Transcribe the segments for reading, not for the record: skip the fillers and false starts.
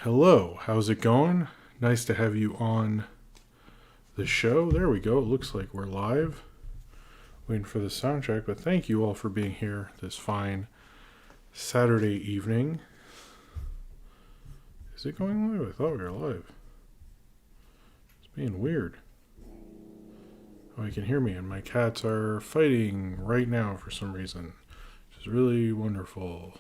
Hello, how's it going? Nice to have you on the show. There we go. It looks like we're live. Waiting for the sound check, but thank you all for being here this fine Saturday evening. Is it going live? I thought we were live. It's being weird. Oh, you can hear me, and my cats are fighting right now for some reason, which is really wonderful.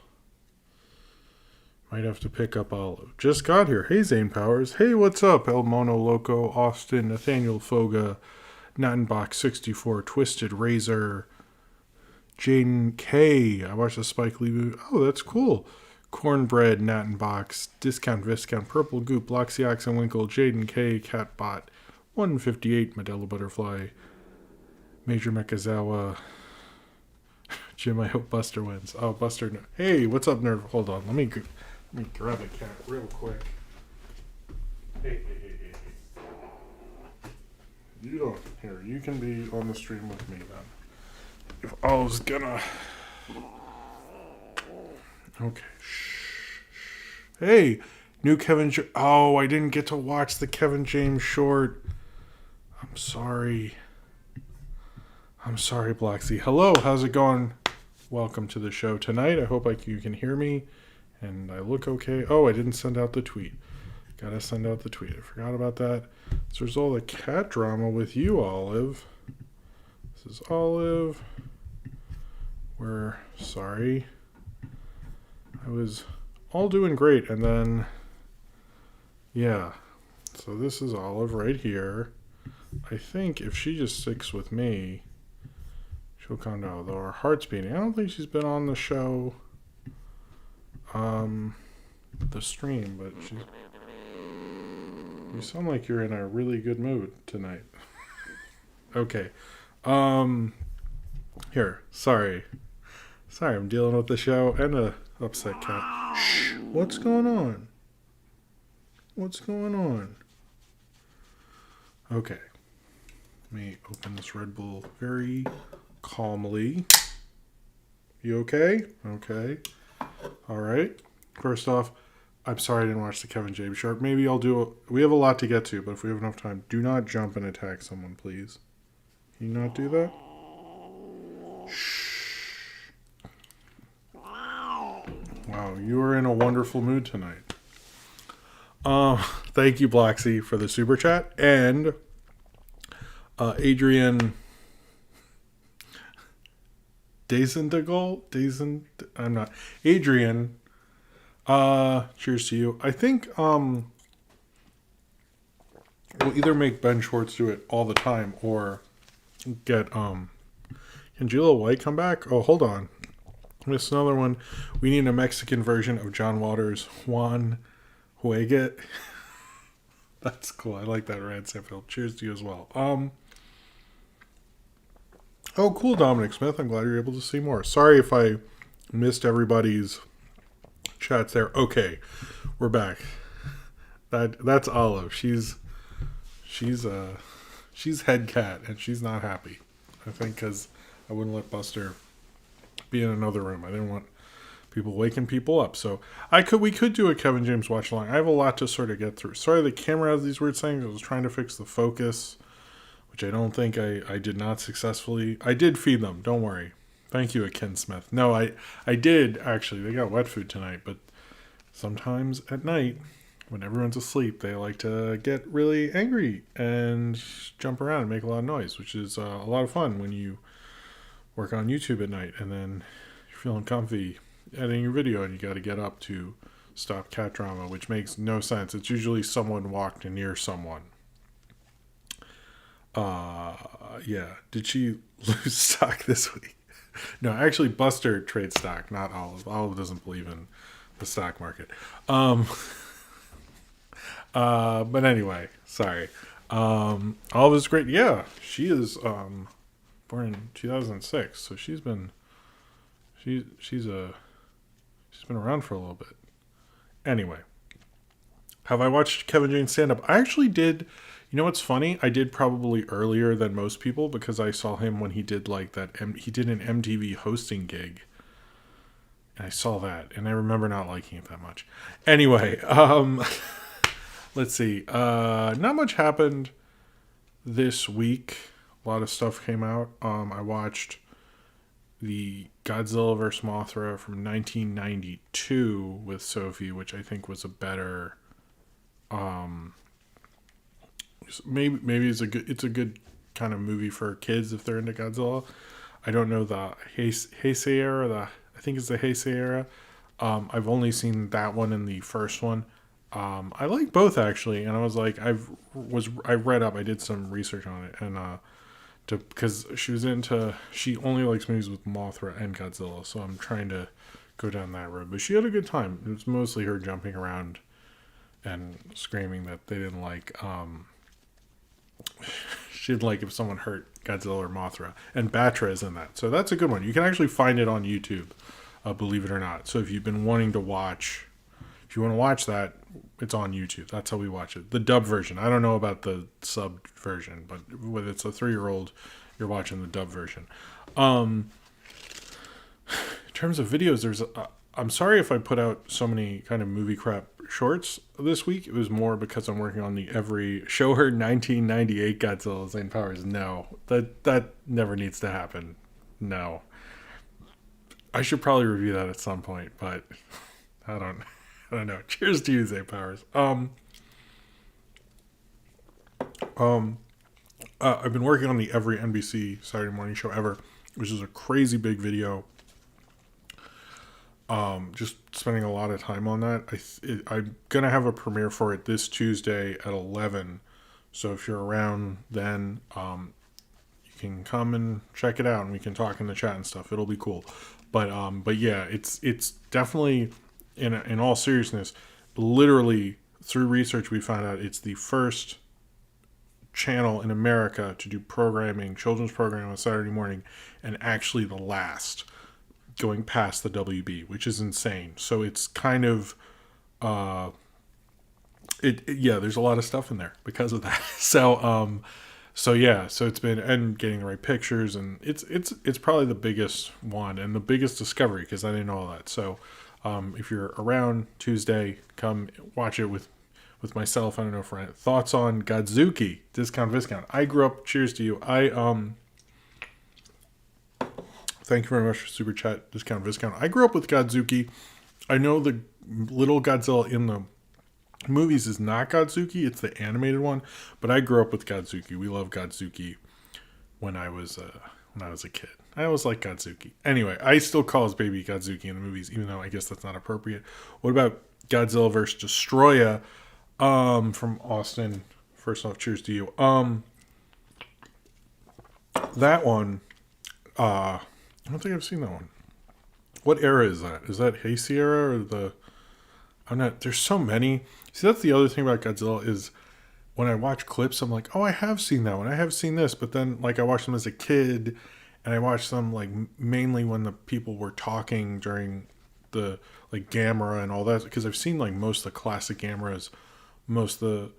Might have to pick up Olive. Just got here. Hey, Zane Powers. Hey, what's up? El Mono Loco, Austin, Nathaniel Foga, Nattenbach 64, Twisted Razor, Jaden K. I watched the Spike Lee movie. Oh, that's cool. Cornbread, Nattenbox, Discount Viscount, Purple Goop, Loxy and Winkle, Jaden K, Catbot, 158, Medela Butterfly, Major Mekazawa, Jim, I hope Buster wins. Oh, Buster. No. Hey, what's up, nerd? Hold on. Let me grab a cat real quick. Hey. You don't. Here, you can be on the stream with me then. If I was gonna. Okay. Shh. Hey, new Kevin. Oh, I didn't get to watch the Kevin James short. I'm sorry. Blacksy. Hello, how's it going? Welcome to the show tonight. I hope you can hear me and I look okay. Oh, I didn't send out the tweet. Gotta send out the tweet. I forgot about that. So there's all the cat drama with you, Olive. This is Olive. We're sorry. I was all doing great, and then, yeah. So this is Olive right here. I think if she just sticks with me, she'll calm down. Though her heart's beating. I don't think she's been on the show, the stream, but you sound like you're in a really good mood tonight. Okay. Here. Sorry, I'm dealing with the show and a upset cat. Shh. What's going on? Okay. Let me open this Red Bull very calmly. You okay? Okay. All right. First off, I'm sorry I didn't watch the Kevin James short. Maybe I'll do we have a lot to get to, but if we have enough time, do not jump and attack someone, please. Can you not do that? Shh. Wow, you are in a wonderful mood tonight. Thank you, Blacksy, for the super chat. And Adrian I'm not. Adrian, cheers to you. I think we'll either make Ben Schwartz do it all the time or get can Gila White come back? Oh, hold on. Missed another one. We need a Mexican version of John Waters' Juan Hueget. That's cool. I like that, Rand Sanfield. Cheers to you as well. Oh, cool, Dominic Smith. I'm glad you're able to see more. Sorry if I missed everybody's chats there. Okay, we're back. That's Olive. She's head cat, and she's not happy. I think because I wouldn't let Buster be in another room. I didn't want people waking people up. So we could do a Kevin James watch along. I have a lot to sort of get through. Sorry, the camera has these weird things. I was trying to fix the focus, which I don't think I did not successfully. I did feed them. Don't worry. Thank you, Ken Smith. No, I did actually. They got wet food tonight, but sometimes at night, when everyone's asleep, they like to get really angry and jump around and make a lot of noise, which is a lot of fun when you work on YouTube at night and then you're feeling comfy editing your video and you got to get up to stop cat drama, which makes no sense. It's usually someone walked near someone. Yeah. Did she lose stock this week? No, actually Buster trades stock, not Olive. Olive doesn't believe in the stock market. But anyway, sorry. Olive is great. Yeah, she is born in 2006, so she's been around for a little bit. Anyway, have I watched Kevin James stand up? I actually did. You know what's funny? I did probably earlier than most people because I saw him when he did like that. He did an MTV hosting gig And I saw that, and I remember not liking it that much. Anyway, let's see. Not much happened this week. A lot of stuff came out. I watched the Godzilla vs. Mothra from 1992 with Sophie, which I think was a better. Maybe it's a good kind of movie for kids if they're into Godzilla. I don't know the Heisei era. I think it's the Heisei era. I've only seen that one and the first one. I like both actually, and I was like, I read up, I did some research on it, and because she only likes movies with Mothra and Godzilla, so I'm trying to go down that road. But she had a good time. It was mostly her jumping around and screaming that they didn't like. She didn't like if someone hurt Godzilla or Mothra, and Batra is in that, so that's a good one. You can actually find it on YouTube, believe it or not. So if you've been wanting to watch, if you want to watch that, it's on YouTube. That's how we watch it. The dub version. I don't know about the sub version, but whether it's a 3-year-old, you're watching the dub version. In terms of videos, I'm sorry if I put out so many kind of movie crap shorts this week. It was more because I'm working on the show her 1998 Godzilla Zane Powers. No, that never needs to happen. No. I should probably review that at some point, but I don't know. Cheers to you, Zane Powers. I've been working on the every NBC Saturday morning show ever, which is a crazy big video. Just spending a lot of time on that. I'm gonna have a premiere for it this Tuesday at 11. So if you're around then, you can come and check it out, and we can talk in the chat and stuff. It'll be cool. But yeah, it's definitely, in all seriousness, literally through research we found out it's the first channel in America to do children's programming on Saturday morning, and actually the last, going past the WB, which is insane. So it's kind of there's a lot of stuff in there because of that. So it's been, and getting the right pictures, and it's probably the biggest one and the biggest discovery, because I didn't know all that. So if you're around Tuesday, come watch it with myself. I don't know, friend. Thoughts on Godzuki discount Viscount? I grew up. Cheers to you. Thank you very much for Super Chat, Discount Viscount. I grew up with Godzuki. I know the little Godzilla in the movies is not Godzuki. It's the animated one. But I grew up with Godzuki. We loved Godzuki when I was a kid. I always liked Godzuki. Anyway, I still call his baby Godzuki in the movies, even though I guess that's not appropriate. What about Godzilla vs. Destroya from Austin? First off, cheers to you. That one, I don't think I've seen that one. What era is that? Is that Heisei era or there's so many. See, that's the other thing about Godzilla is when I watch clips, I'm like, oh, I have seen that one. I have seen this. But then, like, I watched them as a kid, and I watched them, like, mainly when the people were talking during the, like, Gamera and all that. Because I've seen, like, most of the classic Gameras, most of the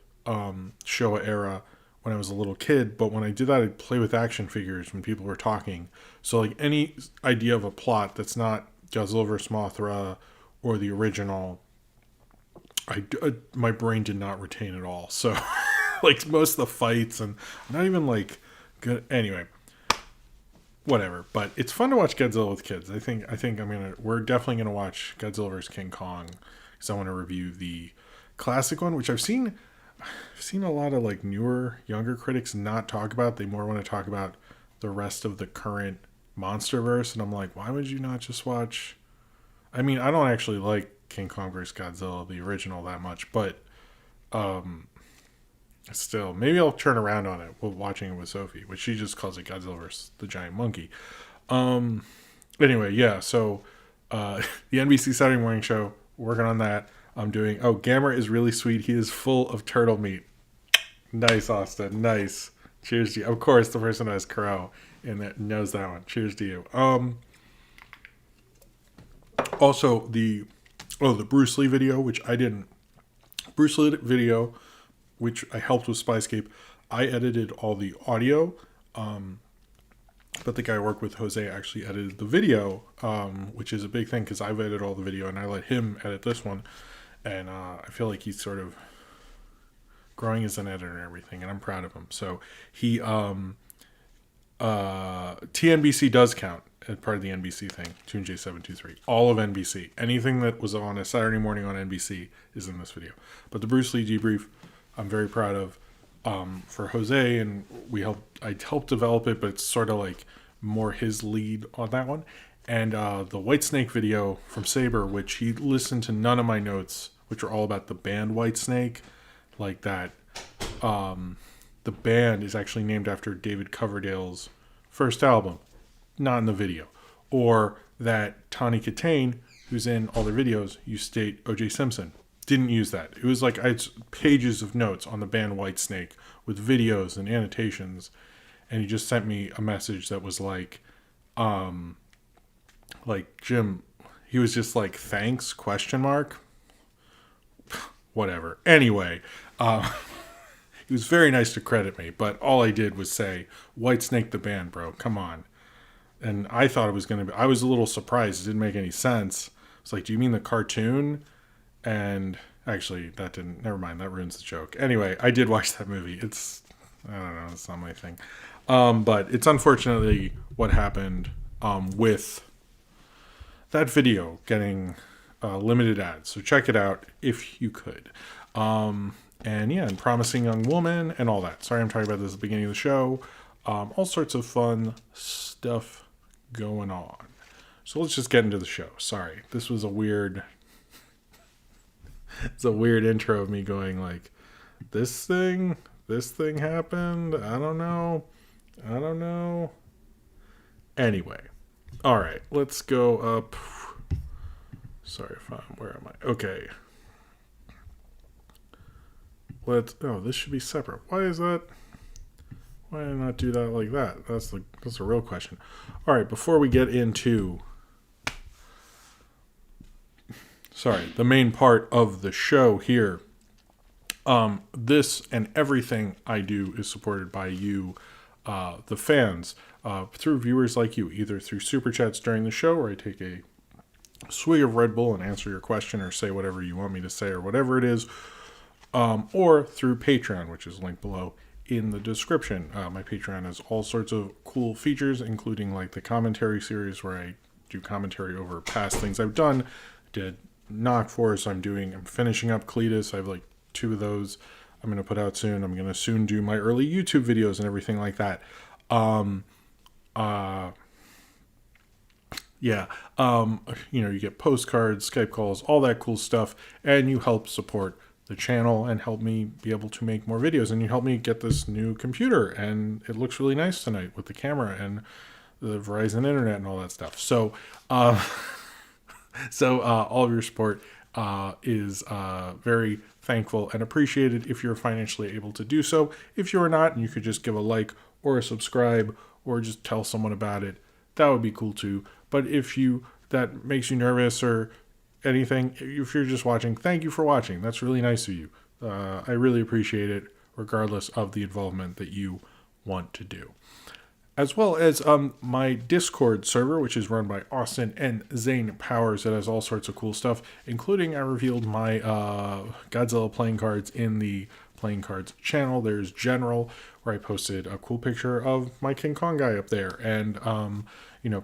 Showa era when I was a little kid. But when I did that, I'd play with action figures when people were talking. So, like, any idea of a plot that's not Godzilla vs. Mothra or the original, my brain did not retain at all. So, like, most of the fights, and not even, like, good. Anyway, whatever. But it's fun to watch Godzilla with kids. I think we're definitely gonna watch Godzilla vs. King Kong, because I want to review the classic one, which I've seen a lot of, like, newer, younger critics not talk about. They more want to talk about the rest of the current MonsterVerse, and I'm like, why would you not just watch? I mean, I don't actually like King Kong vs. Godzilla, the original, that much, but still, maybe I'll turn around on it while watching it with Sophie, which she just calls it Godzilla vs. the Giant Monkey. Anyway, yeah, so the NBC Saturday morning show, working on that. I'm doing, Gamera is really sweet. He is full of turtle meat. Nice, Austin. Nice. Cheers to you. Of course, the person who has Crow and that knows that one. Cheers to you. Also, the Bruce Lee video, which I didn't. Bruce Lee video, which I helped with Spyscape. I edited all the audio. But the guy I work with, Jose, actually edited the video, which is a big thing because I've edited all the video and I let him edit this one. And I feel like he's sort of growing as an editor and everything, and I'm proud of him. So he, TNBC does count as part of the NBC thing, Tune J723. All of NBC. Anything that was on a Saturday morning on NBC is in this video. But the Bruce Lee debrief, I'm very proud of. For Jose, and I helped develop it, but it's sort of like more his lead on that one. And the White Snake video from Saber, which he listened to none of my notes, which are all about the band White Snake, like that. The band is actually named after David Coverdale's first album, not in the video. Or that Tawny Katane, who's in all their videos, you state O.J. Simpson. Didn't use that. It was like I had pages of notes on the band White Snake with videos and annotations, and he just sent me a message that was like Jim, he was just like, thanks, question mark, whatever. Anyway, he was very nice to credit me, but all I did was say, White Snake the band, bro, come on. And I thought it was going to be, I was a little surprised. It didn't make any sense. It's like, do you mean the cartoon? And actually, that didn't, never mind, that ruins the joke. Anyway, I did watch that movie. It's, I don't know, it's not my thing. But it's unfortunately what happened with that video getting limited ads. So check it out if you could. And yeah, and Promising Young Woman and all that. Sorry, I'm talking about this at the beginning of the show. All sorts of fun stuff going on. So let's just get into the show. Sorry, this was a weird... It's a weird intro of me going like, this thing happened. I don't know. Anyway. All right, let's go up. Sorry, where am I? Okay. This should be separate. Why is that? Why did I not do that like that? That's a real question. All right, before we get into the main part of the show here. This and everything I do is supported by you, the fans, through viewers like you, either through Super Chats during the show, where I take a swig of Red Bull and answer your question or say whatever you want me to say or whatever it is, or through Patreon, which is linked below in the description. My Patreon has all sorts of cool features, including like the commentary series where I do commentary over past things I've done. Did Knock Force, I'm finishing up Cletus. I have like 2 of those I'm going to put out soon. I'm going to soon do my early YouTube videos and everything like that. You get postcards, Skype calls, all that cool stuff, and you help support the channel and help me be able to make more videos, and you help me get this new computer, and it looks really nice tonight with the camera and the Verizon internet and all that stuff. So all of your support is very thankful and appreciated if you're financially able to do so. If you are not, and you could just give a like or a subscribe or just tell someone about it, that would be cool too. But if that makes you nervous or anything, if you're just watching, thank you for watching. That's really nice of you. I really appreciate it, regardless of the involvement that you want to do. As well as my Discord server, which is run by Austin and Zane Powers, that has all sorts of cool stuff, including I revealed my Godzilla playing cards in the playing cards channel. There's General, where I posted a cool picture of my King Kong guy up there, and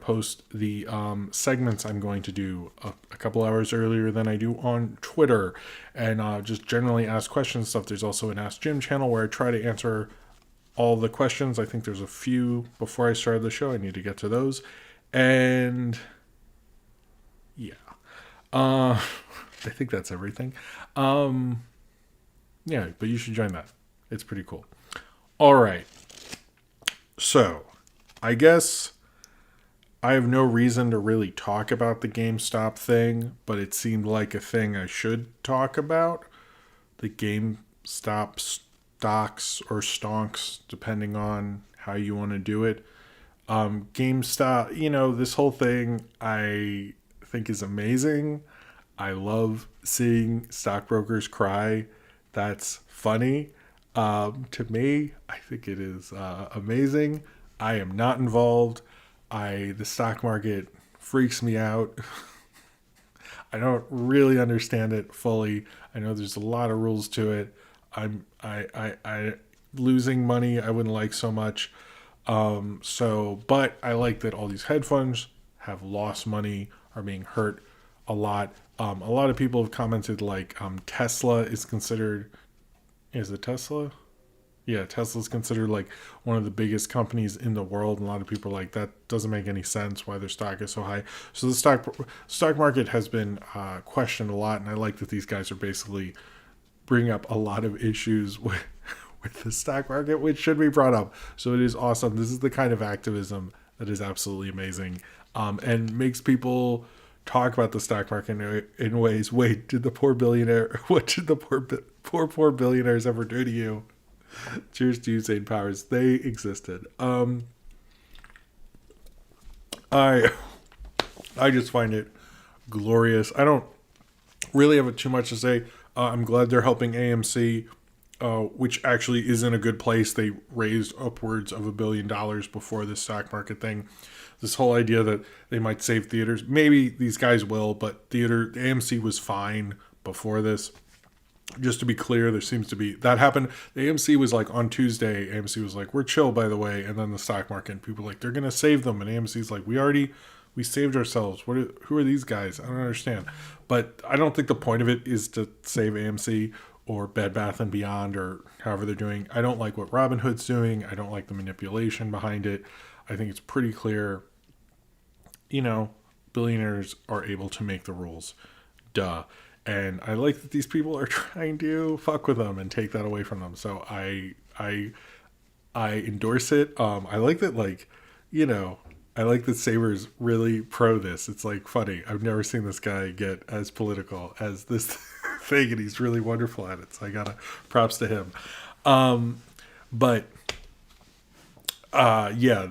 post the segments I'm going to do a couple hours earlier than I do on Twitter, and just generally ask questions stuff. There's also an Ask Jim channel where I try to answer all the questions. I think there's a few before I started the show. I need to get to those. And yeah, I think that's everything. Yeah, but you should join that. It's pretty cool. All right. So I guess I have no reason to really talk about the GameStop thing, but it seemed like a thing I should talk about. The GameStop stocks or stonks, depending on how you want to do it. GameStop, this whole thing I think is amazing. I love seeing stockbrokers cry. That's funny. To me, I think it is amazing. I am not involved. The stock market freaks me out. I don't really understand it fully. I know there's a lot of rules to it. I losing money I wouldn't like so much. But I like that all these hedge funds have lost money, are being hurt a lot. A lot of people have commented like Tesla is considered. Is it Tesla? Yeah, Tesla's considered like one of the biggest companies in the world, and a lot of people are like that doesn't make any sense why their stock is so high. So the stock market has been questioned a lot, and I like that these guys are basically bringing up a lot of issues with the stock market, which should be brought up. So it is awesome. This is the kind of activism that is absolutely amazing, and makes people talk about the stock market in ways. Wait, did the poor billionaire? What did the poor billionaires ever do to you? Cheers to you, Zane Powers. They existed. I just find it glorious. I don't really have too much to say. I'm glad they're helping AMC, which actually is in a good place. They raised upwards of $1 billion before this stock market thing. This whole idea that they might save theaters. Maybe these guys will, but AMC was fine before this. Just to be clear, there seems to be that happened. The AMC was like on Tuesday. AMC was like, we're chill, by the way. And then the stock market, and people were like, they're going to save them. And AMC's like, we saved ourselves. Who are these guys? I don't understand. But I don't think the point of it is to save AMC or Bed Bath and Beyond or however they're doing. I don't like what Robinhood's doing. I don't like the manipulation behind it. I think it's pretty clear, billionaires are able to make the rules. Duh. And I like that these people are trying to fuck with them and take that away from them. So I endorse it. I like that, I like that Saber's really pro this. It's like funny. I've never seen this guy get as political as this thing, and he's really wonderful at it. So I gotta props to him.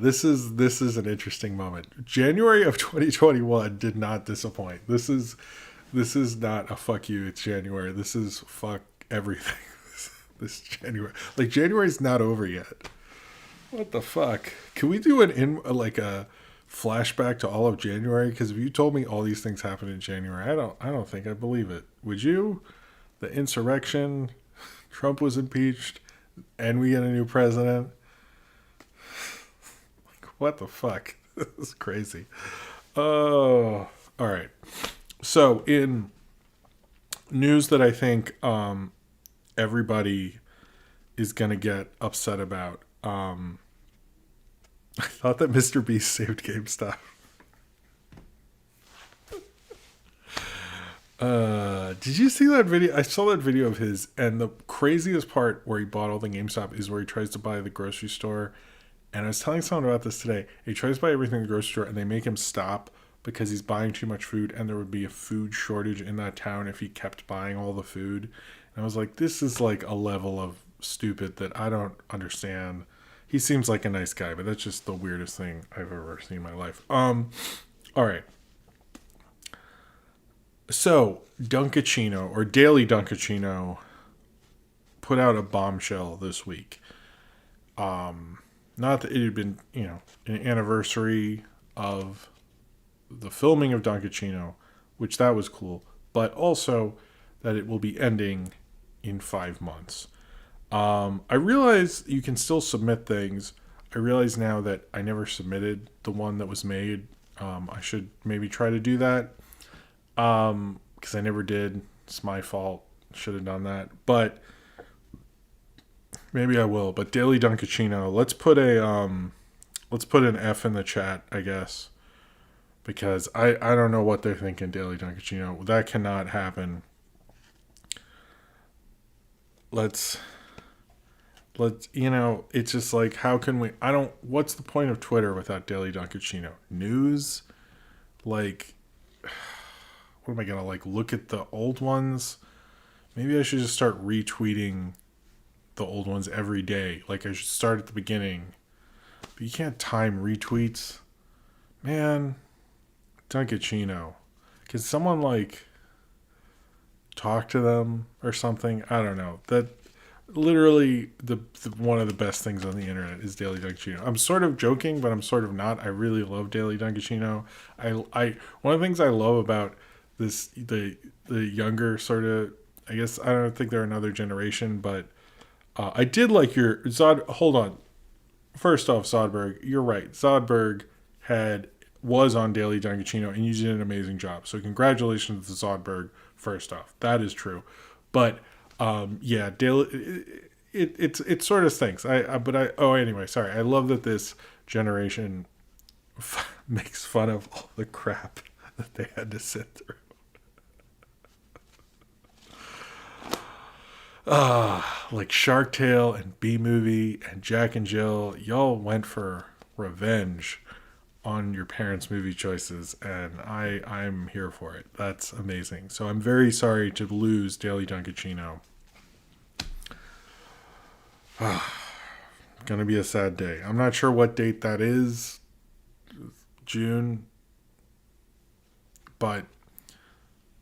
This is an interesting moment. January of 2021 did not disappoint. This is not a fuck you, it's January. This is fuck everything. This January. January's not over yet. What the fuck? Can we do a flashback to all of January? Because if you told me all these things happened in January, I don't think I believe it. Would you? The insurrection, Trump was impeached, and we get a new president. What the fuck? This is crazy. Oh, all right. So, in news that I think everybody is going to get upset about, I thought that Mr. Beast saved GameStop. Did you see that video? I saw that video of his, and the craziest part where he bought all the GameStop is where he tries to buy the grocery store. And I was telling someone about this today. He tries to buy everything in the grocery store, and they make him stop because he's buying too much food, and there would be a food shortage in that town if he kept buying all the food. And I was like, this is like a level of stupid that I don't understand. He seems like a nice guy, but that's just the weirdest thing I've ever seen in my life. All right. So, Dunkaccino, or Daily Dunkaccino, put out a bombshell this week. Not that it had been, an anniversary of the filming of Dunkaccino, which that was cool, but also that it will be ending in 5 months. I realize you can still submit things. I realize now that I never submitted the one that was made. I should maybe try to do that, because I never did. It's my fault. Should have done that, but maybe I will. But Daily Dunkaccino, let's put an F in the chat, I guess. Because I don't know what they're thinking, Daily Dunkaccino. That cannot happen. Let's it's just like, how can we, what's the point of Twitter without Daily Dunkaccino? News? What am I going to, look at the old ones? Maybe I should just start retweeting the old ones every day. I should start at the beginning. But you can't time retweets. Man, Dunkaccino. Can someone talk to them or something? I don't know. literally the one of the best things on the internet is Daily Dunkaccino. I'm sort of joking, but I'm sort of not. I really love Daily Dunkaccino. I one of the things I love about this the younger sort of, I guess I don't think they're another generation, but I did like your Zod. Hold on, first off, Zodberg, you're right. Zodberg was on Daily Dunkaccino, and you did an amazing job. So congratulations to Zodberg. First off, that is true, but yeah, Daily. It sort of stinks. Anyway, sorry. I love that this generation makes fun of all the crap that they had to sit through. Like Shark Tale and B Movie and Jack and Jill, y'all went for revenge on your parents' movie choices, and I'm here for it. That's amazing. So I'm very sorry to lose Daily Dunkaccino. Gonna be a sad day. I'm not sure what date that is. June. But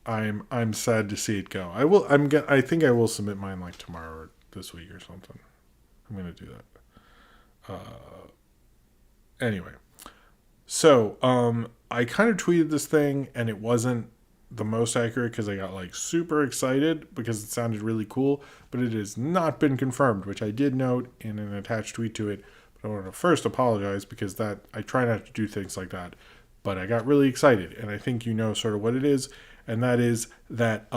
I'm sad to see it go. I think I will submit mine like tomorrow or this week or something. I'm gonna do that. Anyway. So, I kind of tweeted this thing and it wasn't the most accurate because I got like super excited because it sounded really cool, but it has not been confirmed, which I did note in an attached tweet to it. But I want to first apologize because that I try not to do things like that, but I got really excited and I think you know sort of what it is, and that is that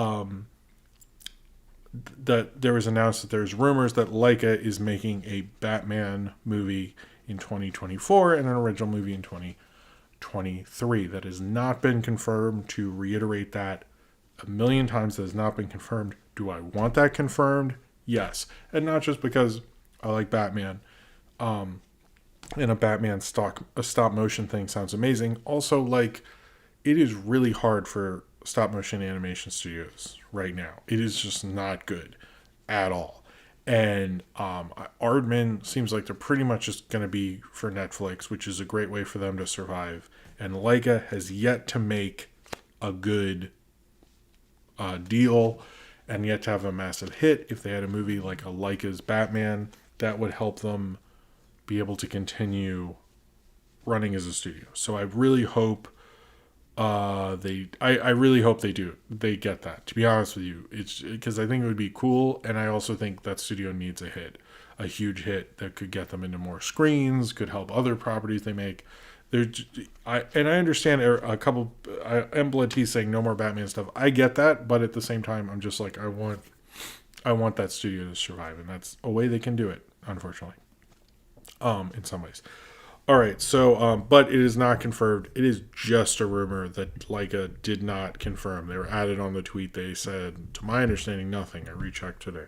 that there was announced that there's rumors that Laika is making a Batman movie in 2024 and an original movie in 2023. That has not been confirmed. To reiterate that a million times, that has not been confirmed. Do I want that confirmed? Yes. And not just because I like Batman. And a Batman stop motion thing sounds amazing. Also, like, it is really hard for stop motion animation studios right now. It is just not good at all. And Aardman seems like they're pretty much just going to be for Netflix, which is a great way for them to survive. And Laika has yet to make a good deal and yet to have a massive hit. If they had a movie like a Laika's Batman, that would help them be able to continue running as a studio. So I really hope I really hope they get that, to be honest with you. It's because I think it would be cool, and I also think that studio needs a huge hit that could get them into more screens, could help other properties they make. I understand a couple Embla saying no more Batman stuff. I get that, but at the same time, I'm just like, I want that studio to survive, and that's a way they can do it, unfortunately. In some ways. All right, so, but it is not confirmed. It is just a rumor that Laika did not confirm. They were added on the tweet. They said, to my understanding, nothing. I rechecked today.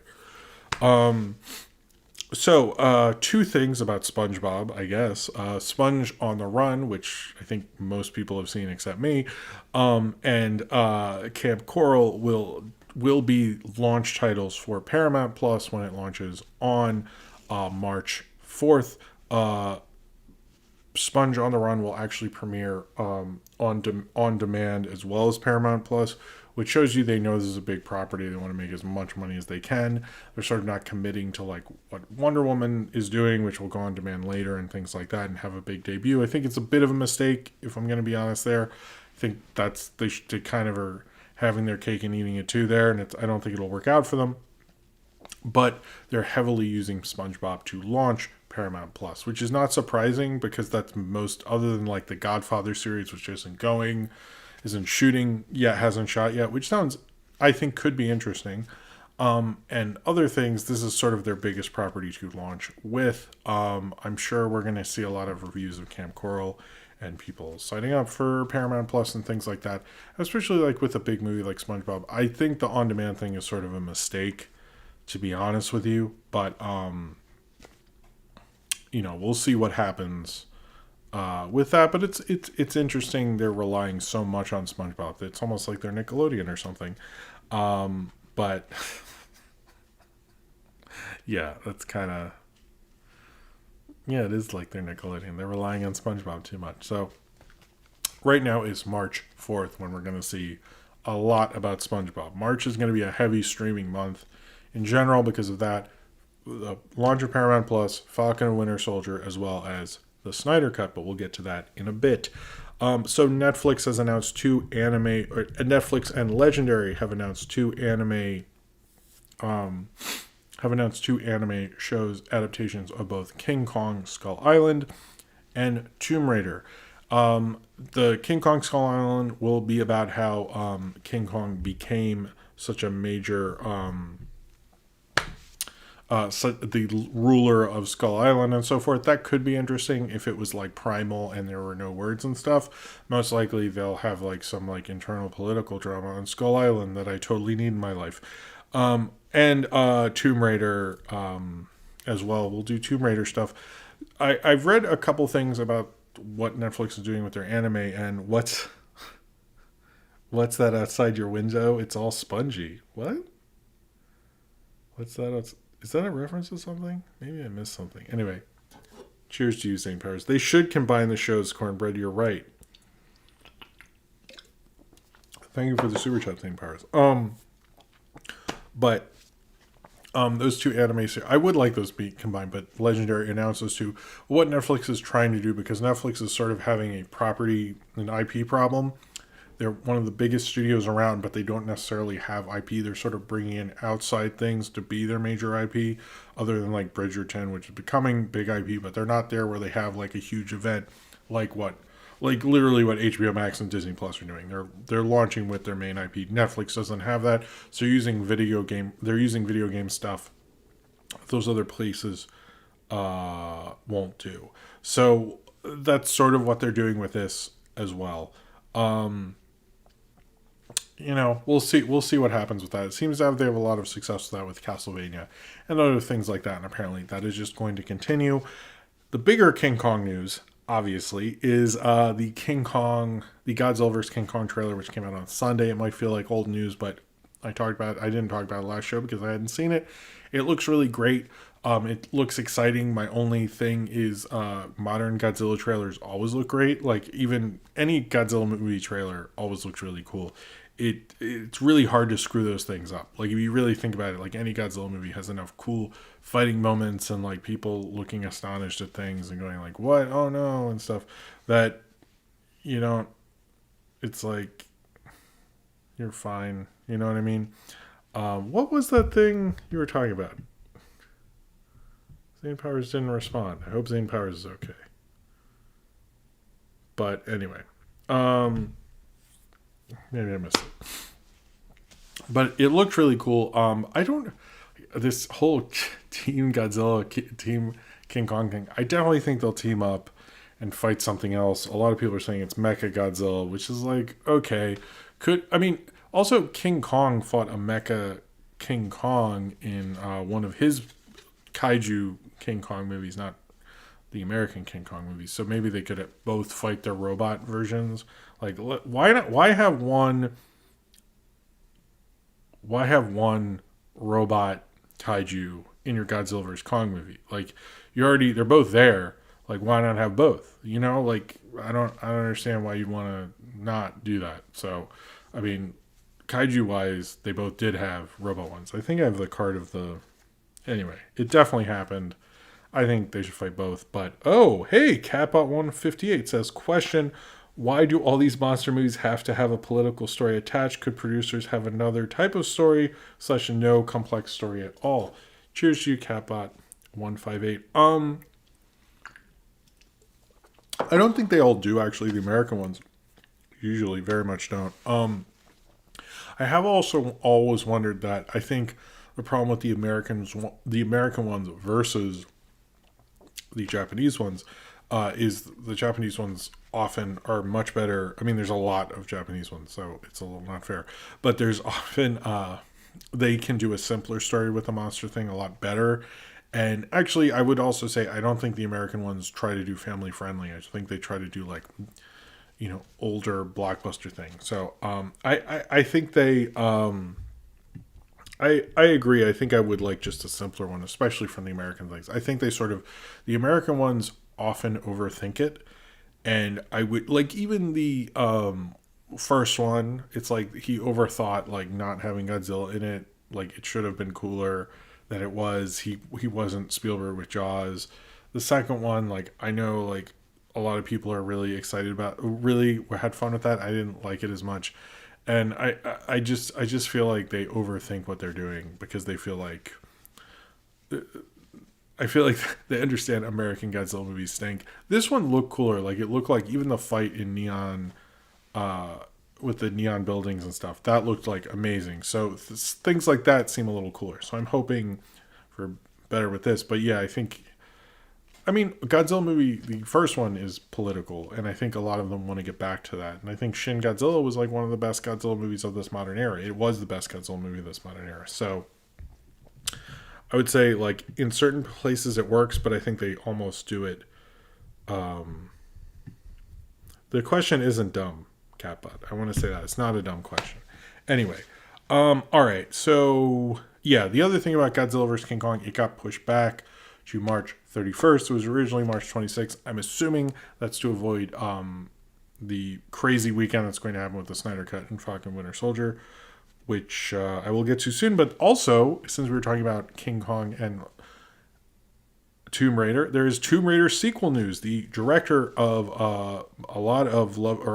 So, two things about Spongebob, I guess. Sponge on the Run, which I think most people have seen except me, and Camp Coral will be launch titles for Paramount Plus when it launches on March 4th. Sponge on the Run will actually premiere on demand as well as Paramount Plus, which shows you they know this is a big property. They want to make as much money as they can. They're sort of not committing to like what Wonder Woman is doing, which will go on demand later and things like that and have a big debut. I think it's a bit of a mistake, if I'm going to be honest there. I think they kind of are having their cake and eating it too there, and I don't think it'll work out for them. But they're heavily using Spongebob to launch Paramount Plus, which is not surprising because that's most, other than like the Godfather series, which isn't shooting yet, hasn't shot yet, which sounds, I think, could be interesting. And other things, this is sort of their biggest property to launch with. I'm sure we're going to see a lot of reviews of Camp Coral and people signing up for Paramount Plus and things like that, especially like with a big movie like SpongeBob. I think the on-demand thing is sort of a mistake, to be honest with you, but we'll see what happens with that. But it's interesting they're relying so much on SpongeBob. It's almost like they're Nickelodeon or something. But yeah, that's kind of, it is like they're Nickelodeon. They're relying on SpongeBob too much. So right now is March 4th when we're going to see a lot about SpongeBob. March is going to be a heavy streaming month in general because of that. the launch of Paramount Plus, Falcon and Winter Soldier, as well as the Snyder Cut, but we'll get to that in a bit. So Netflix has announced Netflix and Legendary have announced two anime shows adaptations of both King Kong Skull Island and Tomb Raider. The King Kong Skull Island will be about how King Kong became such a major the ruler of Skull Island and so forth. That could be interesting if it was like primal and there were no words and stuff. Most likely they'll have like some like internal political drama on Skull Island that I totally need in my life. And Tomb Raider as well. We'll do Tomb Raider stuff. I've read a couple things about what Netflix is doing with their anime, and what's that outside your window? It's all spongy. What? What's that? Is that a reference to something? Maybe I missed something. Anyway, cheers to you, St. Powers. They should combine the shows, Cornbread. You're right. Thank you for the super chat, St. Powers. But those two anime series, I would like those to be combined, but Legendary announced those two. What Netflix is trying to do, because Netflix is sort of having a property and IP problem. They're one of the biggest studios around, but they don't necessarily have IP. They're sort of bringing in outside things to be their major IP, other than like Bridgerton, which is becoming big IP, but they're not there where they have like a huge event like literally what HBO Max and Disney Plus are doing. They're launching with their main IP. Netflix doesn't have that, so they're using video game stuff those other places won't do. So that's sort of what they're doing with this as well. We'll see what happens with that. It seems they have a lot of success with that with Castlevania and other things like that, and apparently that is just going to continue. The bigger King Kong news, obviously, is the Godzilla vs. King Kong trailer, which came out on Sunday. It might feel like old news, but I didn't talk about it last show because I hadn't seen it. It looks really great. It looks exciting. My only thing is modern Godzilla trailers always look great. Like, even any Godzilla movie trailer always looks really cool. It's really hard to screw those things up. Like, if you really think about it, like, any Godzilla movie has enough cool fighting moments and like people looking astonished at things and going like, what? Oh no, and stuff, that it's like, you're fine. You know what I mean? What was that thing you were talking about? Zane Powers didn't respond. I hope Zane Powers is okay. But anyway, maybe I missed it. But it looked really cool. This whole Team Godzilla, Team King Kong thing, I definitely think they'll team up and fight something else. A lot of people are saying it's Mecha Godzilla, which is like, okay. Also King Kong fought a Mecha King Kong in one of his kaiju King Kong movies, not the American King Kong movies. So maybe they could both fight their robot versions. Like, why have one robot kaiju in your Godzilla vs. Kong movie? Like, they're both there. Like, why not have both? Like, I don't understand why you'd want to not do that. So, I mean, kaiju wise, they both did have robot ones. I think I have the card of the. Anyway, it definitely happened. I think they should fight both. But, oh, hey, Catbot158 says, question, why do all these monster movies have to have a political story attached? Could producers have another type of story / no complex story at all? Cheers to you, Catbot158. I don't think they all do, actually. The American ones usually very much don't. I have also always wondered that. I think the problem with the American ones versus the Japanese ones is the Japanese ones often are much better. I mean, there's a lot of Japanese ones, so it's a little not fair. But there's often they can do a simpler story with the monster thing a lot better. And actually, I would also say I don't think the American ones try to do family friendly. I think they try to do like, older blockbuster thing. So I think they I agree. I think I would like just a simpler one, especially from the American things. I think the American ones often overthink it. And I would like, even the first one, it's like he overthought like not having Godzilla in it. Like, it should have been cooler. that it was. He wasn't Spielberg with Jaws. The second one, like, I know, like, a lot of people are really excited about, really had fun with that. I didn't like it as much. And I just feel like they overthink what they're doing because they feel like, I feel like they understand American Godzilla movies stink. This one looked cooler. Like, it looked like even the fight in neon, with the neon buildings and stuff, that looked like amazing. So things like that seem a little cooler. So I'm hoping for better with this. But yeah, I mean, Godzilla movie, the first one is political, and I think a lot of them want to get back to that. And I think Shin Godzilla was like one of the best Godzilla movies of this modern era. It was the best Godzilla movie of this modern era. So I would say, like, in certain places it works, but I think they almost do it. The question isn't dumb, Catbot. I want to say that. It's not a dumb question. Anyway, all right. So, yeah, the other thing about Godzilla vs. King Kong, it got pushed back to March 31st. It was originally March 26th. I'm assuming that's to avoid the crazy weekend that's going to happen with the Snyder Cut and Falcon Winter Soldier, which I will get to soon. But also, since we were talking about King Kong and Tomb Raider, there is Tomb Raider sequel news. The director of a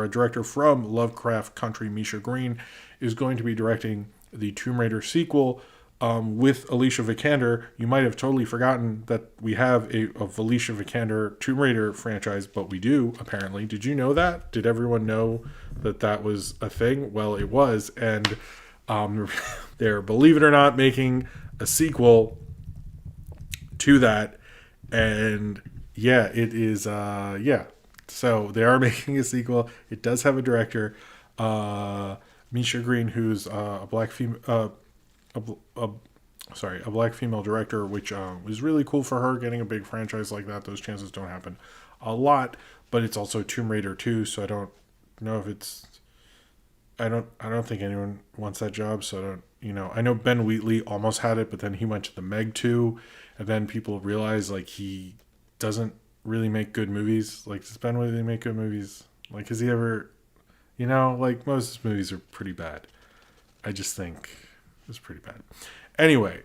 director from Lovecraft Country, Misha Green, is going to be directing the Tomb Raider sequel with Alicia Vikander. You might have totally forgotten that we have a Alicia Vikander Tomb Raider franchise, but we do, apparently. Did you know that? Did everyone know that that was a thing? Well, it was, and they're, believe it or not, making a sequel to that. And yeah, it is, so they are making a sequel. It does have a director, Misha Green, who's a black female, a black female director, which was really cool for her, getting a big franchise like that. Those chances don't happen a lot, but it's also Tomb Raider 2, so I don't know if it's, I don't think anyone wants that job, so I don't, I know Ben Wheatley almost had it, but then he went to the Meg 2, and then people realized, like, he doesn't really make good movies. Like, does Ben Wheatley make good movies? Like, has he ever, like, most of his movies are pretty bad. I just think it's pretty bad. Anyway,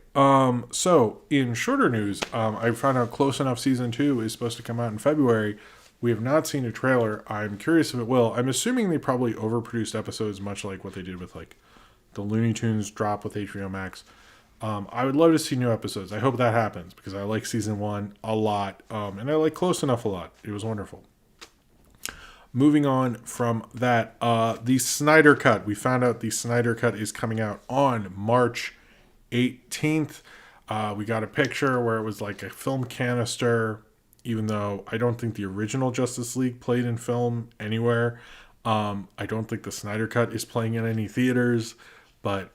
so in shorter news, I found out Close Enough Season 2 is supposed to come out in February. We have not seen a trailer. I'm curious if it will. I'm assuming they probably overproduced episodes, much like what they did with, like, the Looney Tunes drop with HBO Max. I would love to see new episodes. I hope that happens because I like Season 1 a lot, and I like Close Enough a lot. It was wonderful. Moving on from that, the Snyder Cut. We found out the Snyder Cut is coming out on March 18th. We got a picture where it was like a film canister, even though I don't think the original Justice League played in film anywhere. I don't think the Snyder Cut is playing in any theaters, but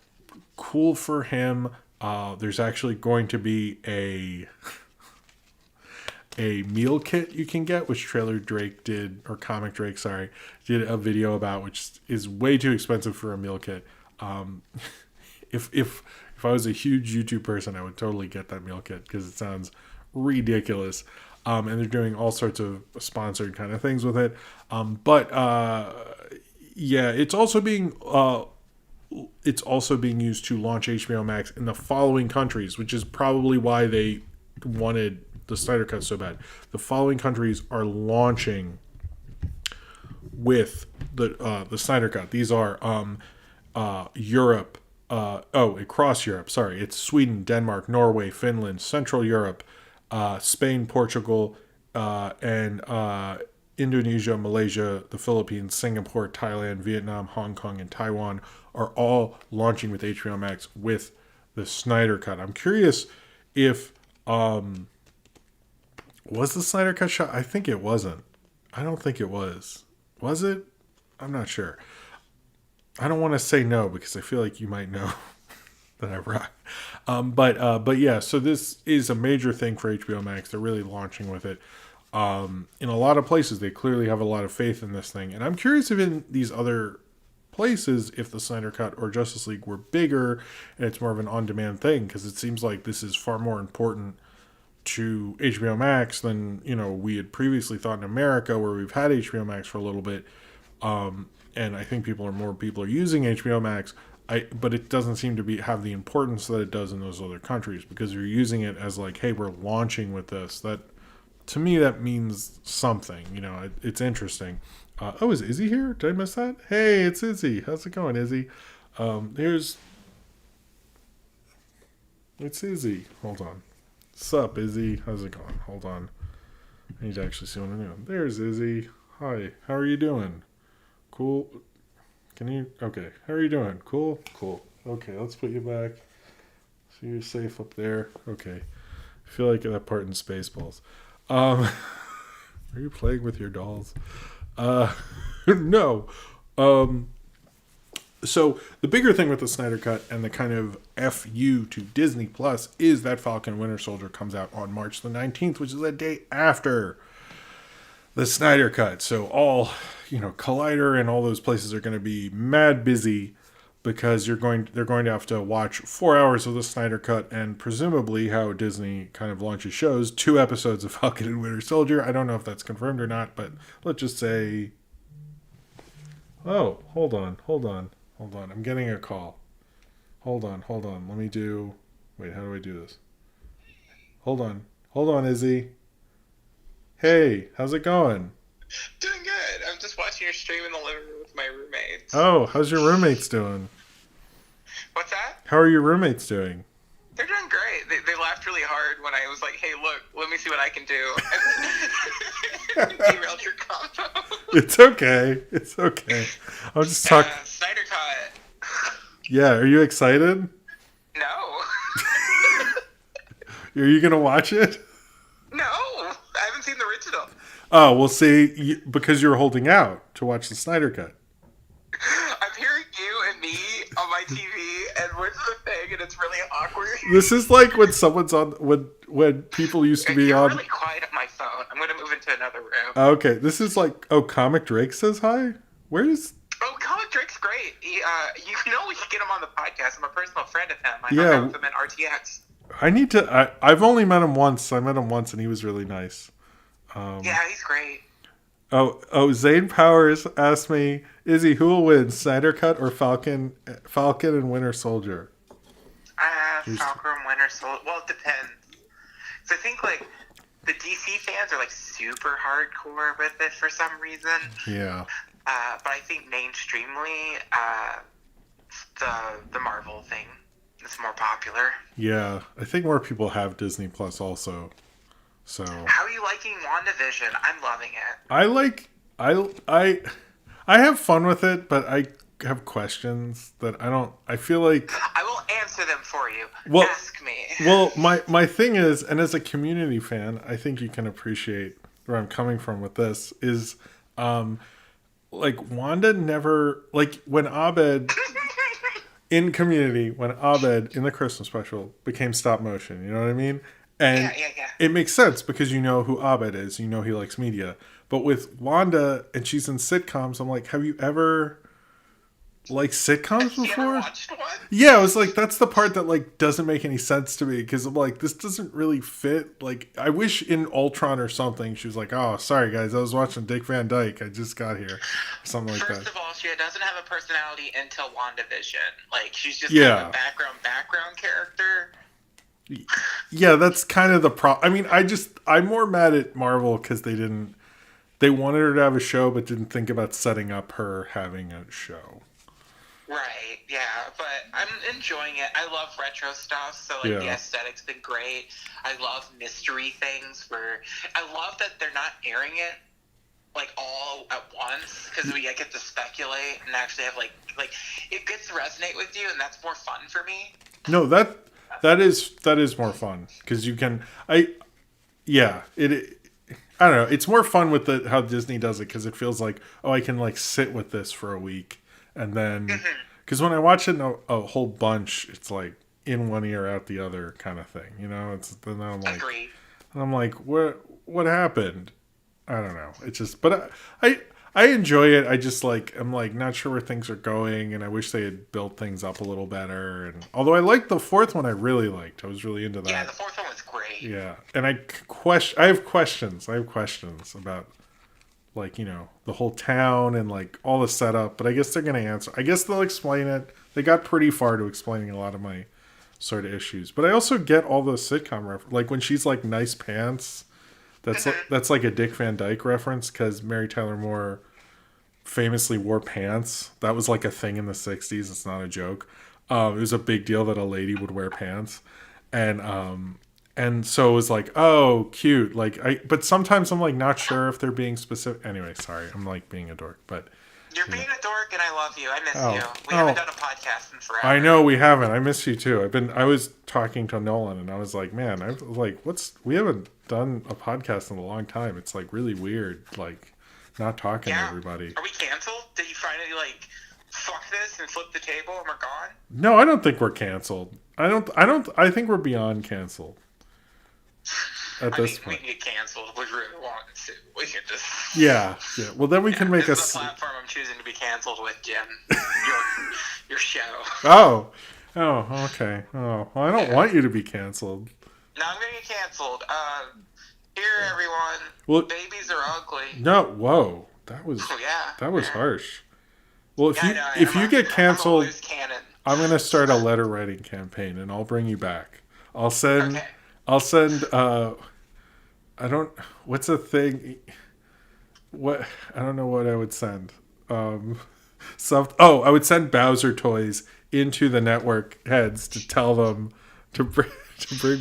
cool for him. There's actually going to be a meal kit you can get, which Trailer Drake did, or Comic Drake, sorry, did a video about, which is way too expensive for a meal kit. If I was a huge YouTube person, I would totally get that meal kit because it sounds ridiculous. And they're doing all sorts of sponsored kind of things with it. Yeah, it's also being used to launch HBO Max in the following countries, which is probably why they wanted the Snyder Cut so bad. The following countries are launching with the Snyder Cut. These are Europe, across Europe. Sorry, it's Sweden, Denmark, Norway, Finland, Central Europe, Spain, Portugal, and Indonesia, Malaysia, the Philippines, Singapore, Thailand, Vietnam, Hong Kong, and Taiwan are all launching with HBO Max with the Snyder Cut. I'm curious if was the Snyder Cut shot? I think it wasn't. I don't think it was. Was it? I'm not sure. I don't want to say no because I feel like you might know that I'm wrong. But yeah, so this is a major thing for HBO Max. They're really launching with it. In a lot of places, they clearly have a lot of faith in this thing. And I'm curious if in these other places, if the Snyder Cut or Justice League were bigger and it's more of an on-demand thing, because it seems like this is far more important to HBO Max than, we had previously thought in America, where we've had HBO Max for a little bit. And I think more people are using HBO Max. but it doesn't seem to have the importance that it does in those other countries, because you're using it as like, hey, we're launching with this. That, to me, that means something. It's interesting. Is Izzy here? Did I miss that? Hey, it's Izzy. How's it going, Izzy? It's Izzy. Hold on. Sup, Izzy? How's it going? Hold on. I need to actually see what I'm doing. There's Izzy. Hi. How are you doing? Cool. Okay. How are you doing? Cool? Cool. Okay, let's put you back. So you're safe up there. Okay. I feel like that part in Spaceballs. Are you playing with your dolls? No. So the bigger thing with the Snyder Cut and the kind of FU to Disney Plus is that Falcon Winter Soldier comes out on March the 19th, which is the day after the Snyder Cut. So all, Collider and all those places are going to be mad busy, because they're going to have to watch 4 hours of the Snyder Cut, and presumably how Disney kind of launches shows, 2 episodes of Falcon and Winter Soldier. I don't know if that's confirmed or not, but let's just say... Oh, hold on. I'm getting a call. Hold on. Let me do... Wait, how do I do this? Hold on, Izzy. Hey, how's it going? Doing good. I'm just watching your stream in the living room with my roommates. Oh, how's your roommates doing? What's that? How are your roommates doing? They're doing great. They laughed really hard when I was like, hey, look, let me see what I can do. And derailed your combo. It's okay. I'm just talking. Snyder Cut. Yeah, are you excited? No. Are you going to watch it? No. I haven't seen the original. Oh, we'll see, because you're holding out to watch the Snyder Cut. I'm hearing you and me on my TV, and we're the thing, and it's really awkward. This is like when someone's on, when people used to be You're on. really quiet on my phone. I'm going to move into another room. Okay, this is like, Comic Drake says hi? Where's... Oh, Comic Drake's great. We should get him on the podcast. I'm a personal friend of him. I hung out with him at RTX. I've only met him once. I met him once, and he was really nice. Yeah, he's great. Zane Powers asked me, Izzy, who will win, Snyder Cut or Falcon and Winter Soldier? Falcon and Winter Soldier. Well, it depends. So I think, the DC fans are, super hardcore with it for some reason. Yeah. But I think mainstreamly, the Marvel thing is more popular. Yeah, I think more people have Disney Plus also. So how are you liking WandaVision? I'm loving it. I have fun with it, but I have questions that I feel like I will answer them for you. Well, ask me. Well, my thing is, and as a community fan, I think you can appreciate where I'm coming from with this, is Wanda never, when Abed in Community, when Abed in the Christmas special became stop motion, you know what I mean? And yeah. It makes sense, because you know who Abed is, he likes media. But with Wanda, and she's in sitcoms, I'm like, have you ever sitcoms before? You ever watched one? Yeah, I was like, that's the part that doesn't make any sense to me, because I'm like, this doesn't really fit. I wish in Ultron or something she was like, oh, sorry guys, I was watching Dick Van Dyke, I just got here, or something like that. First of all, she doesn't have a personality until WandaVision. She's just kind of a background character. Yeah, that's kind of the problem. I mean, I'm more mad at Marvel because they wanted her to have a show but didn't think about setting up her having a show. Right, yeah, but I'm enjoying it. I love retro stuff, so the aesthetic's been great. I love mystery things I love that they're not airing it all at once, because we get to speculate and actually have it gets to resonate with you, and that's more fun for me. No, that is more fun, because you can I don't know, it's more fun with how Disney does it, because it feels like, I can sit with this for a week, and then because when I watch it in a whole bunch, it's in one ear out the other kind of thing, it's then I'm like, agreed. And I'm like, what happened? I don't know, it's just, but I enjoy it. I just I'm not sure where things are going, and I wish they had built things up a little better. And although I liked the fourth one, I really liked. I was really into that. Yeah, the fourth one was great. Yeah, and I have questions. I have questions about like, the whole town and like all the setup. But I guess they're gonna answer. I guess they'll explain it. They got pretty far to explaining a lot of my sort of issues. But I also get all the sitcom references, like when she's like nice pants. That's like a Dick Van Dyke reference because Mary Tyler Moore famously wore pants. That was like a thing in the 60s. It's not a joke. It was a big deal that a lady would wear pants. And so it was like, oh, cute. But sometimes I'm like not sure if they're being specific. Anyway, sorry. I'm like being a dork, but you're being a dork and I love you. I miss you. We haven't done a podcast in forever. I know we haven't. I miss you too. I was talking to Nolan and I was like, man, we haven't done a podcast in a long time. It's like really weird, like not talking to everybody. Are we canceled? Did you finally like fuck this and flip the table and we're gone? No, I don't think we're canceled. I think we're beyond canceled. At this point. We can get canceled if we really want to. We can just... Yeah. Well, then we can make this is the platform I'm choosing to be canceled with, Jim. your show. Oh, okay. Oh, well, I don't want you to be canceled. No, I'm going to get canceled. Here, everyone. Well, babies are ugly. No, whoa. That was harsh. Well, if you get canceled, I'm going to start a letter writing campaign, and I'll bring you back. I'll send... what's a thing? I don't know what I would send. I would send Bowser toys into the network heads to tell them to bring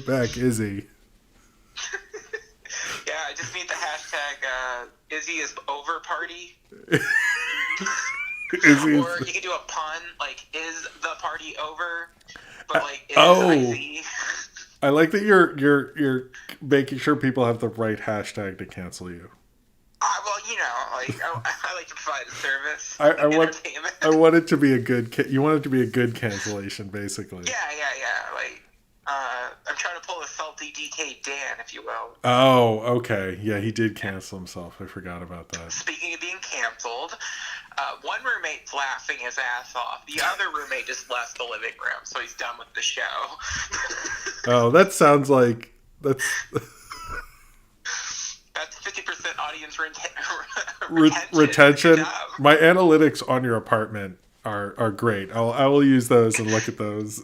back Izzy. Yeah, I just need the hashtag Izzy is over party. Or you can do a pun, like, is the party over? But like, is Izzy. I like that you're making sure people have the right hashtag to cancel you. Well, I like to provide a service. I want it to be a good. You want it to be a good cancellation, basically. Yeah. Like, I'm trying to pull a salty DK Dan, if you will. Oh, okay. Yeah, he did cancel himself. I forgot about that. Speaking of being canceled, one roommate's laughing his ass off. The other roommate just left the living room, so he's done with the show. Oh, that sounds like that's 50% audience retention. My analytics on your apartment are great. I will use those and look at those.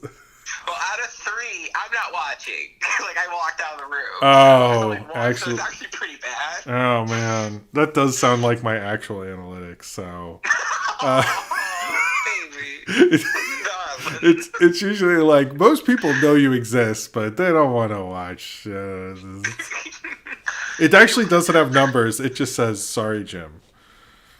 Well, out of 3, I'm not watching. Like, I walked out of the room. Oh, so it's actually pretty bad. Oh man, that does sound like my actual analytics. So, baby. it's usually like most people know you exist, but they don't want to watch. It actually doesn't have numbers. It just says "Sorry, Jim."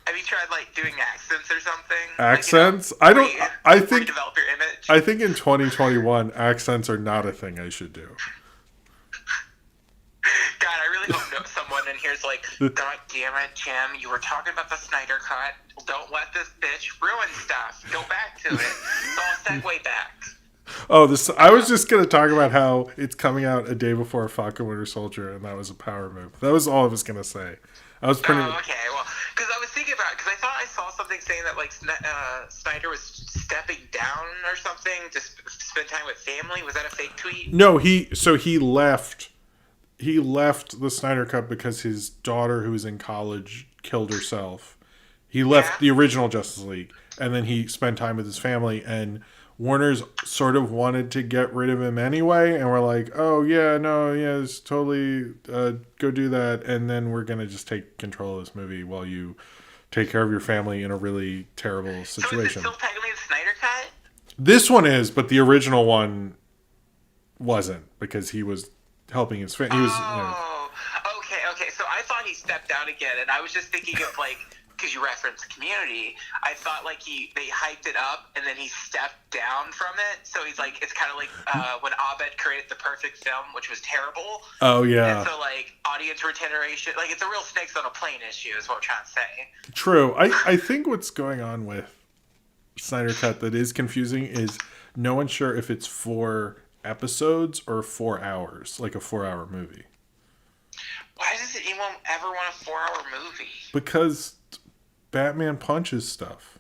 Have you tried like doing accents or something? Accents? Like, I think develop your image. I think in 2021, accents are not a thing I should do. God, I really hope someone in here's like, God damn it, Jim, you were talking about the Snyder Cut. Don't let this bitch ruin stuff. Go back to it. So I'll segue back. Oh, I was just going to talk about how it's coming out a day before Falcon Winter Soldier, and that was a power move. That was all I was going to say. I was pretty... Oh, okay. Well, because I was thinking about it, because I thought I saw something saying that, like, Snyder was stepping down or something to spend time with family. Was that a fake tweet? No, he left... He left the Snyder Cut because his daughter, who was in college, killed herself. He left the original Justice League, and then he spent time with his family, and Warner's sort of wanted to get rid of him anyway, and we're like, oh, yeah, no, yeah, it's totally, go do that, and then we're going to just take control of this movie while you take care of your family in a really terrible situation. So is it still technically the Snyder Cut? This one is, but the original one wasn't, because he was helping his family. Okay. So I thought he stepped down again, and I was just thinking of, like, because you referenced Community, I thought like they hyped it up and then he stepped down from it. So he's like, it's kind of like when Obits created the perfect film, which was terrible. Oh yeah. And so like audience regeneration, like it's a real snakes on a plane issue, is what I'm trying to say. True. I think what's going on with Snyder Cut that is confusing is no one's sure if it's 4 episodes or 4 hours, like a 4-hour movie. Why does anyone ever want a 4-hour movie? Because Batman punches stuff.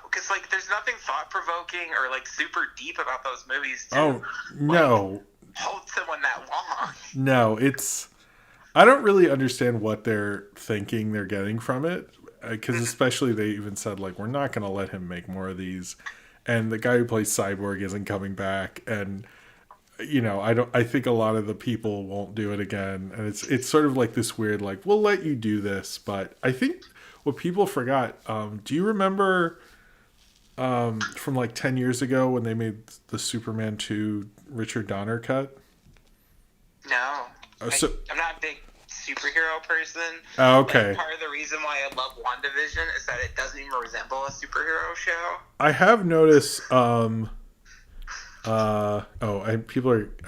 Because like, there's nothing thought-provoking or like super deep about those movies. Oh no! Hold someone that long. No, it's. I don't really understand what they're thinking they're getting from it, because especially they even said like we're not going to let him make more of these, and the guy who plays Cyborg isn't coming back, and I think a lot of the people won't do it again, and it's sort of like this weird like we'll let you do this, but I think what people forgot. Do you remember from like 10 years ago when they made the Superman 2 Richard Donner cut? No. So I'm not a big superhero person. Oh, okay. Like, part of the reason why I love WandaVision is that it doesn't even resemble a superhero show. I have noticed. I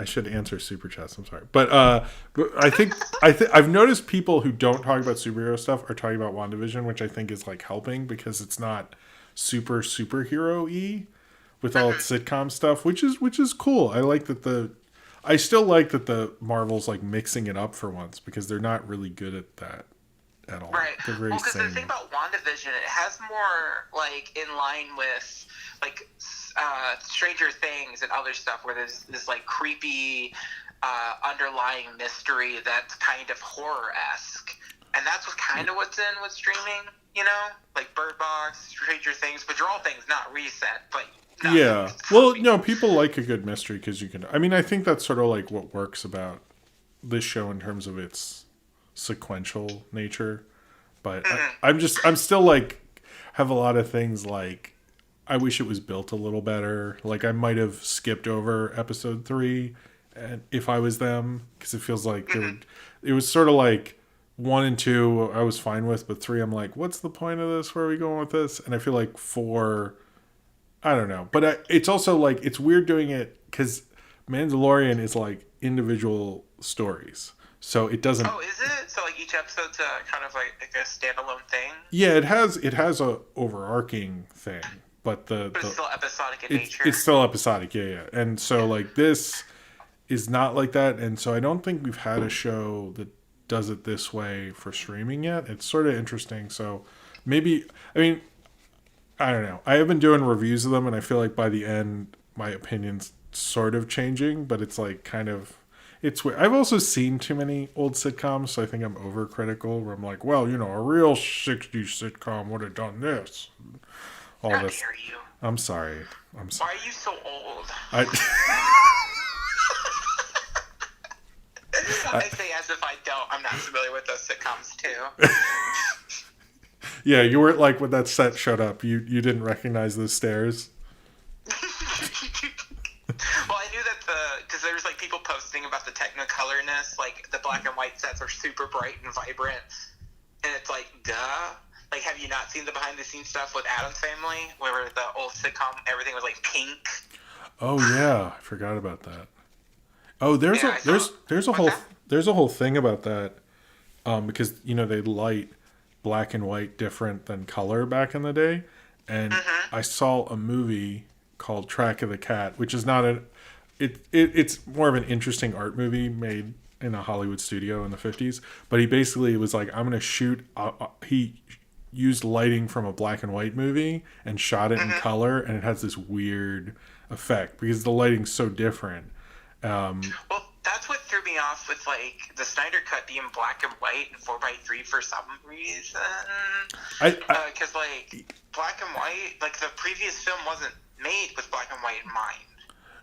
should answer super chats. I'm sorry, but I've noticed people who don't talk about superhero stuff are talking about WandaVision, which I think is like helping because it's not superhero-y with all its sitcom stuff, which is cool. I still like that the Marvel's like mixing it up for once because they're not really good at that at all. Right. They're very because the samey. thing about WandaVision, it has more like in line with like Stranger Things and other stuff where there's this like creepy underlying mystery that's kind of horror-esque. And that's what's in with streaming, like Bird Box, Stranger Things, which are all things not recent, but yeah. Well, no, people like a good mystery because you can. I mean, I think that's sort of like what works about this show in terms of its sequential nature. But I'm still like, have a lot of things like, I wish it was built a little better. Like, I might have skipped over episode 3 and if I was them, because it feels like it was sort of like 1 and 2 I was fine with, but 3 I'm like, what's the point of this? Where are we going with this? And I feel like 4. I don't know, but it's also like it's weird doing it because Mandalorian is like individual stories, so it doesn't. Oh, is it? So like each episode's kind of like a standalone thing. Yeah, it has a overarching thing, but it's still episodic in nature. It's still episodic, yeah. And so like this is not like that, and so I don't think we've had a show that does it this way for streaming yet. It's sort of interesting. So maybe I don't know. I have been doing reviews of them, and I feel like by the end, my opinion's sort of changing, but it's like kind of, it's weird. I've also seen too many old sitcoms, so I think I'm overcritical, where I'm like, well, a real 60s sitcom would have done this. All How this. dare you? I'm sorry. Why are you so old? I say as if I'm not familiar with those sitcoms too. Yeah, you weren't like when that set showed up. You didn't recognize those stairs. Well, I knew that because there was like people posting about the technicolorness, like the black and white sets are super bright and vibrant, and it's like, duh. Like, have you not seen the behind the scenes stuff with Addams Family, where the old sitcom everything was like pink? Oh yeah, I forgot about that. Oh, there's a whole thing about that, because they light black and white different than color back in the day, and I saw a movie called Track of the Cat, which is not it's more of an interesting art movie made in a Hollywood studio in the 50s, but he basically was like, I'm gonna shoot he used lighting from a black and white movie and shot it in color, and it has this weird effect because the lighting's so different. Well, that's what threw me off with like the Snyder Cut being black and white and 4:3 for some reason. Because like black and white, like the previous film wasn't made with black and white in mind.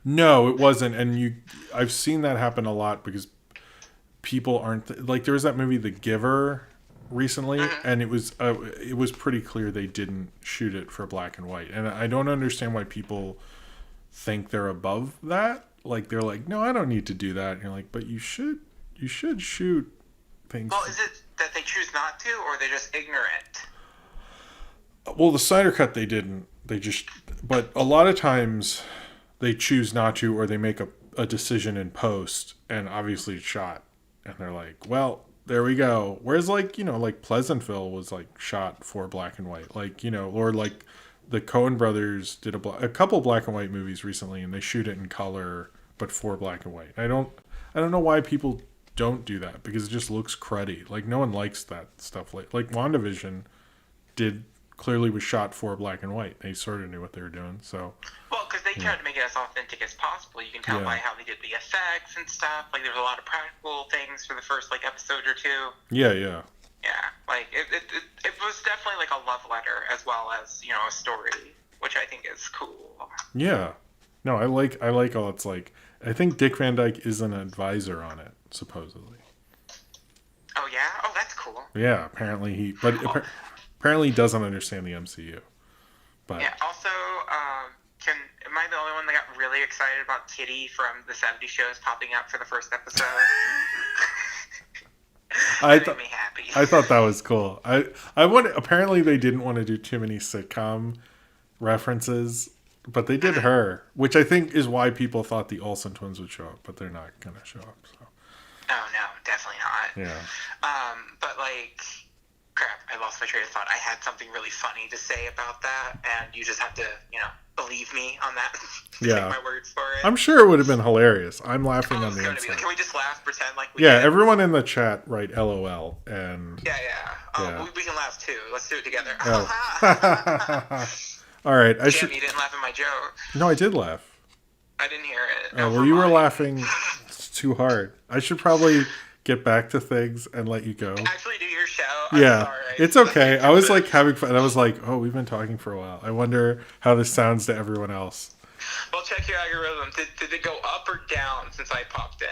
No, it wasn't, and I've seen that happen a lot because people aren't like there was that movie The Giver recently, and it was pretty clear they didn't shoot it for black and white, and I don't understand why people think they're above that. Like they're like, no, I don't need to do that. And you're like, but you should shoot things. Well, is it that they choose not to, or they're just ignorant? Well, the Snyder Cut they didn't. They just, but a lot of times they choose not to, or they make a decision in post, and obviously it's shot, and they're like, well, there we go. Whereas like like Pleasantville was like shot for black and white, like or like. The Coen brothers did a couple black and white movies recently, and they shoot it in color, but for black and white. I don't know why people don't do that because it just looks cruddy. Like no one likes that stuff. Like Wandavision clearly was shot for black and white. They sort of knew what they were doing. So well, because they they tried to make it as authentic as possible. You can tell by how they did the effects and stuff. Like, there's a lot of practical things for the first, like, episode or two. Yeah, yeah. Yeah, like, it was definitely, like, a love letter as well as, you know, a story, which I think is cool. Yeah. No, I like all it's like. I think Dick Van Dyke is an advisor on it, supposedly. Oh, yeah? Oh, that's cool. Yeah, apparently apparently he doesn't understand the MCU. But yeah, also, am I the only one that got really excited about Kitty from the 70s shows popping up for the first episode? Made me happy. I thought that was cool. Apparently they didn't want to do too many sitcom references, but they did her, which I think is why people thought the Olsen twins would show up, but they're not going to show up. So. Oh, no, definitely not. Yeah. But, like, crap, I lost my train of thought. I had something really funny to say about that, and you just have to, you know, believe me on that. Yeah. Take my words for it. I'm sure it would have been hilarious. I'm laughing on the inside. Can we just laugh, pretend like we Yeah, did? everyone in the chat write LOL. And yeah. We can laugh, too. Let's do it together. Oh. All right. Jim, you didn't laugh at my joke. No, I did laugh. I didn't hear it. Oh, well, you were laughing too hard. I should probably get back to things and let you go. Actually do your show. Yeah, it's okay. I was like having fun. I was like, oh, we've been talking for a while. I wonder how this sounds to everyone else. Well, check your algorithm. Did it go up or down since I popped in?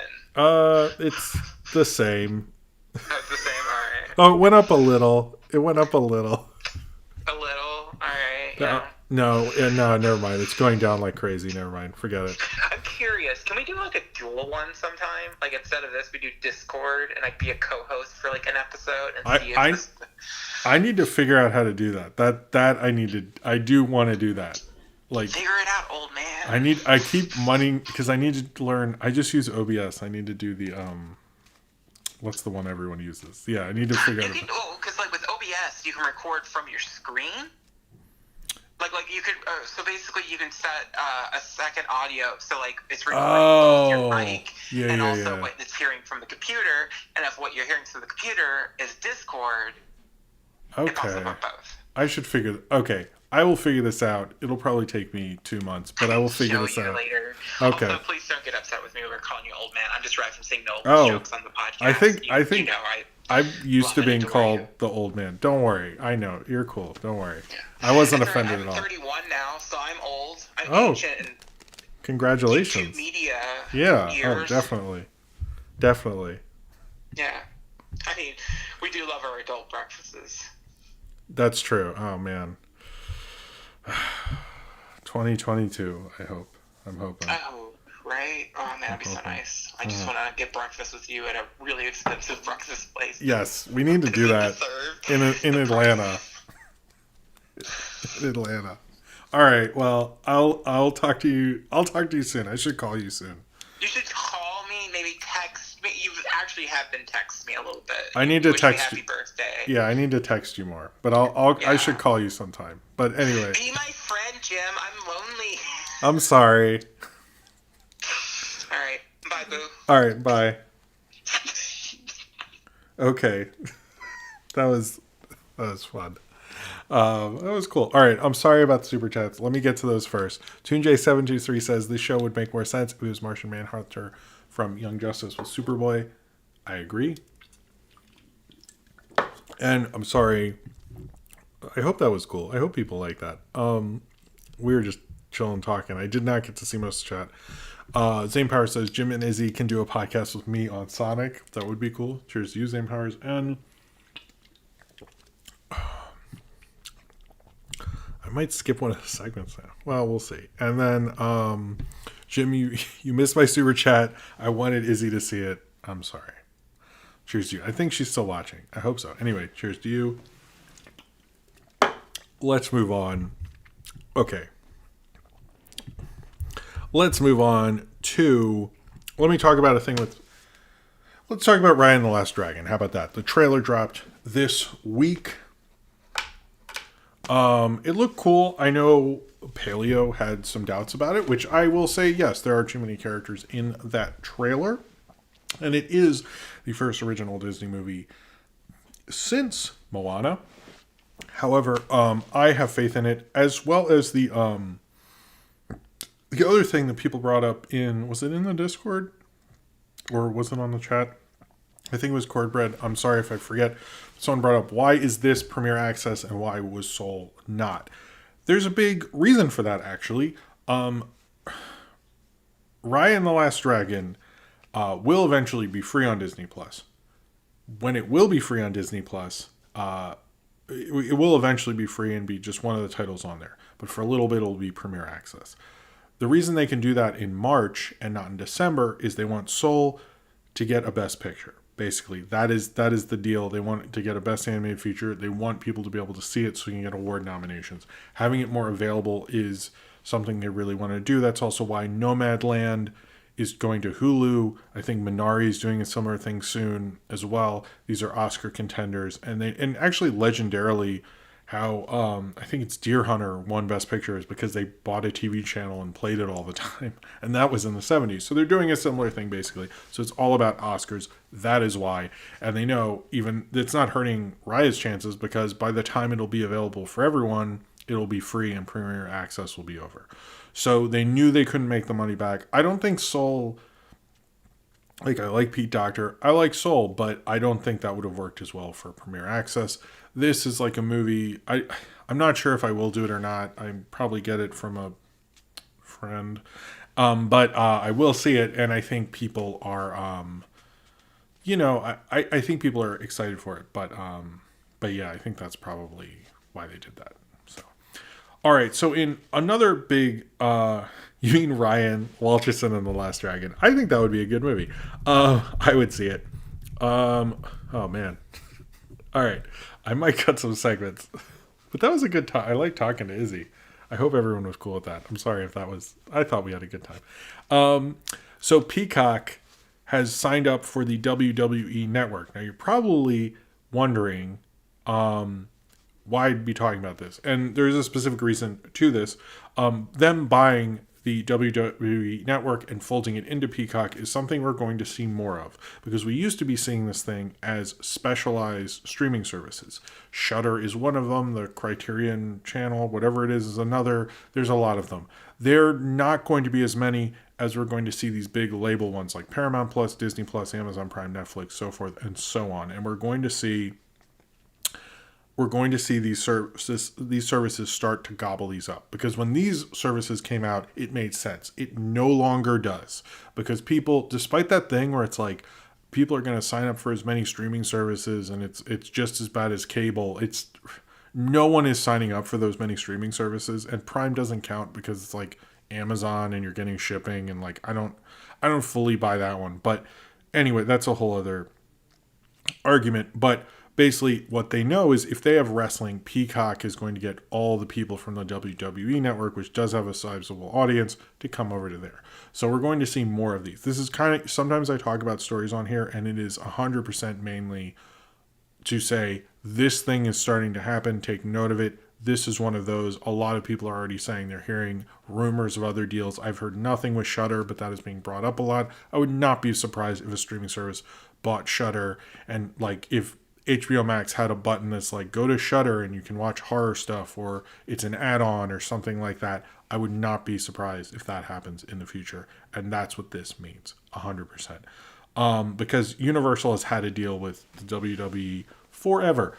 It's the same. It's the same, alright. Oh, it went up a little. A little? Alright, yeah. No, never mind. It's going down like crazy. Never mind. Forget it. I'm curious. Can we do like a dual one sometime? Like instead of this, we do Discord and I'd be a co-host for like an episode and see if I need to figure out how to do that. I do want to do that. Like figure it out, old man. I keep money because I need to learn. I just use OBS. I need to do the what's the one everyone uses? Yeah, I need to figure out. Because like with OBS, you can record from your screen. Like you could, so basically you can set a second audio, so like it's recording your mic, and also what it's hearing from the computer, and if what you're hearing through the computer is Discord, it's also for both. I should okay, I will figure this out. It'll probably take me 2 months, but I will figure this out later. Okay. Also, please don't get upset with me when we're calling you old man. I'm just referencing the old jokes on the podcast. I think I'm used to being called the old man. Don't worry. I know. You're cool. Don't worry. Yeah. I wasn't offended at all. I'm 31 now, so I'm old. I'm ancient. And congratulations. Media years. Oh, definitely. Definitely. Yeah. I mean, we do love our adult breakfasts. That's true. Oh, man. 2022, I hope. I'm hoping. Oh, right? Oh, man, that'd be so nice. I just want to get breakfast with you at a really expensive breakfast place. Yes, we need to do that in Atlanta. In Atlanta. All right. Well, I'll talk to you. I'll talk to you soon. I should call you soon. You should call me. Maybe text me. You actually have been texting me a little bit. I need to text you. Happy birthday. Yeah, I need to text you more. But I should call you sometime. But anyway. Be my friend, Jim. I'm lonely. I'm sorry. All right. Bye, boo. All right. Bye. Okay. That was fun. That was cool. All right, I'm sorry about the super chats. Let me get to those first. TuneJ723 says this show would make more sense if it was Martian Manhunter from Young Justice with Superboy. I agree. And I'm sorry. I hope that was cool. I hope people like that. We were just chilling talking. I did not get to see most of the chat. Zane Power says Jim and Izzy can do a podcast with me on Sonic. That would be cool. Cheers to you, Zane Powers. And I might skip one of the segments now. Well, we'll see. And then, Jim, you missed my super chat. I wanted Izzy to see it. I'm sorry. Cheers to you. I think she's still watching. I hope so. Anyway, cheers to you. Let's move on. Okay. Let's move on to... Let me talk about a thing with... Let's talk about Raya and the Last Dragon. How about that? The trailer dropped this week. It looked cool. I know Paleo had some doubts about it, which I will say, yes, there are too many characters in that trailer. And it is the first original Disney movie since Moana. However, I have faith in it, as well as the The other thing that people brought up was it in the Discord? Or was it on the chat? I think it was Cordbread. I'm sorry if I forget. Someone brought up, why is this Premiere Access and why was Soul not? There's a big reason for that, actually. Raya and the Last Dragon will eventually be free on Disney+. When it will be free on Disney+, it will eventually be free and be just one of the titles on there. But for a little bit, it'll be Premiere Access. The reason they can do that in March and not in December is they want Soul to get a Best Picture. Basically, that is the deal. They want to get a Best Animated Feature. They want people to be able to see it so you can get award nominations. Having it more available is something they really want to do. That's also why Nomadland is going to Hulu. I think Minari is doing a similar thing soon as well. These are Oscar contenders, and actually legendarily, how I think it's Deer Hunter won Best Picture is because they bought a TV channel and played it all the time, and that was in the 70s. So they're doing a similar thing basically. So it's all about Oscars. That is why, and they know even it's not hurting Raya's chances because by the time it'll be available for everyone, it'll be free and Premiere Access will be over. So they knew they couldn't make the money back. I don't think Soul. I like Pete Docter. I like Soul, but I don't think that would have worked as well for Premiere Access. This is like a movie. I'm not sure if I will do it or not. I probably get it from a friend. But I will see it, and I think people are, I think people are excited for it. But yeah, I think that's probably why they did that. So, all right. So in another big, you mean Ryan Walterson and the Last Dragon? I think that would be a good movie. I would see it. Oh man. All right. I might cut some segments, but that was a good time. I like talking to Izzy. I hope everyone was cool with that. I'm sorry if I thought we had a good time. So Peacock has signed up for the WWE Network. Now you're probably wondering, why I'd be talking about this. And there's a specific reason to this. Them buying the WWE Network and folding it into Peacock is something we're going to see more of, because we used to be seeing this thing as specialized streaming services. Shudder is one of them, the Criterion Channel, whatever it is another. There's a lot of them. They're not going to be as many as we're going to see these big label ones like Paramount Plus, Disney Plus, Amazon Prime, Netflix, so forth and so on. And we're going to see these services start to gobble these up, because when these services came out, it made sense. It no longer does, because people, despite that thing where it's like people are going to sign up for as many streaming services and it's just as bad as cable. No one is signing up for those many streaming services, and Prime doesn't count because it's like Amazon and you're getting shipping, and like I don't fully buy that one. But anyway, that's a whole other argument. But basically, what they know is if they have wrestling, Peacock is going to get all the people from the WWE Network, which does have a sizable audience, to come over to there. So we're going to see more of these. This is kind of, sometimes I talk about stories on here, and it is 100% mainly to say, this thing is starting to happen, take note of it. This is one of those. A lot of people are already saying they're hearing rumors of other deals. I've heard nothing with Shudder, but that is being brought up a lot. I would not be surprised if a streaming service bought Shudder, and like if HBO Max had a button that's like, go to Shudder and you can watch horror stuff, or it's an add-on or something like that. I would not be surprised if that happens in the future. And that's what this means, 100%. Because Universal has had to deal with the WWE forever.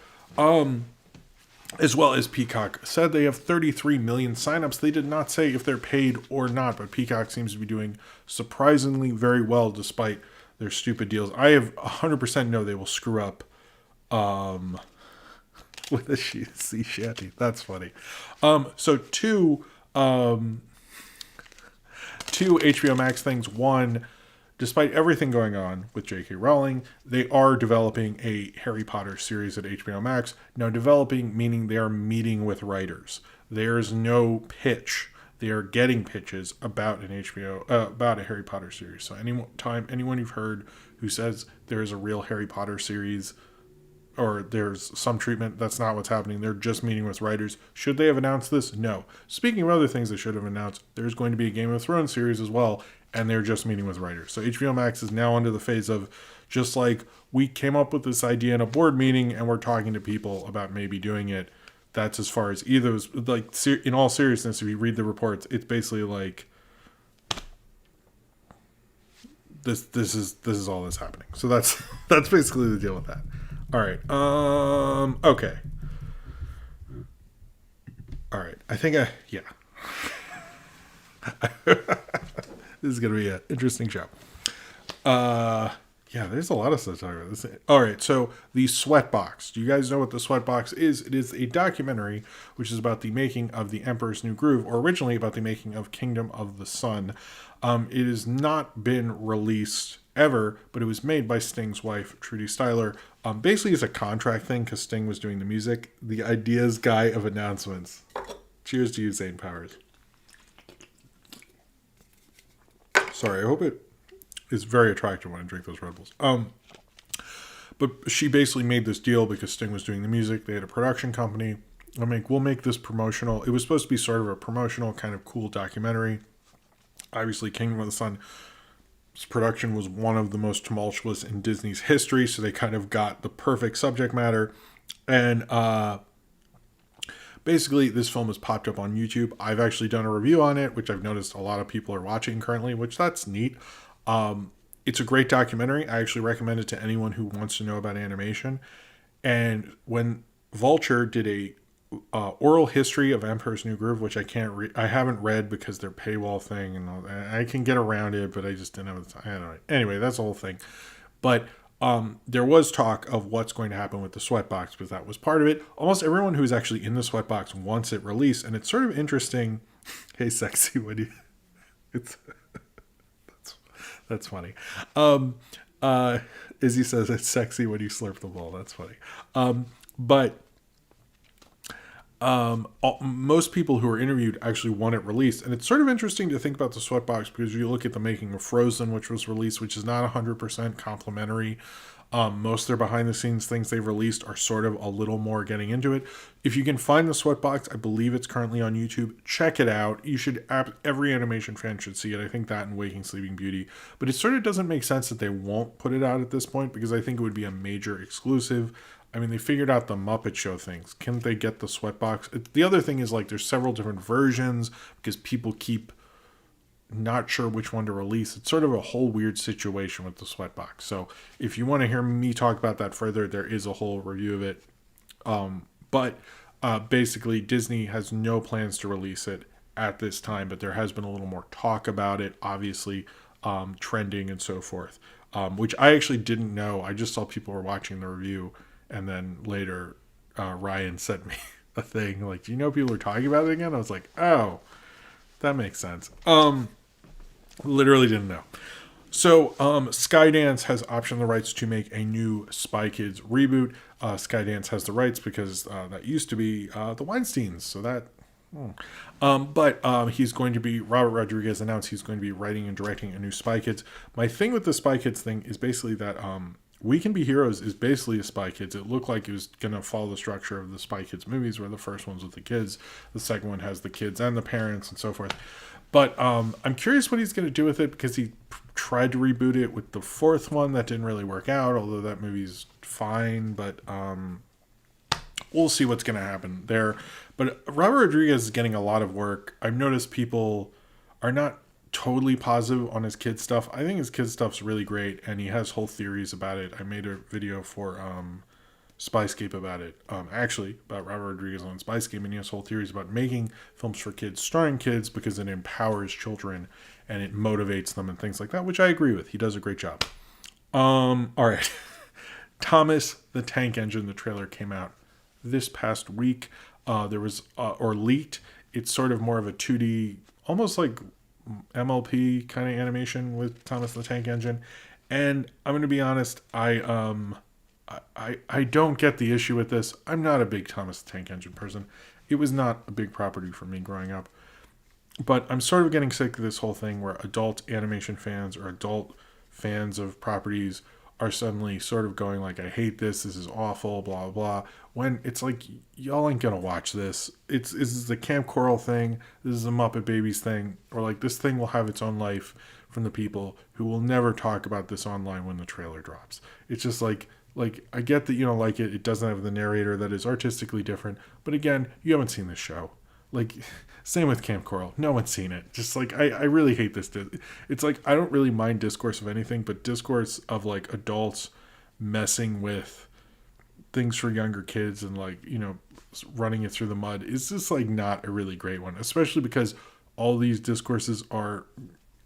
As well as Peacock said, they have 33 million signups. They did not say if they're paid or not, but Peacock seems to be doing surprisingly very well despite their stupid deals. I have 100% know they will screw up with a sea shanty. That's funny. So two HBO Max things. One, despite everything going on with J.K. Rowling, they are developing a Harry Potter series at HBO Max. Now, developing meaning they are meeting with writers. There's no pitch. They are getting pitches about about a Harry Potter series. So anyone you've heard who says there is a real Harry Potter series, or there's some treatment, that's not what's happening. They're just meeting with writers. Should they have announced this? No. Speaking of other things they should have announced, there's going to be a Game of Thrones series as well, and they're just meeting with writers. So HBO Max is now under the phase of, just like we came up with this idea in a board meeting and we're talking to people about maybe doing it. That's as far as either, like, in all seriousness, if you read the reports, it's basically like this is all that's happening. So that's basically the deal with that. All right. Okay. All right. I think this is gonna be an interesting show. Yeah, there's a lot of stuff to talk about. This. All right, so the Sweatbox. Do you guys know what the Sweatbox is? It is a documentary which is about the making of The Emperor's New Groove, or originally about the making of Kingdom of the Sun. It has not been released ever, but it was made by Sting's wife, Trudy Styler. Basically, it's a contract thing because Sting was doing the music. The ideas guy of announcements. Cheers to you, Zane Powers. Sorry, I hope it is very attractive when I drink those Red Bulls. But she basically made this deal because Sting was doing the music. They had a production company. We'll make this promotional. It was supposed to be sort of a promotional kind of cool documentary. Obviously, Kingdom of the Sun's production was one of the most tumultuous in Disney's history, so they kind of got the perfect subject matter. And basically, this film has popped up on YouTube. I've actually done a review on it, which I've noticed a lot of people are watching currently, which that's neat. It's a great documentary. I actually recommend it to anyone who wants to know about animation. And when Vulture did a oral history of Emperor's New Groove, which I haven't read because their paywall thing, and all that. I can get around it, but I just didn't have the time. I don't know. Anyway, that's the whole thing. But there was talk of what's going to happen with the Sweatbox, because that was part of it. Almost everyone who's actually in the Sweatbox wants it released, and it's sort of interesting. Hey, sexy, what do you? It's that's funny. Izzy says it's sexy when you slurp the ball. That's funny. But most people who are interviewed actually want it released, and it's sort of interesting to think about the Sweatbox because you look at the making of Frozen, which was released, which is not 100% complimentary. Most of their behind the scenes things they've released are sort of a little more getting into it. If you can find the Sweatbox, I believe it's currently on YouTube. Check it out. You should. Every animation fan should see it. I think that and Waking Sleeping Beauty. But it sort of doesn't make sense that they won't put it out at this point, because I think it would be a major exclusive. I mean, they figured out the Muppet Show things. Can they get the Sweatbox? The other thing is, like, there's several different versions because people keep not sure which one to release. It's sort of a whole weird situation with the Sweatbox. So if you want to hear me talk about that further, there is a whole review of it. But basically, Disney has no plans to release it at this time, but there has been a little more talk about it, obviously, trending and so forth, which I actually didn't know. I just saw people were watching the review, and then later Ryan sent me a thing like, do you know people are talking about it again? I was like, oh, that makes sense. Literally didn't know. So Skydance has optioned the rights to make a new Spy Kids reboot. Skydance has the rights because that used to be the Weinsteins. So that... But he's going to be... Robert Rodriguez announced he's going to be writing and directing a new Spy Kids. My thing with the Spy Kids thing is basically that We Can Be Heroes is basically a Spy Kids. It looked like it was going to follow the structure of the Spy Kids movies, where the first one's with the kids, the second one has the kids and the parents and so forth. But I'm curious what he's going to do with it, because he tried to reboot it with the fourth one. That didn't really work out, although that movie's fine. But we'll see what's going to happen there. But Robert Rodriguez is getting a lot of work. I've noticed people are not totally positive on his kid stuff. I think his kid stuff's really great, and he has whole theories about it. I made a video for Spyscape about it, actually, about Robert Rodriguez on Spyscape, and he has whole theories about making films for kids, starring kids, because it empowers children and it motivates them and things like that, which I agree with. He does a great job. All right. Thomas the Tank Engine, the trailer came out this past week. There was, or leaked, it's sort of more of a 2D, almost like MLP kind of animation with Thomas the Tank Engine. And I'm going to be honest, I don't get the issue with this. I'm not a big Thomas the Tank Engine person. It was not a big property for me growing up. But I'm sort of getting sick of this whole thing where adult animation fans or adult fans of properties are suddenly sort of going like, I hate this is awful, blah, blah, blah. When it's like, y'all ain't going to watch this. This is the Camp Coral thing. This is a Muppet Babies thing. Or like, this thing will have its own life from the people who will never talk about this online when the trailer drops. It's just like, I get that you don't like it. It doesn't have the narrator that is artistically different. But again, you haven't seen this show. Like, same with Camp Coral. No one's seen it. Just like, I really hate this. It's like, I don't really mind discourse of anything, but discourse of like adults messing with things for younger kids and like, running it through the mud is just like not a really great one, especially because all these discourses are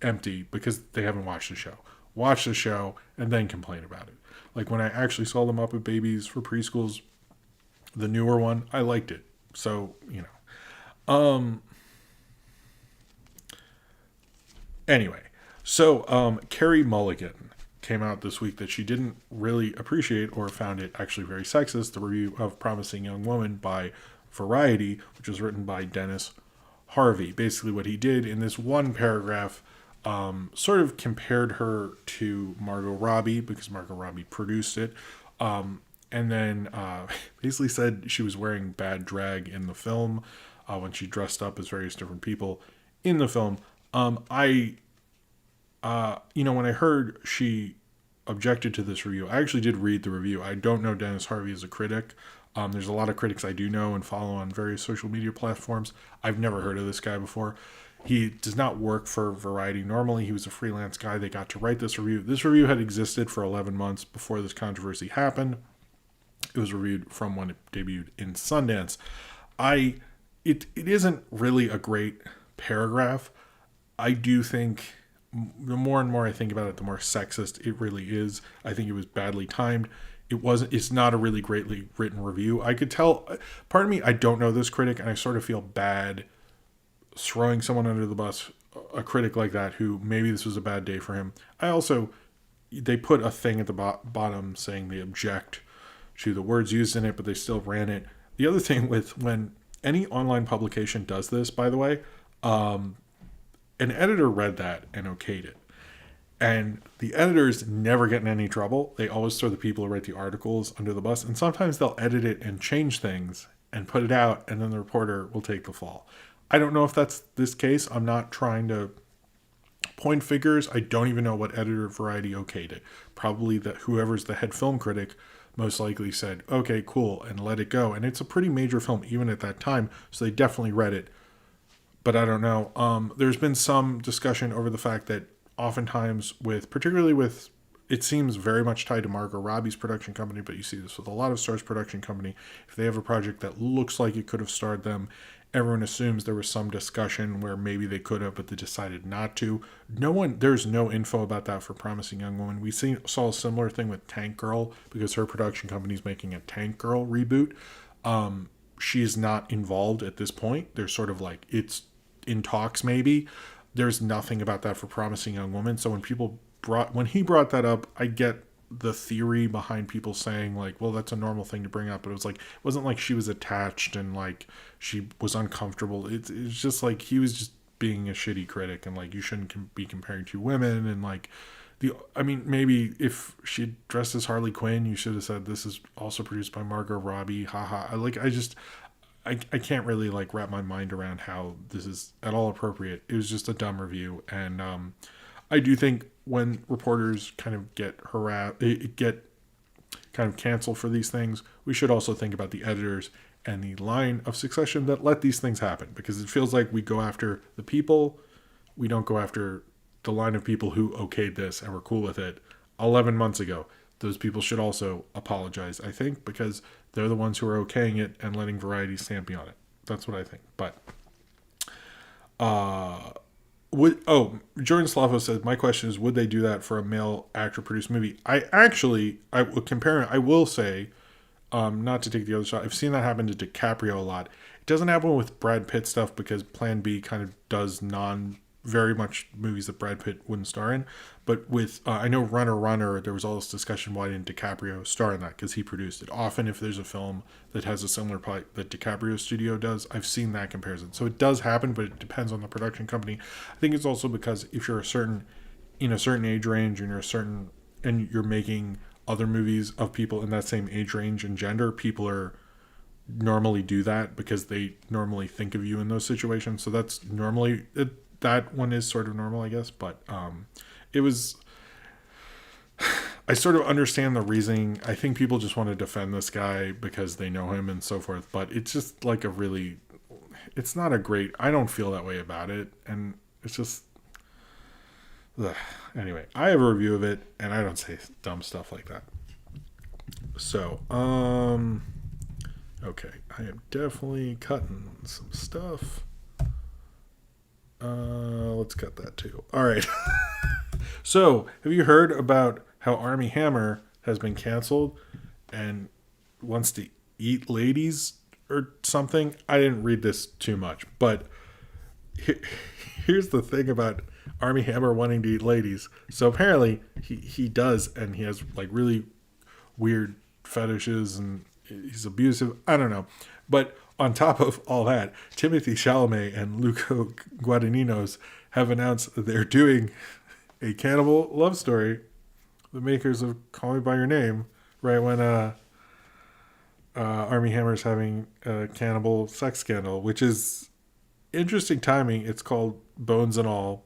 empty because they haven't watched the show. Watch the show and then complain about it. Like when I actually saw the Muppet Babies for preschools, the newer one, I liked it. So, Anyway, so Carrie Mulligan came out this week that she didn't really appreciate or found it actually very sexist, the review of Promising Young Woman by Variety, which was written by Dennis Harvey. Basically what he did in this one paragraph sort of compared her to Margot Robbie because Margot Robbie produced it. And then basically said she was wearing bad drag in the film when she dressed up as various different people in the film. When I heard she objected to this review, I actually did read the review. I don't know Dennis Harvey as a critic. There's a lot of critics I do know and follow on various social media platforms. I've never heard of this guy before. He does not work for Variety normally. He was a freelance guy. They got to write this review. This review had existed for 11 months before this controversy happened. It was reviewed from when it debuted in Sundance. It isn't really a great paragraph. I do think the more and more I think about it, the more sexist it really is. I think it was badly timed. It's not a really greatly written review. I could tell, part of me, I don't know this critic, and I sort of feel bad throwing someone under the bus, a critic like that, who maybe this was a bad day for him. They put a thing at the bottom saying they object to the words used in it, but they still ran it. The other thing with when any online publication does this, by the way, an editor read that and okayed it. And the editors never get in any trouble. They always throw the people who write the articles under the bus. And sometimes they'll edit it and change things and put it out, and then the reporter will take the fall. I don't know if that's this case. I'm not trying to point figures. I don't even know what editor of Variety okayed it. Probably that whoever's the head film critic most likely said, okay, cool, and let it go. And it's a pretty major film even at that time, so they definitely read it. But I don't know. There's been some discussion over the fact that oftentimes particularly with, it seems very much tied to Margot Robbie's production company, but you see this with a lot of stars' production company. If they have a project that looks like it could have starred them, everyone assumes there was some discussion where maybe they could have, but they decided not to. There's no info about that for Promising Young Woman. We saw a similar thing with Tank Girl because her production company is making a Tank Girl reboot. She's not involved at this point. They're sort of like, it's in talks maybe. There's nothing about that for Promising Young Woman. So when he brought that up, I get the theory behind people saying like, well, that's a normal thing to bring up, but it wasn't like she was attached and like she was uncomfortable. It's just like he was just being a shitty critic and like you shouldn't be comparing two women and like maybe if she dressed as Harley Quinn, you should have said this is also produced by Margot Robbie. Haha. I can't really like wrap my mind around how this is at all appropriate. It was just a dumb review, and I do think when reporters kind of get kind of canceled for these things, we should also think about the editors and the line of succession that let these things happen, because it feels like we go after the people, we don't go after the line of people who okayed this and were cool with it 11 months ago. Those people should also apologize, I think, because they're the ones who are okaying it and letting Variety stamp me on it. That's what I think. But Jordan Slavo says, my question is, would they do that for a male actor produced movie? I would compare it. I will say, not to take the other shot, I've seen that happen to DiCaprio a lot. It doesn't happen with Brad Pitt stuff because Plan B kind of does very much movies that Brad Pitt wouldn't star in. But with, I know Runner, there was all this discussion, why didn't DiCaprio star in that? Because he produced it. Often if there's a film that has a similar plot that DiCaprio studio does, I've seen that comparison. So it does happen, but it depends on the production company. I think it's also because if you're in a certain age range and you're making other movies of people in that same age range and gender, people normally do that because they normally think of you in those situations. So that's normally that one is sort of normal, I guess, but I sort of understand the reasoning. I think people just want to defend this guy because they know him and so forth, but it's just like it's not a great. I don't feel that way about it, and it's just. Ugh. Anyway, I have a review of it, and I don't say dumb stuff like that. So, okay, I am definitely cutting some stuff. Let's cut that too. All right. So, have you heard about how Armie Hammer has been canceled and wants to eat ladies or something? I didn't read this too much, but here's the thing about Armie Hammer wanting to eat ladies. So apparently he does, and he has like really weird fetishes, and he's abusive. I don't know. But on top of all that, Timothée Chalamet and Luca Guadagnino's have announced that they're doing a cannibal love story, the makers of Call Me By Your Name, right when Armie Hammer's having a cannibal sex scandal, which is interesting timing. It's called Bones and All,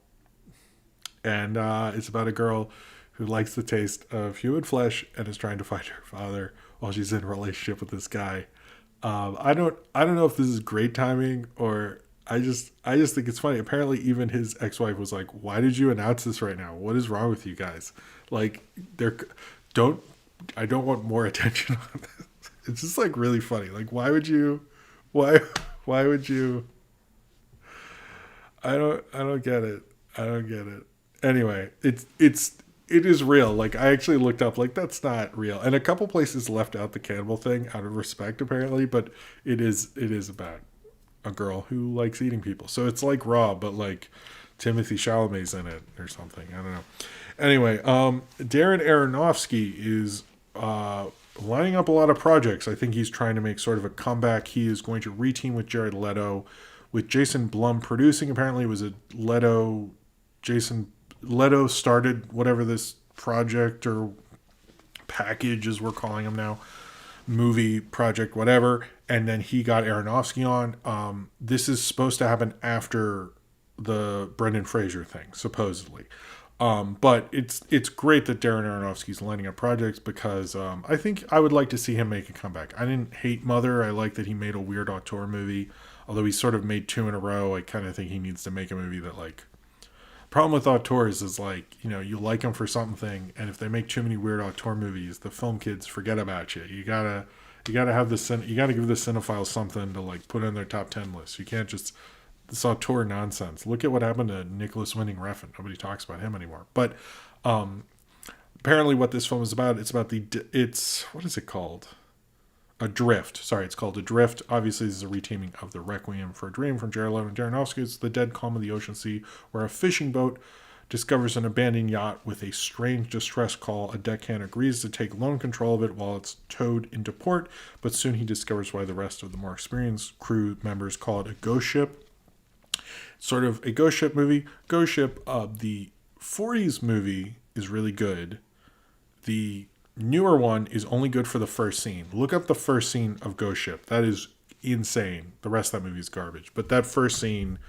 and it's about a girl who likes the taste of human flesh and is trying to find her father while she's in a relationship with this guy. I don't know if this is great timing, or I just think it's funny. Apparently, even his ex-wife was like, "Why did you announce this right now? What is wrong with you guys? Like, I don't want more attention on this." It's just like really funny. Like, why would you? I don't get it. I don't get it. Anyway, it is real. Like, I actually looked up, like, that's not real. And a couple places left out the cannibal thing out of respect, apparently, but it is about a girl who likes eating people. So it's like Raw, but like Timothée Chalamet's in it or something. I don't know. Anyway, Darren Aronofsky is lining up a lot of projects. I think he's trying to make sort of a comeback. He is going to reteam with Jared Leto, with Jason Blum producing. Apparently it was a Jason Leto started whatever this project or package, as we're calling him now, movie project, whatever, and then he got Aronofsky on. This is supposed to happen after the Brendan Fraser thing, supposedly. But it's great that Darren Aronofsky's lining up projects, because I think I would like to see him make a comeback. I didn't hate Mother. I like that he made a weird auteur movie, although he sort of made two in a row. I kind of think he needs to make a movie that, like, problem with auteurs is, like, you know, you like them for something, and if they make too many weird auteur movies, the film kids forget about you. You gotta have you gotta give the cinephiles something to, like, put in their top 10 list. You can't just this auteur nonsense. Look at what happened to Nicholas Winding Refn. Nobody talks about him anymore. But apparently, what this film is about, it's what is it called? Adrift. Sorry, it's called Adrift. Obviously, this is a reteaming of The Requiem for a Dream from Jared Leto and Aronofsky. It's the dead calm of the ocean sea, where a fishing boat discovers an abandoned yacht with a strange distress call. A deckhand agrees to take lone control of it while it's towed into port, but soon he discovers why the rest of the more experienced crew members call it a ghost ship. Sort of a ghost ship movie. Ghost Ship, the 40s movie is really good. The newer one is only good for the first scene. Look up the first scene of Ghost Ship. That is insane. The rest of that movie is garbage. But that first scene,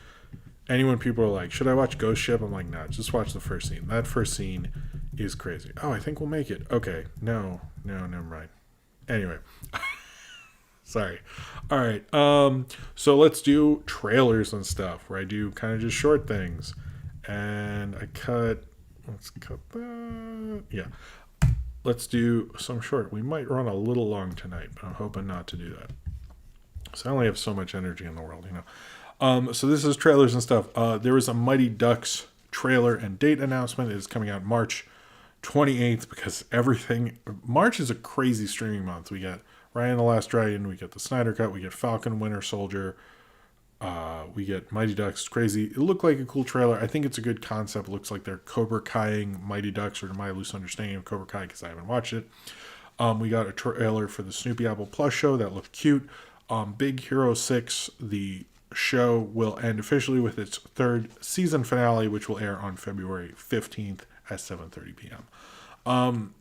people are like, should I watch Ghost Ship? I'm like, nah, just watch the first scene. That first scene is crazy. Oh, I think we'll make it. Okay. No, never mind. Anyway. Sorry. All right. So let's do trailers and stuff, where I do kind of just short things. And let's cut that. Yeah. Let's do some short. We might run a little long tonight, but I'm hoping not to do that. So I only have so much energy in the world, you know. So this is trailers and stuff. There was a Mighty Ducks trailer and date announcement. It is coming out March 28th, because March is a crazy streaming month. We got Raya and the Last Dragon, we get the Snyder Cut, we get Falcon Winter Soldier, we get Mighty Ducks. It's crazy. It looked like a cool trailer. I think it's a good concept. It looks like they're Cobra Kai-ing Mighty Ducks, or to my loose understanding of Cobra Kai, because I haven't watched it. We got a trailer for the Snoopy Apple Plus show that looked cute. Big Hero 6, the show, will end officially with its third season finale, which will air on February 15th at 7:30 p.m.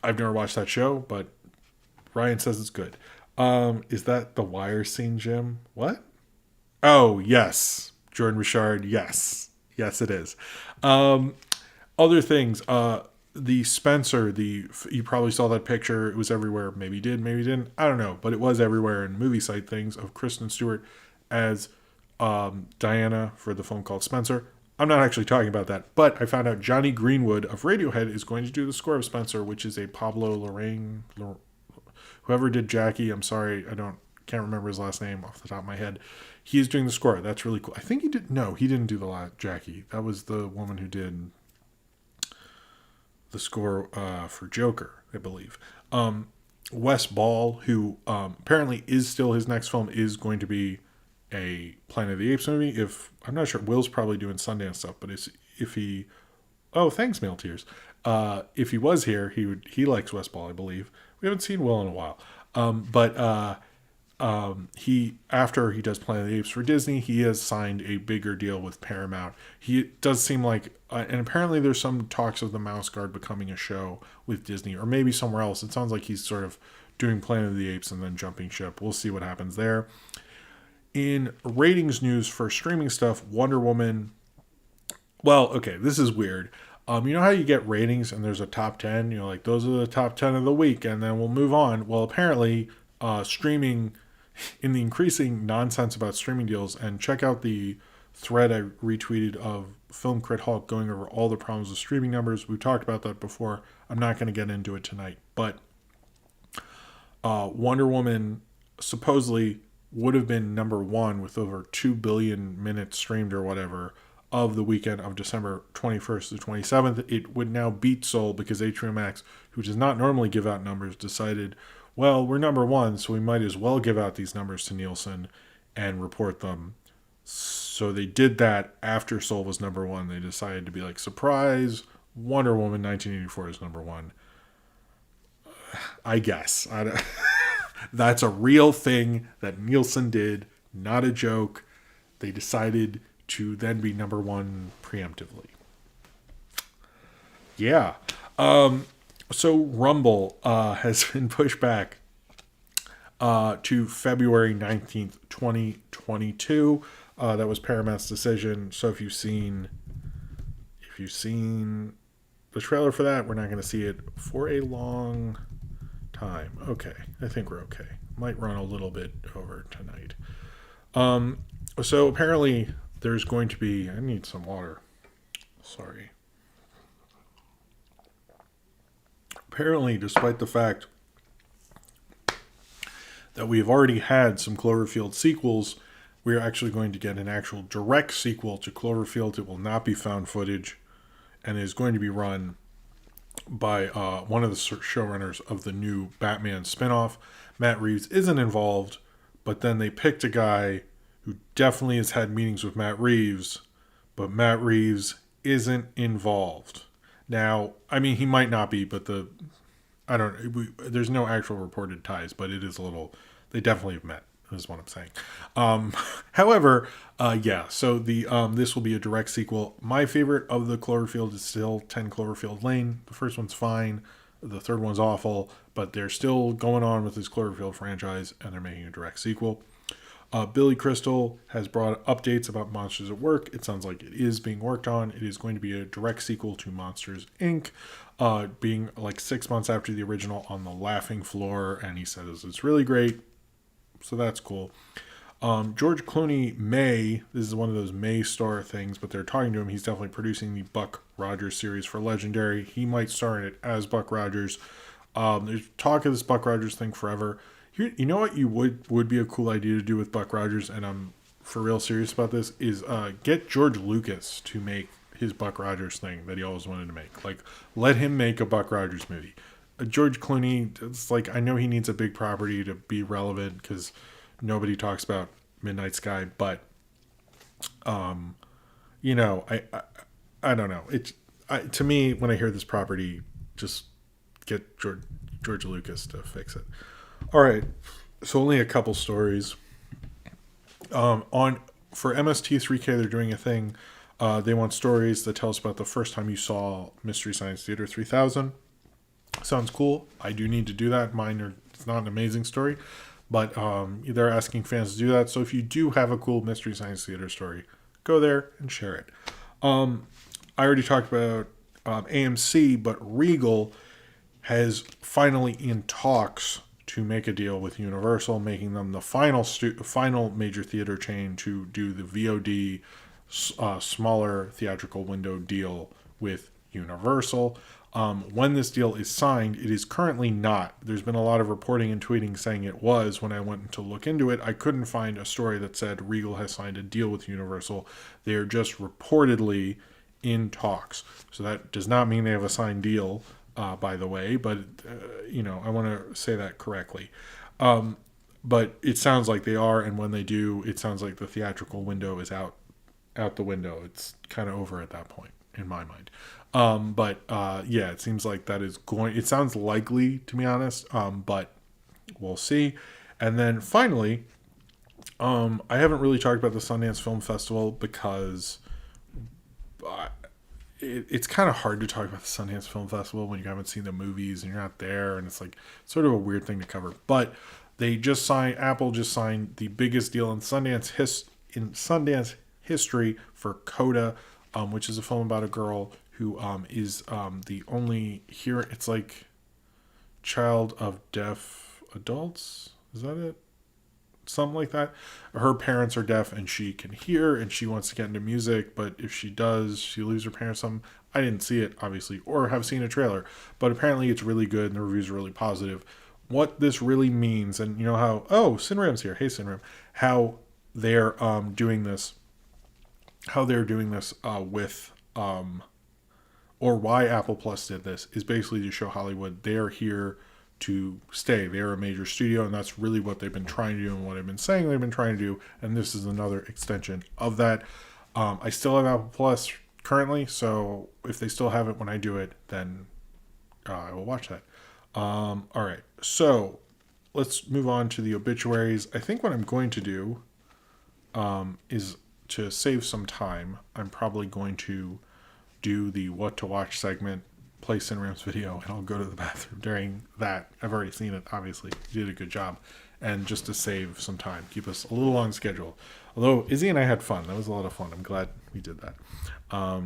I've never watched that show, but Ryan says it's good. Is that the Wire scene, Jim? What? Oh, yes. Jordan Richard, yes. Yes, it is. Other things. The Spencer, you probably saw that picture. It was everywhere. Maybe you did, maybe you didn't. I don't know. But it was everywhere in movie site things of Kristen Stewart as Diana for the film called Spencer. I'm not actually talking about that, but I found out Johnny Greenwood of Radiohead is going to do the score of Spencer, which is a Pablo Larraín, whoever did Jackie. I'm sorry, can't remember his last name off the top of my head. He is doing the score. That's really cool. I think he did. No, he didn't do the last Jackie. That was the woman who did the score for Joker, I believe. Wes Ball, who apparently is still his next film, is going to be a Planet of the Apes movie. If I'm not sure, Will's probably doing Sundance stuff, but if he, oh, thanks, Mail Tears. If he was here, he likes Wes Ball, I believe. We haven't seen Will in a while, but he, after he does Planet of the Apes for Disney, he has signed a bigger deal with Paramount. He does seem like, and apparently there's some talks of the Mouse Guard becoming a show with Disney, or maybe somewhere else. It sounds like he's sort of doing Planet of the Apes and then jumping ship. We'll see what happens there. In ratings news for streaming stuff, Wonder Woman. Well, okay, this is weird. You know how you get ratings and there's a top 10? You're like, those are the top 10 of the week, and then we'll move on. Well, apparently, streaming, in the increasing nonsense about streaming deals, and check out the thread I retweeted of Film Crit Hulk going over all the problems with streaming numbers. We've talked about that before. I'm not going to get into it tonight, but Wonder Woman supposedly would have been number one with over 2 billion minutes streamed or whatever of the weekend of December 21st to 27th. It would now beat Soul because HBO Max, who does not normally give out numbers, decided, well, we're number one, so we might as well give out these numbers to Nielsen and report them. So they did that after Soul was number one. They decided to be like, surprise, Wonder Woman 1984 is number one. I guess. That's a real thing that Nielsen did, not a joke. They decided to then be number one preemptively. Yeah. So Rumble has been pushed back to February 19th, 2022. That was Paramount's decision. So if you've seen the trailer for that, we're not going to see it for a long time. Okay, I think we're okay. Might run a little bit over tonight. So apparently there's going to be, I need some water. Sorry. Apparently, despite the fact that we have already had some Cloverfield sequels, we are actually going to get an actual direct sequel to Cloverfield. It will not be found footage, and is going to be run by one of the showrunners of the new Batman spinoff. Matt Reeves isn't involved, but then they picked a guy who definitely has had meetings with Matt Reeves, but Matt Reeves isn't involved. Now, I mean, he might not be, but there's no actual reported ties, but it is a little, they definitely have met, is what I'm saying. However, yeah, so this will be a direct sequel. My favorite of the Cloverfield is still 10 Cloverfield Lane. The first one's fine. The third one's awful, but they're still going on with this Cloverfield franchise, and they're making a direct sequel. Billy Crystal has brought updates about Monsters at Work. It sounds like it is being worked on. It is going to be a direct sequel to Monsters, Inc., being like 6 months after the original on the laughing floor, and he says it's really great, so that's cool. George Clooney this is one of those May star things, but they're talking to him. He's definitely producing the Buck Rogers series for Legendary. He might star in it as Buck Rogers. There's talk of this Buck Rogers thing forever. You know what you would be a cool idea to do with Buck Rogers, and I'm for real serious about this, is get George Lucas to make his Buck Rogers thing that he always wanted to make. Like, let him make a Buck Rogers movie. George Clooney, it's like, I know he needs a big property to be relevant because nobody talks about Midnight Sky, but you know, I don't know. To me, when I hear this property, just get George Lucas to fix it. All right, so only a couple stories. For MST3K, they're doing a thing. They want stories that tell us about the first time you saw Mystery Science Theater 3000. Sounds cool. I do need to do that. It's not an amazing story, but they're asking fans to do that. So if you do have a cool Mystery Science Theater story, go there and share it. I already talked about AMC, but Regal has finally in talks to make a deal with Universal, making them the final major theater chain to do the VOD smaller theatrical window deal with Universal. When this deal is signed, it is currently not. There's been a lot of reporting and tweeting saying it was. When I went to look into it, I couldn't find a story that said Regal has signed a deal with Universal. They are just reportedly in talks. So that does not mean they have a signed deal, by the way, but I want to say that correctly. But it sounds like they are, and when they do, it sounds like the theatrical window is out the window. It's kind of over at that point, in my mind. It seems like that is going. It sounds likely, to be honest, but we'll see. And then finally, I haven't really talked about the Sundance Film Festival because it's kind of hard to talk about the Sundance Film Festival when you haven't seen the movies and you're not there, and it's like sort of a weird thing to cover. But Apple just signed the biggest deal in Sundance history for Coda, which is a film about a girl who is the only it's like child of deaf adults. Is that it? Something like that. Her parents are deaf and she can hear, and she wants to get into music, but if she does, she loses her parents. I didn't see it, obviously, or have seen a trailer, but apparently it's really good and the reviews are really positive. What this really means, and you know how, Sinram's here. Hey, Sinram. How they're doing this with or why Apple Plus did this is basically to show Hollywood they are here to stay. They are a major studio, and that's really what they've been trying to do and what I've been saying they've been trying to do, and this is another extension of that. I still have Apple Plus currently, so if they still have it when I do it, then I will watch that. All right, so let's move on to the obituaries. I think what I'm going to do is, to save some time, I'm probably going to do the what to watch segment, play Sinram's video, and I'll go to the bathroom during that. I've already seen it, obviously. You did a good job. And just to save some time, keep us a little on schedule. Although Izzy and I had fun. That was a lot of fun. I'm glad we did that. I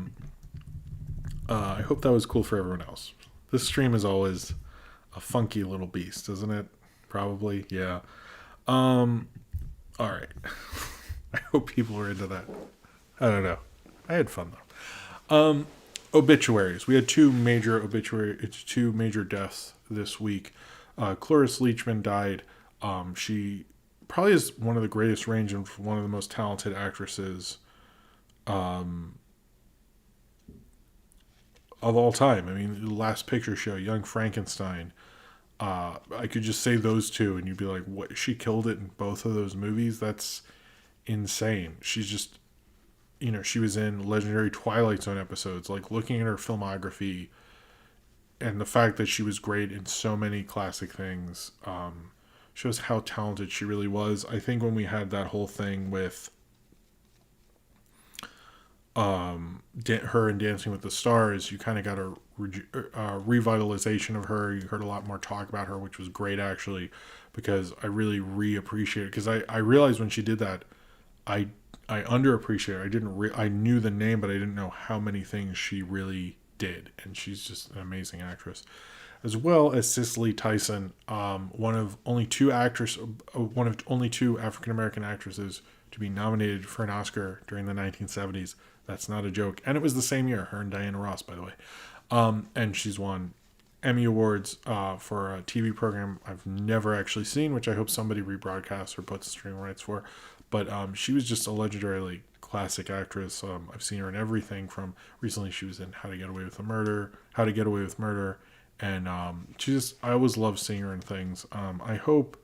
hope that was cool for everyone else. This stream is always a funky little beast, isn't it? Probably, yeah. All right. I hope people were into that. I don't know. I had fun, though. Obituaries. We had two major deaths this week. Cloris Leachman died. She probably is one of the greatest range and one of the most talented actresses of all time. I mean, the Last Picture Show, Young Frankenstein. I could just say those two and you'd be like, what? She killed it in both of those movies? That's insane. She's just, she was in legendary Twilight Zone episodes. Like, looking at her filmography and the fact that she was great in so many classic things shows how talented she really was. I think when we had that whole thing with her and Dancing with the Stars, you kind of got a revitalization of her. You heard a lot more talk about her, which was great, actually, because I really reappreciated it. Because I realized when she did that, I underappreciated her. I knew the name, but I didn't know how many things she really did, and she's just an amazing actress. As well as Cicely Tyson, one of only two African American actresses to be nominated for an Oscar during the 1970s. That's not a joke. And it was the same year, her and Diana Ross, by the way. And she's won Emmy Awards for a TV program I've never actually seen, which I hope somebody rebroadcasts or puts streaming rights for. But she was just a legendarily classic actress. I've seen her in everything from recently she was in How to Get Away with Murder. And I always love seeing her in things. I hope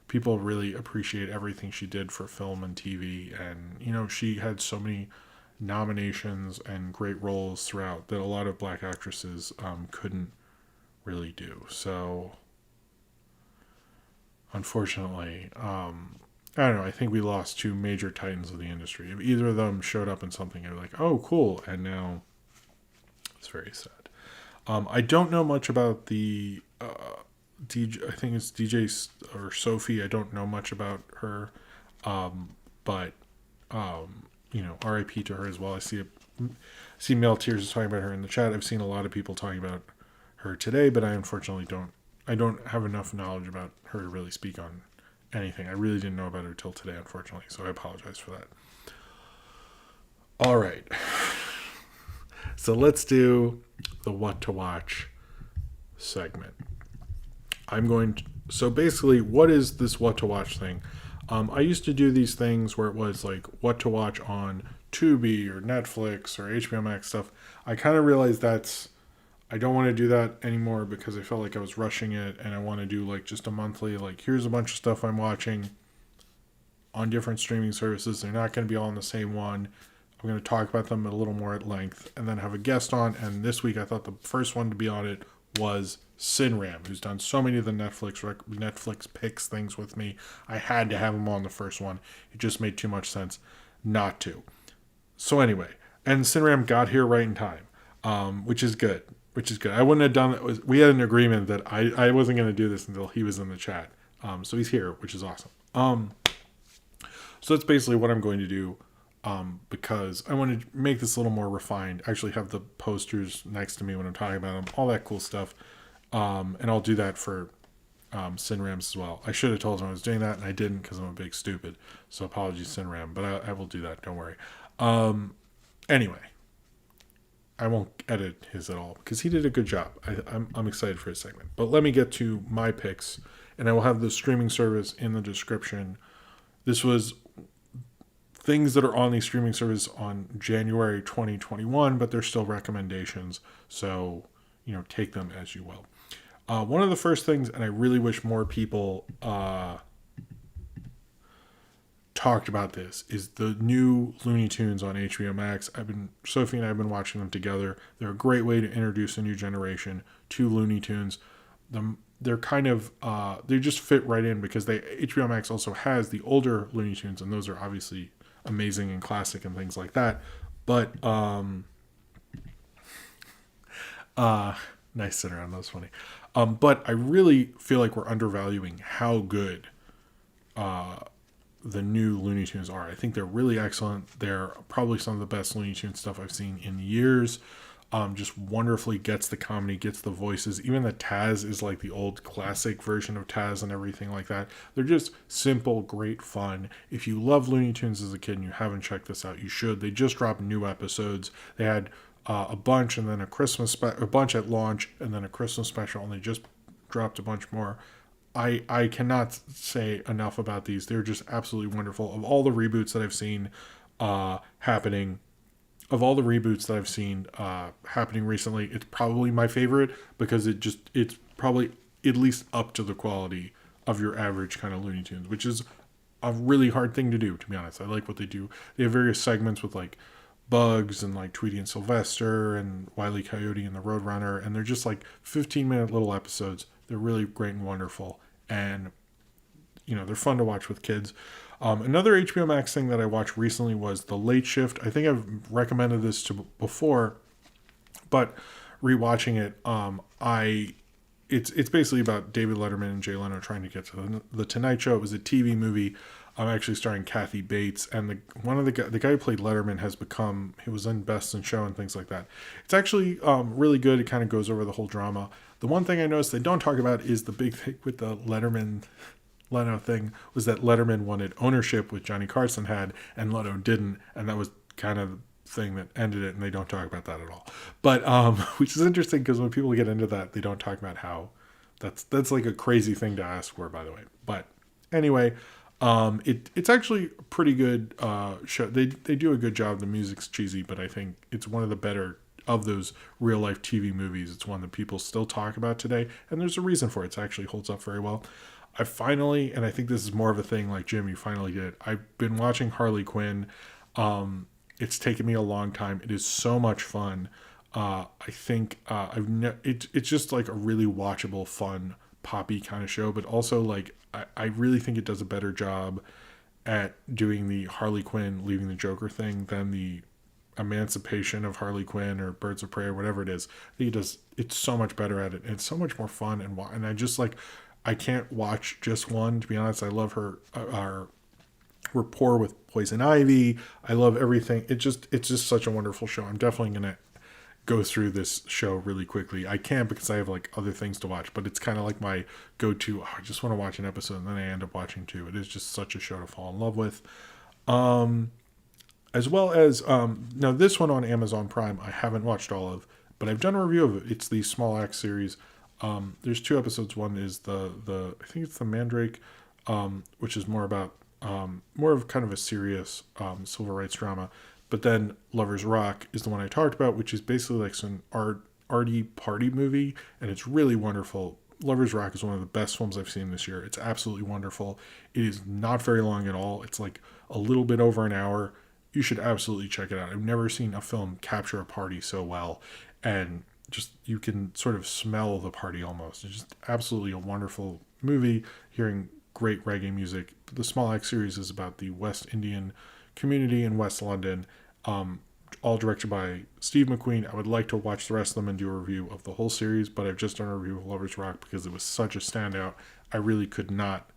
people really appreciate everything she did for film and TV. And, she had so many nominations and great roles throughout that a lot of black actresses couldn't really do. So, unfortunately, I don't know, I think we lost two major titans of the industry. If either of them showed up in something, I'd be like, oh, cool. And now it's very sad. I don't know much about the DJ. I think it's DJ or Sophie. I don't know much about her, but R.I.P. to her as well. I see Mel Tears is talking about her in the chat. I've seen a lot of people talking about her today, but I unfortunately don't I don't have enough knowledge about her to really speak on anything. I really didn't know about her till today, unfortunately, so I apologize for that. All right. So let's do the what to watch segment. So basically, what is this what to watch thing? I used to do these things where it was like what to watch on Tubi or Netflix or HBO Max stuff. I kind of realized I don't want to do that anymore because I felt like I was rushing it, and I want to do like just a monthly, like here's a bunch of stuff I'm watching on different streaming services. They're not going to be all on the same one. I'm going to talk about them a little more at length and then have a guest on. And this week I thought the first one to be on it was Sinram, who's done so many of the Netflix picks things with me. I had to have him on the first one. It just made too much sense not to. So anyway, and Sinram got here right in time, which is good. I wouldn't have done it. We had an agreement that I wasn't going to do this until he was in the chat. So he's here, which is awesome. So that's basically what I'm going to do. Because I want to make this a little more refined. Actually have the posters next to me when I'm talking about them, all that cool stuff. And I'll do that for Sinrams as well. I should have told him I was doing that, and I didn't because I'm a big stupid. So apologies, Sinram, but I will do that. Don't worry. Anyway, I won't edit his at all because he did a good job. I'm excited for his segment. But let me get to my picks, and I will have the streaming service in the description. This was things that are on the streaming service on January 2021, but they're still recommendations. So, take them as you will. One of the first things, and I really wish more people talked about this, is the new Looney Tunes on HBO Max. Sophie and I have been watching them together. They're a great way to introduce a new generation to Looney Tunes. They're kind of, they just fit right in because HBO Max also has the older Looney Tunes, and those are obviously amazing and classic and things like that. But nice sit around, that was funny. But I really feel like we're undervaluing how good the new Looney Tunes are. I think they're really excellent. They're probably some of the best Looney Tunes stuff I've seen in years. Just wonderfully gets the comedy, gets the voices. Even the Taz is like the old classic version of Taz and everything like that. They're just simple, great fun. If you love Looney Tunes as a kid and you haven't checked this out, you should. They just dropped new episodes. They had a bunch and then a bunch at launch and then a Christmas special, and they just dropped a bunch more. I cannot say enough about these. They're just absolutely wonderful. Of all the reboots that I've seen happening recently, it's probably my favorite because it's probably at least up to the quality of your average kind of Looney Tunes, which is a really hard thing to do, to be honest. I like what they do. They have various segments with like Bugs and like Tweety and Sylvester and Wile E. Coyote and the Roadrunner, and they're just like 15-minute little episodes. They're really great and wonderful, and they're fun to watch with kids. Another HBO Max thing that I watched recently was The Late Shift. I think I've recommended this before, but rewatching it, it's basically about David Letterman and Jay Leno trying to get to the Tonight Show. It was a TV movie. I'm actually starring Kathy Bates, and the guy who played Letterman he was in Best in Show and things like that. It's actually really good. It kind of goes over the whole drama. The one thing I noticed they don't talk about is the big thing with the Leno thing was that Letterman wanted ownership, which Johnny Carson had, and Leno didn't, and that was kind of the thing that ended it, and they don't talk about that at all. But which is interesting because when people get into that, they don't talk about how that's like a crazy thing to ask for, by the way. But anyway, it's actually a pretty good show. They do a good job. The music's cheesy, but I think it's one of the better of those real life TV movies. It's one that people still talk about today, and there's a reason for it. It actually holds up very well. I finally, and I think this is more of a thing like Jim, you finally did. I've been watching Harley Quinn. It's taken me a long time. It is so much fun. I think it's just like a really watchable, fun, poppy kind of show, but also like I really think it does a better job at doing the Harley Quinn leaving the Joker thing than the Emancipation of Harley Quinn or Birds of Prey or whatever it is. I think it's so much better at it, and it's so much more fun, and I just like, I can't watch just one, to be honest. I love our rapport with Poison Ivy. I love everything. It's just such a wonderful show. I'm definitely gonna go through this show really quickly. I can't because I have like other things to watch, but it's kind of like my go-to. I just want to watch an episode, and then I end up watching two. It is just such a show to fall in love with. As well as now this one on Amazon Prime, I haven't watched all of, but I've done a review of it. It's the Small Axe series. There's two episodes. One is the I think it's the Mandrake, which is more about more of kind of a serious civil rights drama. But then Lovers Rock is the one I talked about, which is basically like some arty party movie, and it's really wonderful. Lovers Rock is one of the best films I've seen this year. It's absolutely wonderful. It is not very long at all. It's like a little bit over an hour. You should absolutely check it out. I've never seen a film capture a party so well, and just you can sort of smell the party almost. It's just absolutely a wonderful movie. Hearing great reggae music. The Small Axe series is about the West Indian community in West London, all directed by Steve McQueen. I would like to watch the rest of them and do a review of the whole series, but I've just done a review of Lovers Rock because it was such a standout. I really could not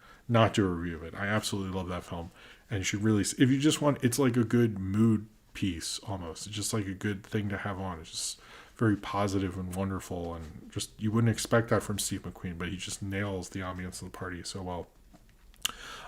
do a review of it. I absolutely love that film, and you should really, if you just want, it's like a good mood piece almost. It's just like a good thing to have on. It's just very positive and wonderful, and just you wouldn't expect that from Steve McQueen, but he just nails the ambience of the party so well.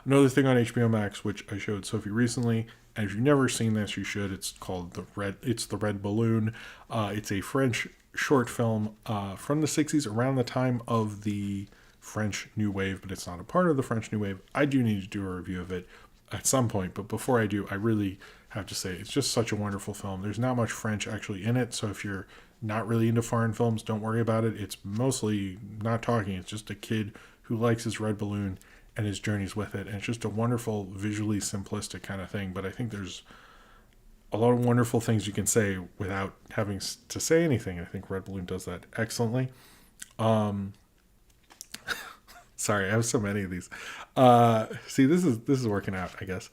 Another thing on HBO Max, which I showed Sophie recently, and if you've never seen this, you should. It's called the Red Balloon. It's a French short film from the 60s, around the time of the French New Wave, but it's not a part of the French New Wave. I do need to do a review of it at some point, but before I do, I really have to say it's just such a wonderful film. There's not much French actually in it, so if you're not really into foreign films, don't worry about it. It's mostly not talking. It's just a kid who likes his red balloon and his journeys with it. And it's just a wonderful, visually simplistic kind of thing. But I think there's a lot of wonderful things you can say without having to say anything. And I think Red Balloon does that excellently. Sorry, I have so many of these. See, this is working out, I guess.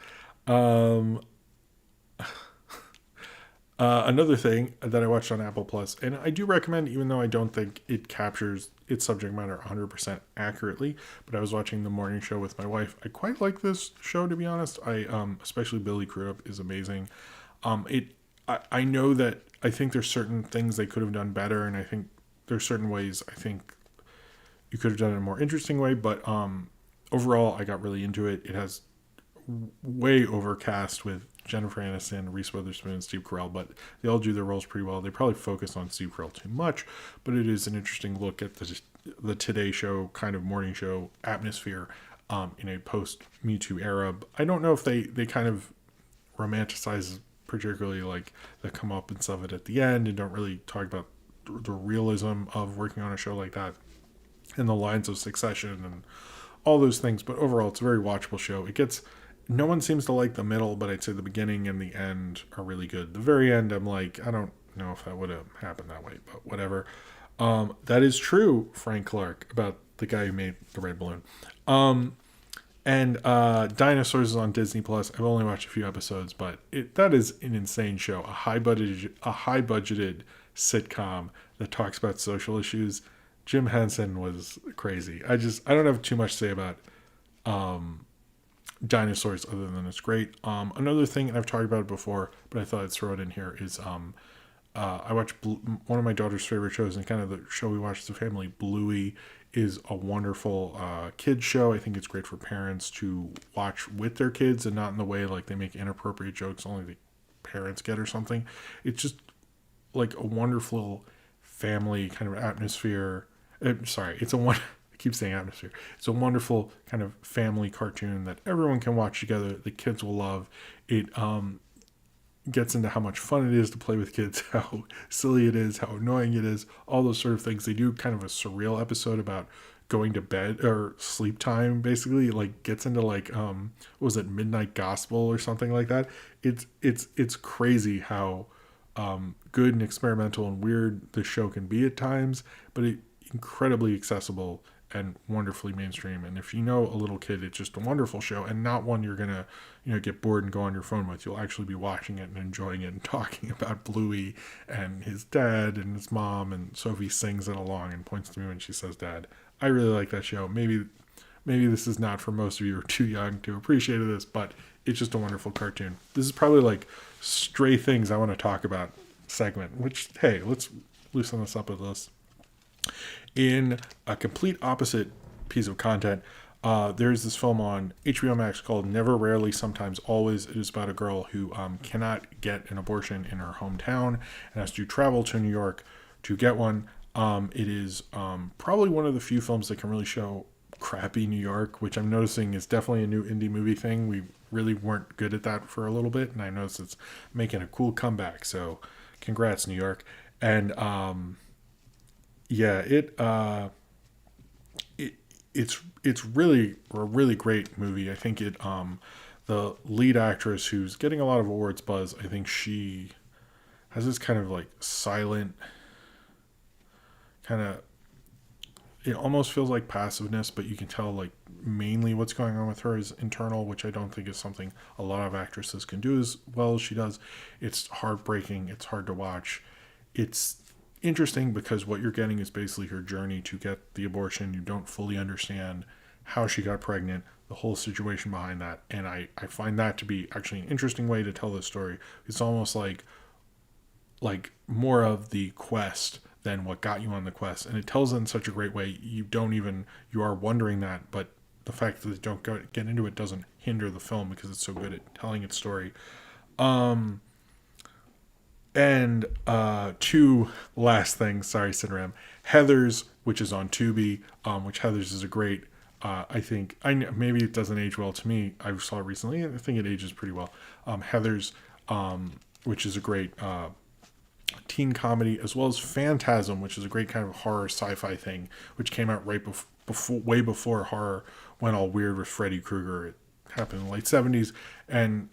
Another thing that I watched on Apple Plus, and I do recommend, even though I don't think it captures its subject matter 100% accurately, but I was watching The Morning Show with my wife. I quite like this show, to be honest. Especially Billy Crudup is amazing. I know that I think there's certain things they could have done better, and I think there's certain ways I think you could have done it in a more interesting way, but overall, I got really into it. It has way overcast with Jennifer Aniston, Reese Witherspoon, and Steve Carell, but they all do their roles pretty well. They probably focus on Steve Carell too much, but it is an interesting look at the Today Show kind of morning show atmosphere in a post-Me Too era. I don't know if they kind of romanticize particularly like the comeuppance of it at the end and don't really talk about the realism of working on a show like that and the lines of Succession and all those things. But overall, it's a very watchable show. No one seems to like the middle, but I'd say the beginning and the end are really good. The very end, I'm like, I don't know if that would have happened that way, but whatever. That is true, Frank Clark, about the guy who made the Red Balloon. And Dinosaurs is on Disney Plus. I've only watched a few episodes, but that is an insane show. A high budgeted sitcom that talks about social issues. Jim Henson was crazy. I don't have too much to say about Dinosaurs other than it's great. Another thing, and I've talked about it before, but I thought I'd throw it in here, is I watch one of my daughter's favorite shows, and kind of the show we watch as a family, Bluey, is a wonderful kids show. I think it's great for parents to watch with their kids and not in the way like they make inappropriate jokes only the parents get or something. It's just like a wonderful family kind of atmosphere. I keep saying atmosphere. It's a wonderful kind of family cartoon that everyone can watch together. The kids will love. It gets into how much fun it is to play with kids, how silly it is, how annoying it is, all those sort of things. They do kind of a surreal episode about going to bed or sleep time, basically. It like gets into like what was it, Midnight Gospel or something like that. It's crazy how good and experimental and weird the show can be at times, but it incredibly accessible and wonderfully mainstream. And if you know a little kid, it's just a wonderful show, and not one you're gonna get bored and go on your phone with. You'll actually be watching it and enjoying it and talking about Bluey and his dad and his mom, and Sophie sings it along and points to me when she says dad. I really like that show. Maybe this is not for most of you who are too young to appreciate this, but it's just a wonderful cartoon. This is probably like stray things I want to talk about segment, which, hey, let's loosen this up with this. In a complete opposite piece of content, there's this film on HBO Max called Never, Rarely, Sometimes, Always. It is about a girl who cannot get an abortion in her hometown and has to travel to New York to get one. It is probably one of the few films that can really show crappy New York, which I'm noticing is definitely a new indie movie thing. We really weren't good at that for a little bit, and I notice it's making a cool comeback. So congrats, New York. And it's really a really great movie. I think the lead actress, who's getting a lot of awards buzz, I think she has this kind of like silent kind of, it almost feels like passiveness, but you can tell like mainly what's going on with her is internal, which I don't think is something a lot of actresses can do as well as she does. It's heartbreaking. It's hard to watch. It's interesting because what you're getting is basically her journey to get the abortion. You don't fully understand how she got pregnant, the whole situation behind that. And I find that to be actually an interesting way to tell this story. It's almost like more of the quest than what got you on the quest. And it tells it in such a great way. You are wondering that, but the fact that they don't get into it doesn't hinder the film because it's so good at telling its story. And two last things. Sorry, Sinram. Heathers, which is on Tubi, which Heathers is a great, maybe it doesn't age well to me. I saw it recently, and I think it ages pretty well. Heathers, which is a great teen comedy, as well as Phantasm, which is a great kind of horror sci-fi thing, which came out right way before horror went all weird with Freddy Krueger. It happened in the late 70s, and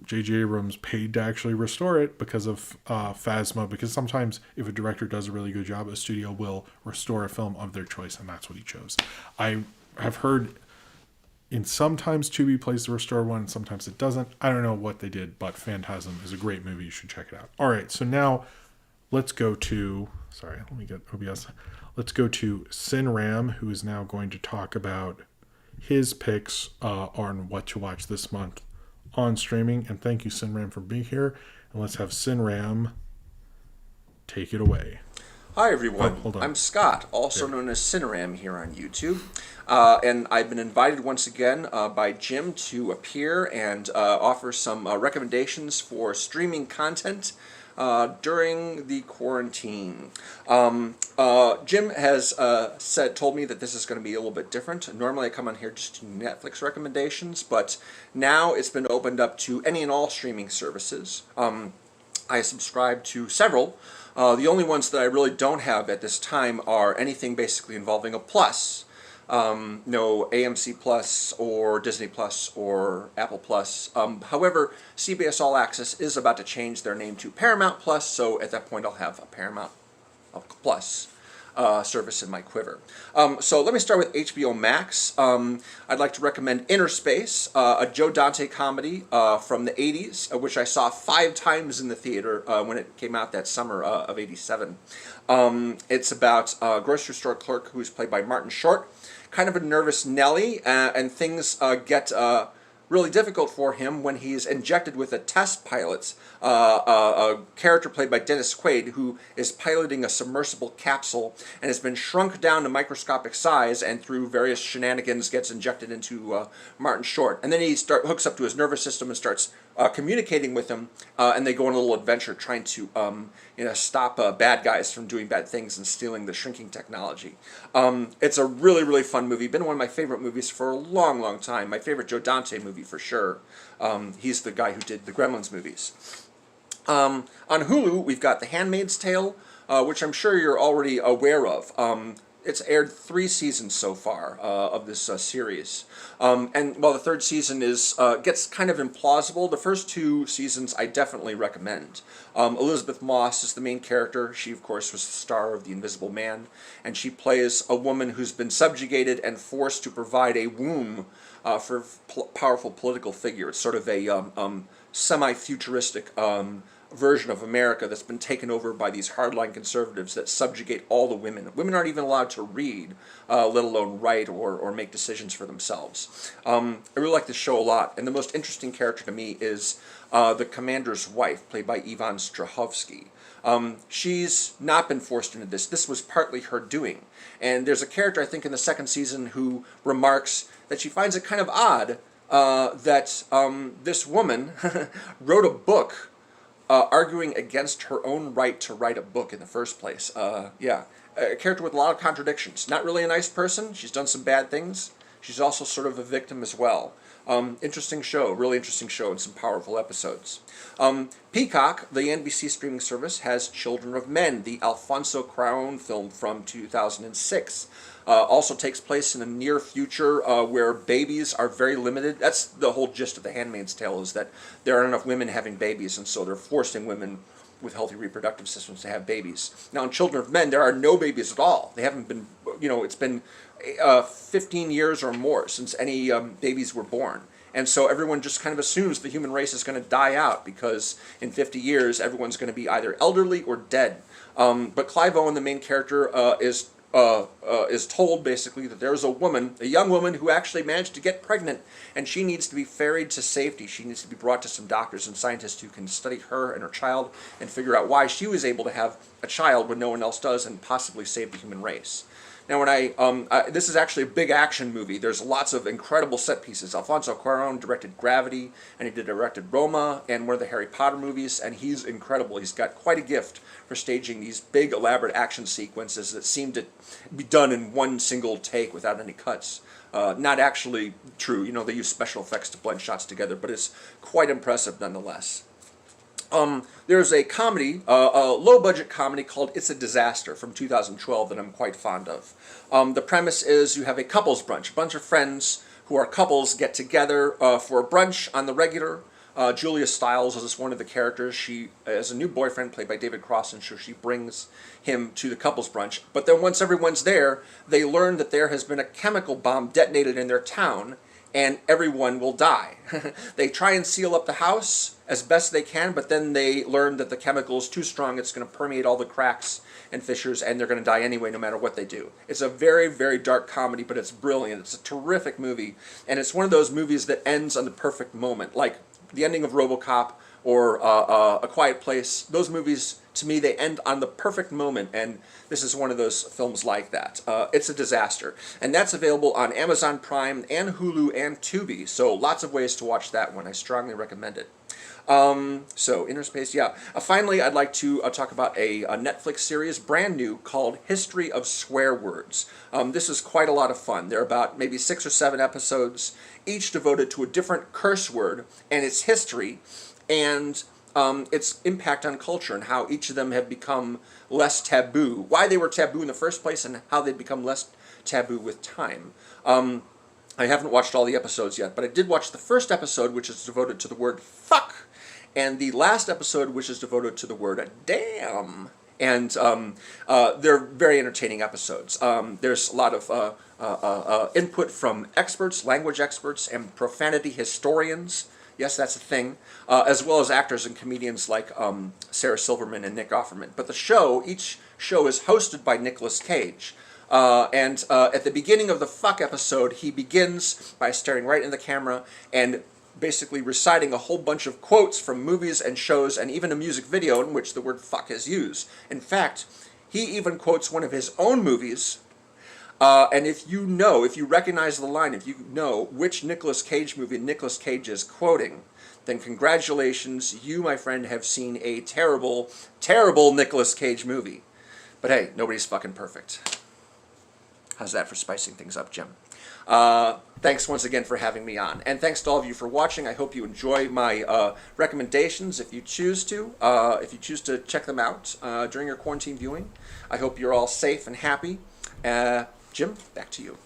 J.J. Abrams paid to actually restore it because of Phasma, because sometimes if a director does a really good job, a studio will restore a film of their choice, and that's what he chose. I have heard in sometimes Tubi plays the restored one, sometimes it doesn't. I don't know what they did, but Phantasm is a great movie. You should check it out. All right, so now let's go to, let me get OBS. Let's go to Sinram, who is now going to talk about his picks on what to watch this month on streaming. And thank you, Sinram, for being here. And let's have Sinram take it away. Hi, everyone. I'm Scott, also known as Cineram here on YouTube. And I've been invited once again by Jim to appear and offer some recommendations for streaming content during the quarantine. Jim has told me that this is going to be a little bit different. Normally I come on here just to Netflix recommendations, but now it's been opened up to any and all streaming services. I subscribe to several. The only ones that I really don't have at this time are anything basically involving a plus. No AMC Plus or Disney Plus or Apple Plus. However, CBS All Access is about to change their name to Paramount Plus, so at that point I'll have a Paramount Plus service in my quiver. So let me start with HBO Max. I'd like to recommend Inner Space, a Joe Dante comedy from the 80s, which I saw 5 times in the theater when it came out that summer of 87. It's about a grocery store clerk who's played by Martin Short, kind of a nervous Nelly, and things get really difficult for him when he's injected with a test pilot, a character played by Dennis Quaid, who is piloting a submersible capsule and has been shrunk down to microscopic size, and through various shenanigans gets injected into Martin Short. And then he hooks up to his nervous system and starts communicating with him, and they go on a little adventure trying to stop bad guys from doing bad things and stealing the shrinking technology. It's a really, really fun movie. Been one of my favorite movies for a long, long time. My favorite Joe Dante movie for sure. He's the guy who did the Gremlins movies. On Hulu, we've got The Handmaid's Tale, which I'm sure you're already aware of. It's aired 3 seasons so far of this series. And while the 3rd season gets kind of implausible, the first 2 seasons I definitely recommend. Elizabeth Moss is the main character. She, of course, was the star of The Invisible Man. And she plays a woman who's been subjugated and forced to provide a womb for a powerful political figure. It's sort of a semi-futuristic version of America that's been taken over by these hardline conservatives that subjugate all the women. Women aren't even allowed to read, let alone write or make decisions for themselves. I really like this show a lot, and the most interesting character to me is the commander's wife, played by Yvonne Strahovski. She's not been forced into this. This was partly her doing. And there's a character, I think, in the second season who remarks that she finds it kind of odd that this woman wrote a book arguing against her own right to write a book in the first place. Yeah, a character with a lot of contradictions. Not really a nice person. She's done some bad things. She's also sort of a victim as well. Interesting show, really interesting show, and some powerful episodes. Peacock, the NBC streaming service, has Children of Men, the Alfonso Cuarón film from 2006. Also takes place in a near future where babies are very limited. That's the whole gist of The Handmaid's Tale, is that there aren't enough women having babies, and so they're forcing women with healthy reproductive systems to have babies. Now in Children of Men, there are no babies at all. They haven't been, it's been 15 years or more since any babies were born. And so everyone just kind of assumes the human race is going to die out because in 50 years everyone's going to be either elderly or dead. But Clive Owen, the main character, is told basically that there's a young woman who actually managed to get pregnant, and she needs to be ferried to safety. She needs to be brought to some doctors and scientists who can study her and her child and figure out why she was able to have a child when no one else does and possibly save the human race. Now, when this is actually a big action movie. There's lots of incredible set pieces. Alfonso Cuarón directed Gravity, and he directed Roma and one of the Harry Potter movies, and he's incredible. He's got quite a gift for staging these big, elaborate action sequences that seem to be done in one single take without any cuts. Not actually true. They use special effects to blend shots together, but it's quite impressive nonetheless. There's a comedy, a low-budget comedy called It's a Disaster from 2012 that I'm quite fond of. The premise is you have a couples brunch. A bunch of friends who are couples get together for a brunch on the regular. Julia Stiles is one of the characters. She has a new boyfriend played by David Cross, and so she brings him to the couples brunch. But then once everyone's there, they learn that there has been a chemical bomb detonated in their town, and everyone will die. They try and seal up the house as best they can, but then they learn that the chemical is too strong. It's going to permeate all the cracks and fissures, and they're going to die anyway no matter what they do. It's a very, very dark comedy, but it's brilliant. It's a terrific movie, and it's one of those movies that ends on the perfect moment, like the ending of RoboCop or A Quiet Place. Those movies, to me, they end on the perfect moment, and this is one of those films like that. It's a Disaster, and that's available on Amazon Prime and Hulu and Tubi, so lots of ways to watch that one. I strongly recommend it. So, Inner Space, yeah. Finally, I'd like to talk about a Netflix series, brand new, called History of Swear Words. This is quite a lot of fun. There are about maybe 6 or 7 episodes, each devoted to a different curse word and its history, and its impact on culture and how each of them have become less taboo, why they were taboo in the first place, and how they've become less taboo with time. I haven't watched all the episodes yet, but I did watch the first episode, which is devoted to the word fuck, and the last episode, which is devoted to the word damn. And they're very entertaining episodes. There's a lot of input from experts, language experts, and profanity historians. Yes, that's a thing. As well as actors and comedians like Sarah Silverman and Nick Offerman. But each show is hosted by Nicolas Cage. And at the beginning of the fuck episode, he begins by staring right in the camera and basically reciting a whole bunch of quotes from movies and shows and even a music video in which the word fuck is used. In fact, he even quotes one of his own movies. And if you recognize the line, if you know which Nicolas Cage movie Nicolas Cage is quoting, then congratulations, you, my friend, have seen a terrible, terrible Nicolas Cage movie. But hey, nobody's fucking perfect. How's that for spicing things up, Jim? Thanks once again for having me on. And thanks to all of you for watching. I hope you enjoy my recommendations if you choose to. If you choose to check them out during your quarantine viewing. I hope you're all safe and happy. Jim, back to you.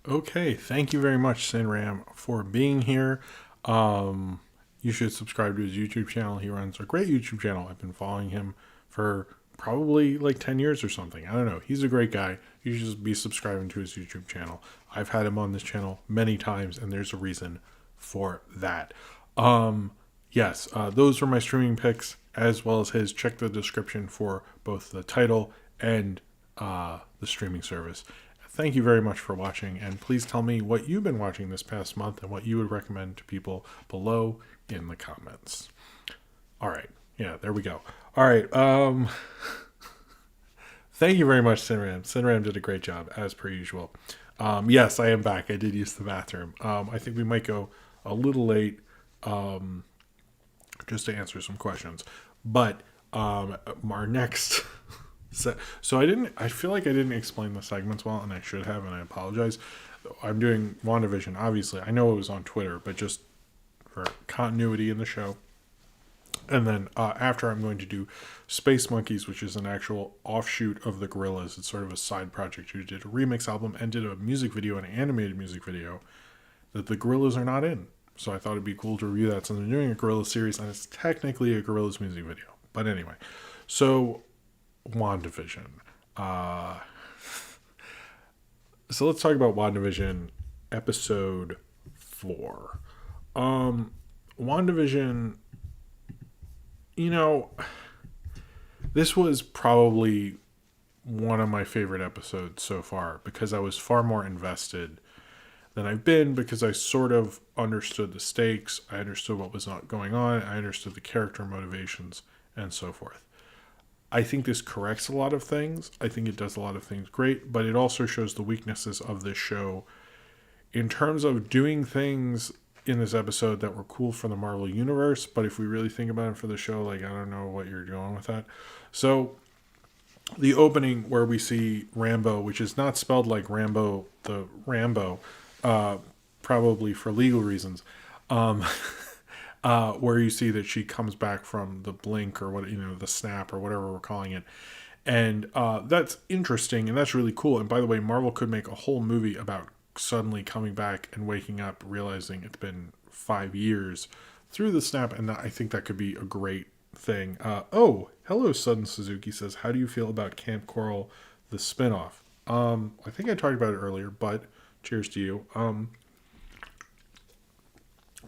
Okay, thank you very much, Sinram, for being here. You should subscribe to his YouTube channel. He runs a great YouTube channel. I've been following him for probably like 10 years or something. I don't know. He's a great guy. You should just be subscribing to his YouTube channel. I've had him on this channel many times, and there's a reason for that. Yes, those were my streaming picks, as well as his. Check the description for both the title and the streaming service. Thank you very much for watching, and please tell me what you've been watching this past month and what you would recommend to people below in the comments. All right, Yeah, there we go. All right. Thank you very much, Sinram. Sinram did a great job, as per usual. Yes, I am back. I did use the bathroom. I think we might go a little late just to answer some questions. But our next... So I feel like I didn't explain the segments well, and I should have, and I apologize. I'm doing WandaVision, obviously. I know it was on Twitter, but just for continuity in the show. And then after, I'm going to do Space Monkeys, which is an actual offshoot of the Gorillaz. It's sort of a side project who did a remix album and did a music video, an animated music video that the Gorillaz are not in. So I thought it'd be cool to review that since I'm doing a Gorillaz series, and it's technically a Gorillaz music video. But anyway, so WandaVision. So let's talk about WandaVision episode 4. WandaVision, this was probably one of my favorite episodes so far because I was far more invested than I've been because I sort of understood the stakes. I understood what was not going on. I understood the character motivations and so forth. I think this corrects a lot of things. I think it does a lot of things great, but it also shows the weaknesses of this show in terms of doing things in this episode that were cool for the Marvel Universe, but if we really think about it for the show, I don't know what you're going with that. So, the opening where we see Rambo, which is not spelled like Rambo, the Rambo, probably for legal reasons, where you see that she comes back from the blink or the snap or whatever we're calling it. And that's interesting and that's really cool. And by the way, Marvel could make a whole movie about suddenly coming back and waking up, realizing it's been 5 years through the snap. And I think that could be a great thing. Hello, Sudden Suzuki says, how do you feel about Camp Coral, the spinoff? I think I talked about it earlier, but cheers to you.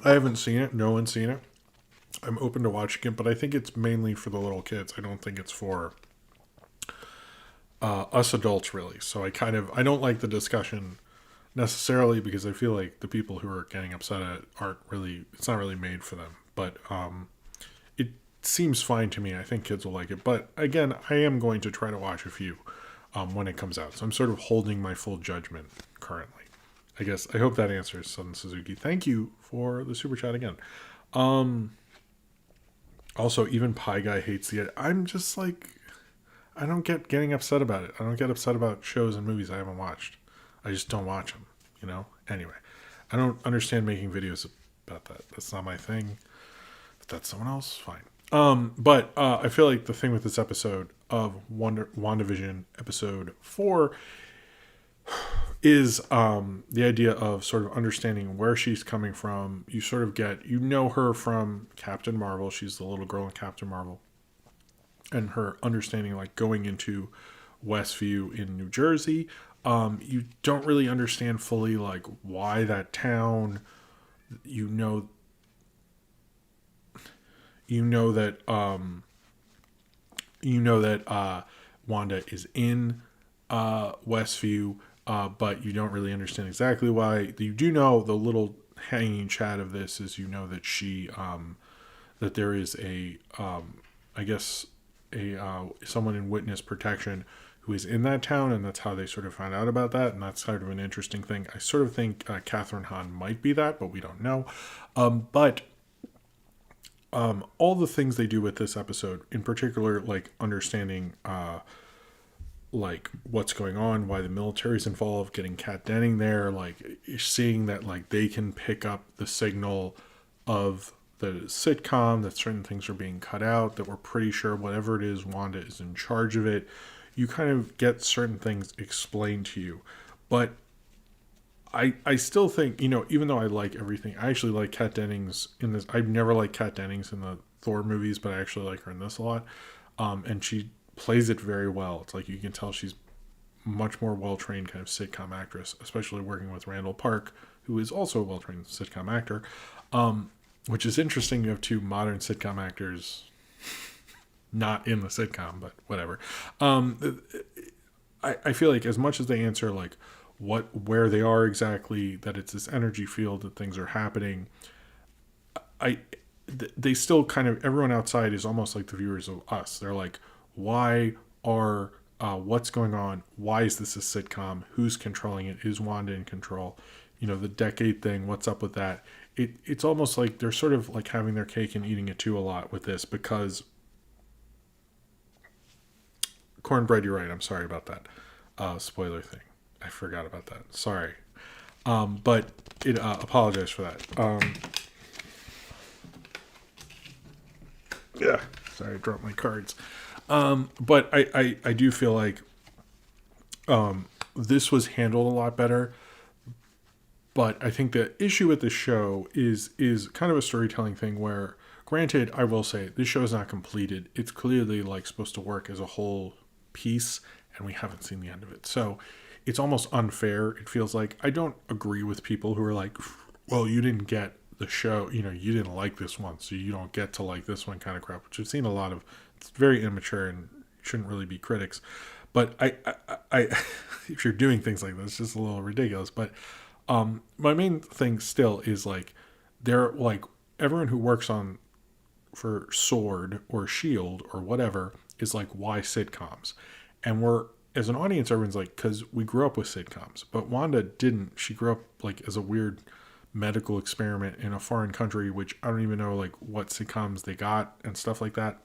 I haven't seen it. No one's seen it. I'm open to watching it, but I think it's mainly for the little kids. I don't think it's for us adults, really. So I don't like the discussion necessarily because I feel like the people who are getting upset at it it's not really made for them. But it seems fine to me. I think kids will like it. But again, I am going to try to watch a few when it comes out. So I'm sort of holding my full judgment currently. I guess I hope that answers Sudden Suzuki. Thank you for the super chat again. Also, even Pie Guy hates the. I'm just like, I don't get getting upset about it. I don't get upset about shows and movies I haven't watched. I just don't watch them. Anyway, I don't understand making videos about that. That's not my thing. If that's someone else, fine. But I feel like the thing with this episode of WandaVision episode 4 is the idea of sort of understanding where she's coming from. You sort of know her from Captain Marvel. She's the little girl in Captain Marvel. And her understanding, going into Westview in New Jersey. You don't really understand fully, why that town, you know that Wanda is in Westview, but you don't really understand exactly why. You do know the little hanging chat of this is that she that there is someone in witness protection who is in that town, and that's how they sort of found out about that, and that's sort of an interesting thing. I sort of think Catherine Hahn might be that, but we don't know. But all the things they do with this episode, in particular, understanding what's going on, why the military's involved, getting Kat Denning there, seeing that they can pick up the signal of the sitcom, that certain things are being cut out, that we're pretty sure whatever it is, Wanda is in charge of it. You kind of get certain things explained to you. But I still think, even though I like everything, I actually like Kat Dennings in this. I've never liked Kat Dennings in the Thor movies, but I actually like her in this a lot. And she plays it very well. It's you can tell she's much more well-trained kind of sitcom actress, especially working with Randall Park, who is also a well-trained sitcom actor. Which is interesting. You have two modern sitcom actors not in the sitcom, but whatever. I feel like as much as they answer where they are exactly, that it's this energy field, that things are happening, they still kind of, everyone outside is almost like the viewers of us. They're like, why are what's going on? Why is this a sitcom? Who's controlling it? Is Wanda in control? The decade thing, what's up with that? It's almost like they're sort of like having their cake and eating it too a lot with this, because Cornbread, you're right. I'm sorry about that spoiler thing. I forgot about that. Sorry. But it apologize for that. Yeah. Sorry, I dropped my cards. But I do feel like this was handled a lot better. But I think the issue with the show is kind of a storytelling thing where, granted, I will say this show is not completed. It's clearly like supposed to work as a whole piece, and we haven't seen the end of it. So it's almost unfair. It feels like I don't agree with people who are like, well, you didn't get the show, you didn't like this one, so you don't get to like this one kind of crap, which I've seen a lot of. It's very immature and shouldn't really be critics. But I if you're doing things like this, it's just a little ridiculous. But my main thing still is like, they're like, everyone who works on for Sword or Shield or whatever is like, why sitcoms? And we're, as an audience, everyone's like, because we grew up with sitcoms. But Wanda didn't. She grew up like as a weird medical experiment in a foreign country, which I don't even know like what sitcoms they got and stuff like that.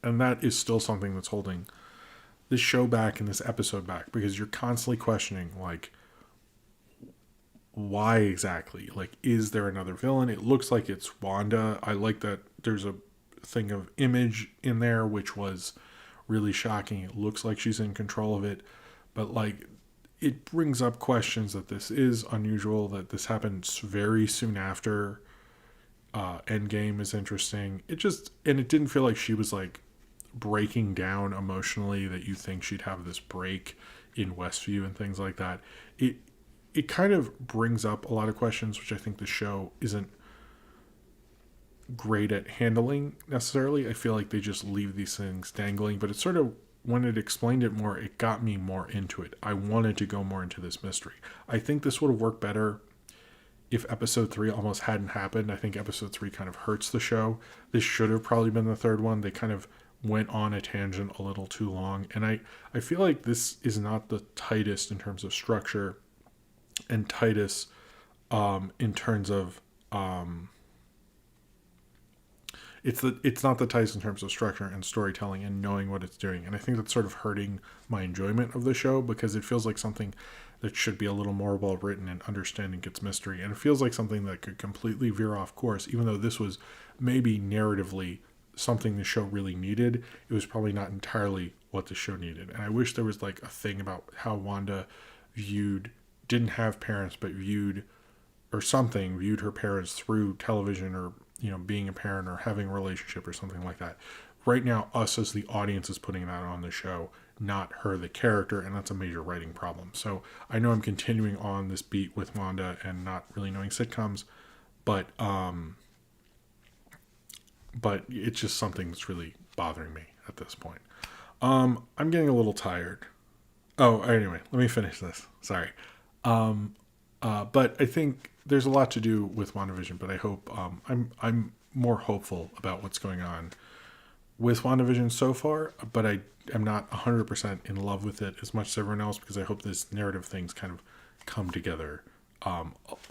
And that is still something that's holding this show back and this episode back, because you're constantly questioning like, why exactly? Like, is there another villain? It looks like it's Wanda. I like that there's a thing of Image in there, which was really shocking. It looks like she's in control of it, but like, it brings up questions that this is unusual, that this happens very soon after Endgame is interesting. It didn't feel like she was like breaking down emotionally, that you think she'd have this break in Westview and things like that. It kind of brings up a lot of questions, which I think the show isn't great at handling necessarily. I feel like they just leave these things dangling, but it's sort of, when it explained it more, it got me more into it. I wanted to go more into this mystery. I think this would have worked better if episode 3 almost hadn't happened. I think episode 3 kind of hurts the show. This should have probably been the third one. They kind of went on a tangent a little too long. And I feel like this is not the tightest in terms of structure, and tightest in terms of it's not the tightest in terms of structure and storytelling and knowing what it's doing. And I think that's sort of hurting my enjoyment of the show, because it feels like something that should be a little more well written and understanding its mystery. And it feels like something that could completely veer off course, even though this was maybe narratively something the show really needed. It was probably not entirely what the show needed. And I wish there was like a thing about how Wanda didn't have parents, but viewed her parents through television, or being a parent or having a relationship or something like that. Right now, us as the audience is putting that on the show, not her, the character, and that's a major writing problem. So I know I'm continuing on this beat with Wanda and not really knowing sitcoms, but it's just something that's really bothering me at this point. I'm getting a little tired. Oh, anyway, let me finish this. Sorry. But I think there's a lot to do with WandaVision, but I hope I'm more hopeful about what's going on with WandaVision so far, but I am not 100% in love with it as much as everyone else, because I hope this narrative things kind of come together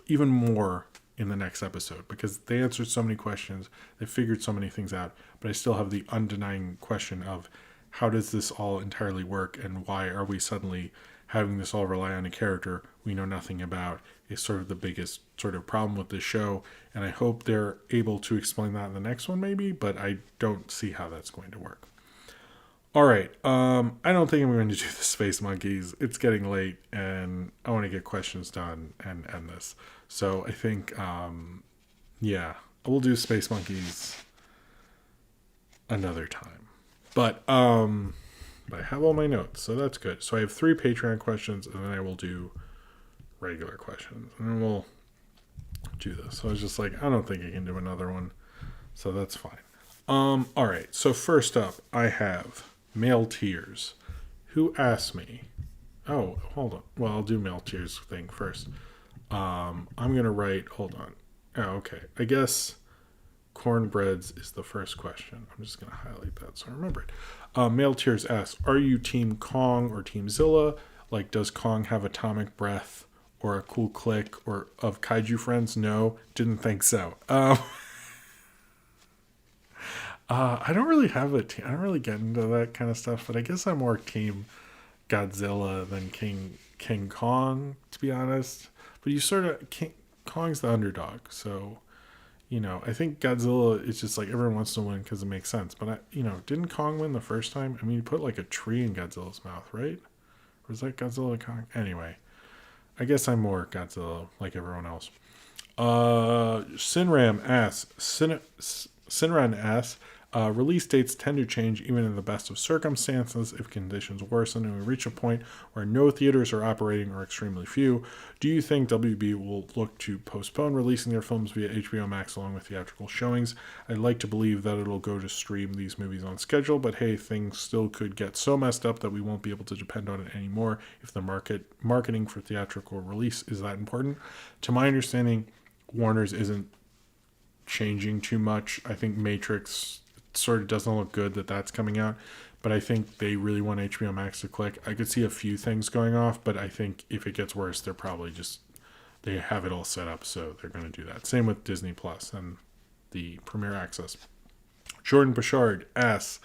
even more in the next episode, because they answered so many questions, they figured so many things out, but I still have the undenying question of, how does this all entirely work, and why are we suddenly having this all rely on a character we know nothing about, is sort of the biggest sort of problem with this show. And I hope they're able to explain that in the next one maybe, but I don't see how that's going to work. All right. I don't think I'm going to do the Space Monkeys. It's getting late and I want to get questions done and end this. So I think, yeah, we'll do Space Monkeys another time. But I have all my notes, so that's good. So I have 3 Patreon questions, and then I will do regular questions, and then we'll do this. So I was just like, I don't think I can do another one, so that's fine. All right. So first up, I have Male Tears, who asked me. Oh, hold on. Well, I'll do Male Tears thing first. I'm gonna write. Hold on. Oh, okay. I guess Cornbreads is the first question. I'm just going to highlight that so I remember it. Male Tears asks, are you Team Kong or Team Zilla? Like, does Kong have atomic breath or a cool click or of kaiju friends? No, didn't think so. I don't really have a team. I don't really get into that kind of stuff, but I guess I'm more Team Godzilla than King Kong, to be honest. But you sort of Kong's the underdog, so I think Godzilla is just like everyone wants to win because it makes sense. But didn't Kong win the first time? I mean, you put like a tree in Godzilla's mouth, right? Or was that Godzilla Kong? Anyway, I guess I'm more Godzilla like everyone else. Sinran asks, release dates tend to change even in the best of circumstances if conditions worsen and we reach a point where no theaters are operating or extremely few. Do you think WB will look to postpone releasing their films via HBO Max along with theatrical showings? I'd like to believe that it'll go to stream these movies on schedule, but hey, things still could get so messed up that we won't be able to depend on it anymore if the marketing for theatrical release is that important. To my understanding, Warner's isn't changing too much. I think Matrix sort of doesn't look good that's coming out, but I think they really want HBO Max to click. I could see a few things going off, but I think if it gets worse, they're probably they have it all set up, so they're going to do that. Same with Disney Plus and the Premier Access. Jordan Bouchard asks,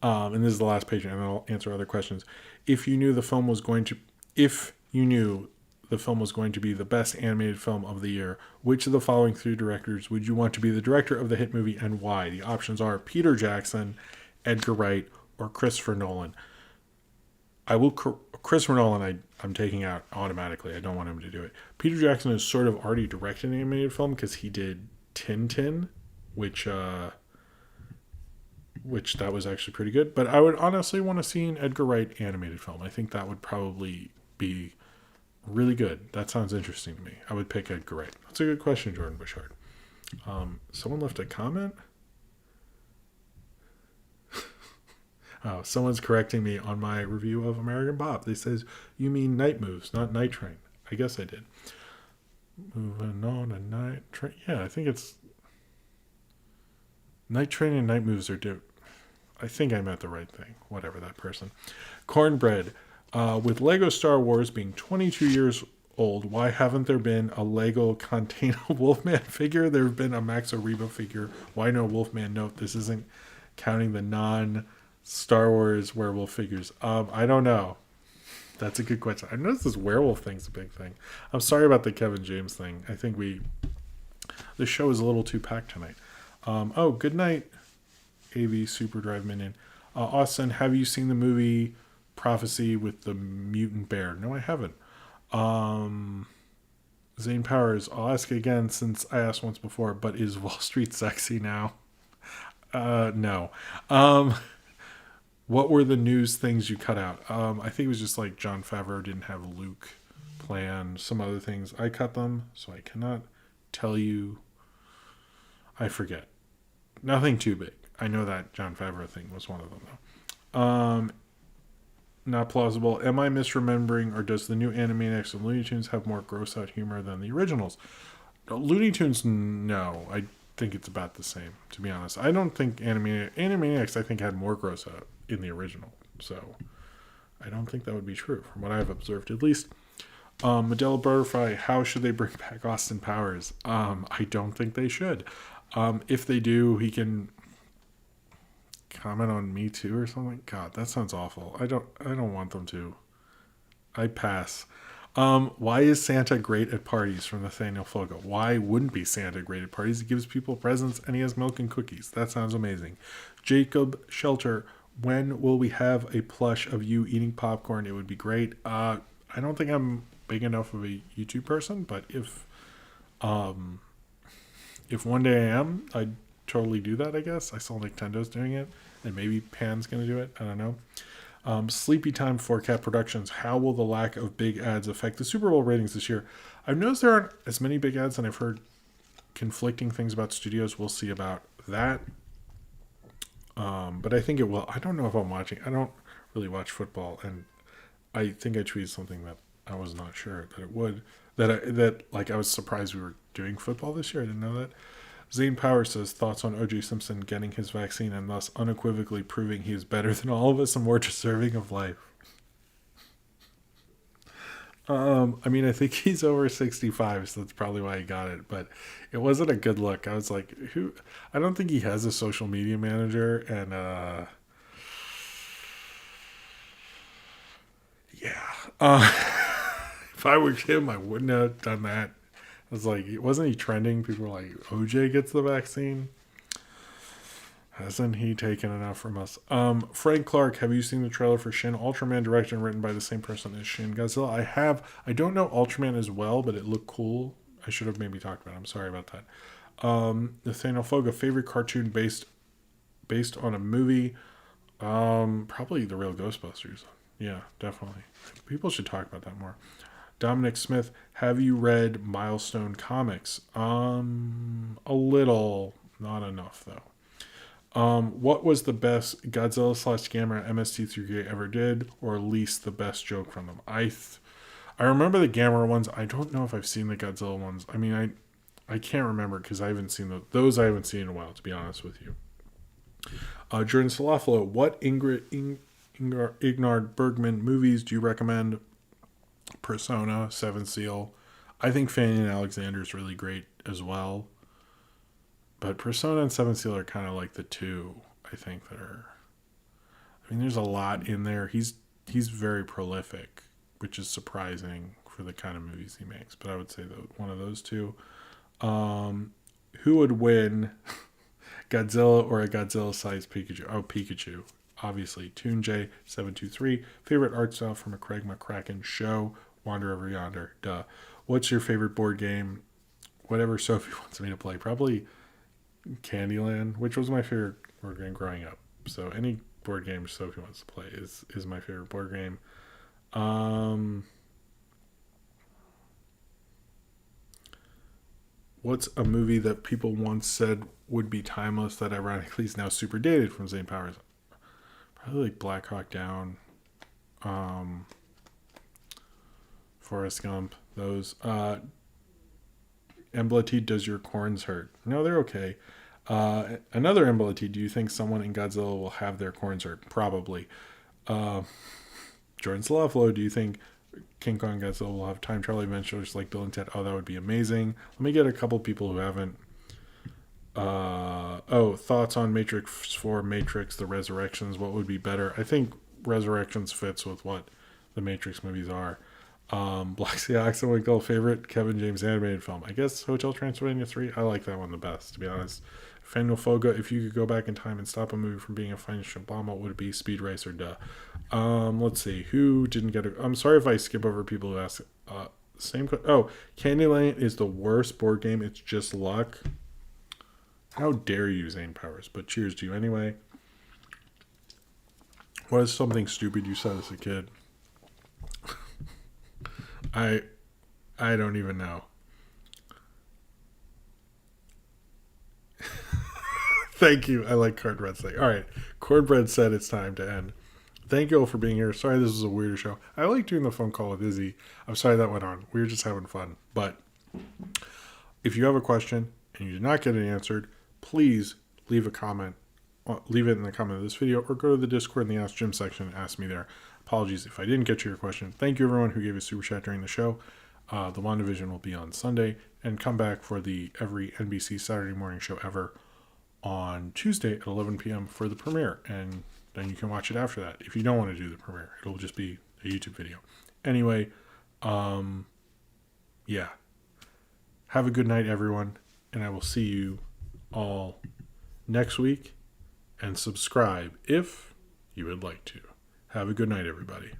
and this is the last page, and I'll answer other questions. If you knew the film was going to be the best animated film of the year, which of the following three directors would you want to be the director of the hit movie and why? The options are Peter Jackson, Edgar Wright, or Christopher Nolan. Christopher Nolan I'm taking out automatically. I don't want him to do it. Peter Jackson has sort of already directed an animated film because he did Tintin, which that was actually pretty good. But I would honestly want to see an Edgar Wright animated film. I think that would probably be really good. That sounds interesting to me. I would pick Edgar Wright. That's a good question, Jordan Bouchard. Someone left a comment. Oh, someone's correcting me on my review of American Bob. They says, you mean Night Moves, not Night Train. I guess I did. Moving on to Night Train. Yeah, I think it's Night Train and Night Moves are different. I think I meant the right thing. Whatever, that person. Cornbread. With Lego Star Wars being 22 years old, why haven't there been a Lego Container Wolfman figure? There have been a Max Reba figure. Why no Wolfman? Note, this isn't counting the non-Star Wars werewolf figures. I don't know. That's a good question. I noticed this werewolf thing's a big thing. I'm sorry about the Kevin James thing. I think the show is a little too packed tonight. Good night, AV Superdrive Minion. Austin, have you seen the movie Prophecy with the mutant bear? No, I haven't. Zane Powers, I'll ask again since I asked once before, but is Wall Street sexy now? No. What were the news things you cut out? I think it was just like Jon Favreau didn't have Luke planned. Some other things. I cut them, so I cannot tell you. I forget. Nothing too big. I know that Jon Favreau thing was one of them, though. Not plausible. Am I misremembering, or does the new Animaniacs and Looney Tunes have more gross-out humor than the originals? Looney Tunes, no. I think it's about the same, to be honest. I don't think Animaniacs, I think, had more gross-out in the original. So, I don't think that would be true, from what I've observed, at least. Modelo Butterfly, how should they bring back Austin Powers? I don't think they should. If they do, he can comment on Me Too or something. God, that sounds awful. I don't want them to. I pass. Why is Santa great at parties? From Nathaniel Fogo. Why wouldn't be Santa great at parties? He gives people presents and he has milk and cookies. That sounds amazing. Jacob Shelter, when will we have a plush of you eating popcorn? It would be great. I don't think I'm big enough of a YouTube person, but if one day I am, I'd totally do that, I guess. I saw Nintendo's doing it, and maybe Pan's going to do it. I don't know. Sleepy Time for Cat Productions. How will the lack of big ads affect the Super Bowl ratings this year? I've noticed there aren't as many big ads, and I've heard conflicting things about studios. We'll see about that. But I think it will. I don't know if I'm watching. I don't really watch football, and I think I tweeted something that I was not sure that it would. I was surprised we were doing football this year. I didn't know that. Zane Power says, thoughts on O.J. Simpson getting his vaccine and thus unequivocally proving he is better than all of us and more deserving of life. I mean, I think he's over 65, so that's probably why he got it, but it wasn't a good look. I was like, who? I don't think he has a social media manager, and if I were him, I wouldn't have done that. I was like, wasn't he trending? People were like, OJ gets the vaccine. Hasn't he taken enough from us? Frank Clark, have you seen the trailer for Shin Ultraman, directed and written by the same person as Shin Godzilla? I have. I don't know Ultraman as well, but it looked cool. I should have maybe talked about it. I'm sorry about that. Nathaniel Foga, favorite cartoon based on a movie? Probably The Real Ghostbusters. Yeah, definitely. People should talk about that more. Dominic Smith, have you read Milestone Comics? A little, not enough though. What was the best Godzilla / Gamera MST3K ever did, or least the best joke from them? I remember the Gamera ones. I don't know if I've seen the Godzilla ones. I mean, I can't remember because I haven't seen those. I haven't seen in a while, to be honest with you. Jordan Salafalo, what Ingmar Bergman movies do you recommend? Persona, Seven Seal. I think Fanny and Alexander is really great as well. But Persona and Seven Seal are kind of like the two, I think, that are... I mean, there's a lot in there. He's very prolific, which is surprising for the kind of movies he makes. But I would say one of those two. Who would win, Godzilla or a Godzilla-sized Pikachu? Oh, Pikachu. Obviously. Toon J723. Favorite art style from a Craig McCracken show? Wander Over Yonder. Duh. What's your favorite board game? Whatever Sophie wants me to play. Probably Candyland, which was my favorite board game growing up. So any board game Sophie wants to play is my favorite board game. What's a movie that people once said would be timeless that ironically is now super dated from Zane Powers? Probably like Black Hawk Down, Forrest Gump, those. Embletti, does your corns hurt? No, they're okay. Another Embletti, do you think someone in Godzilla will have their corns hurt? Probably. Jordan Salaflo, do you think King Kong Godzilla will have time travel adventures like Bill and Ted? Oh, that would be amazing. Let me get a couple people who haven't. Thoughts on Matrix 4, Matrix, The Resurrections. What would be better? I think Resurrections fits with what the Matrix movies are. Black Sea Oxenwinkle, favorite Kevin James animated film. I guess Hotel Transylvania 3. I like that one the best, to be honest. Faniel Foga, if you could go back in time and stop a movie from being a financial bomb, what would it be? Speed Racer, duh. Let's see. Who didn't get I'm sorry if I skip over people who ask. Candyland is the worst board game. It's just luck. How dare you, Zane Powers? But cheers to you anyway. What is something stupid you said as a kid? I don't even know. Thank you. I like Cornbread saying. All right. Cornbread said it's time to end. Thank you all for being here. Sorry this was a weirder show. I like doing the phone call with Izzy. I'm sorry that went on. We were just having fun. But if you have a question and you did not get it answered, please leave a comment. Leave it in the comment of this video or go to the Discord in the Ask Jim section and ask me there. Apologies if I didn't get to your question. Thank you everyone who gave a super chat during the show. The Wandavision will be on Sunday and come back for the every NBC Saturday morning show ever on Tuesday at 11 p.m. for the premiere. And then you can watch it after that. If you don't want to do the premiere, it'll just be a YouTube video. Anyway, yeah. Have a good night, everyone. And I will see you all next week. And subscribe if you would like to. Have a good night, everybody.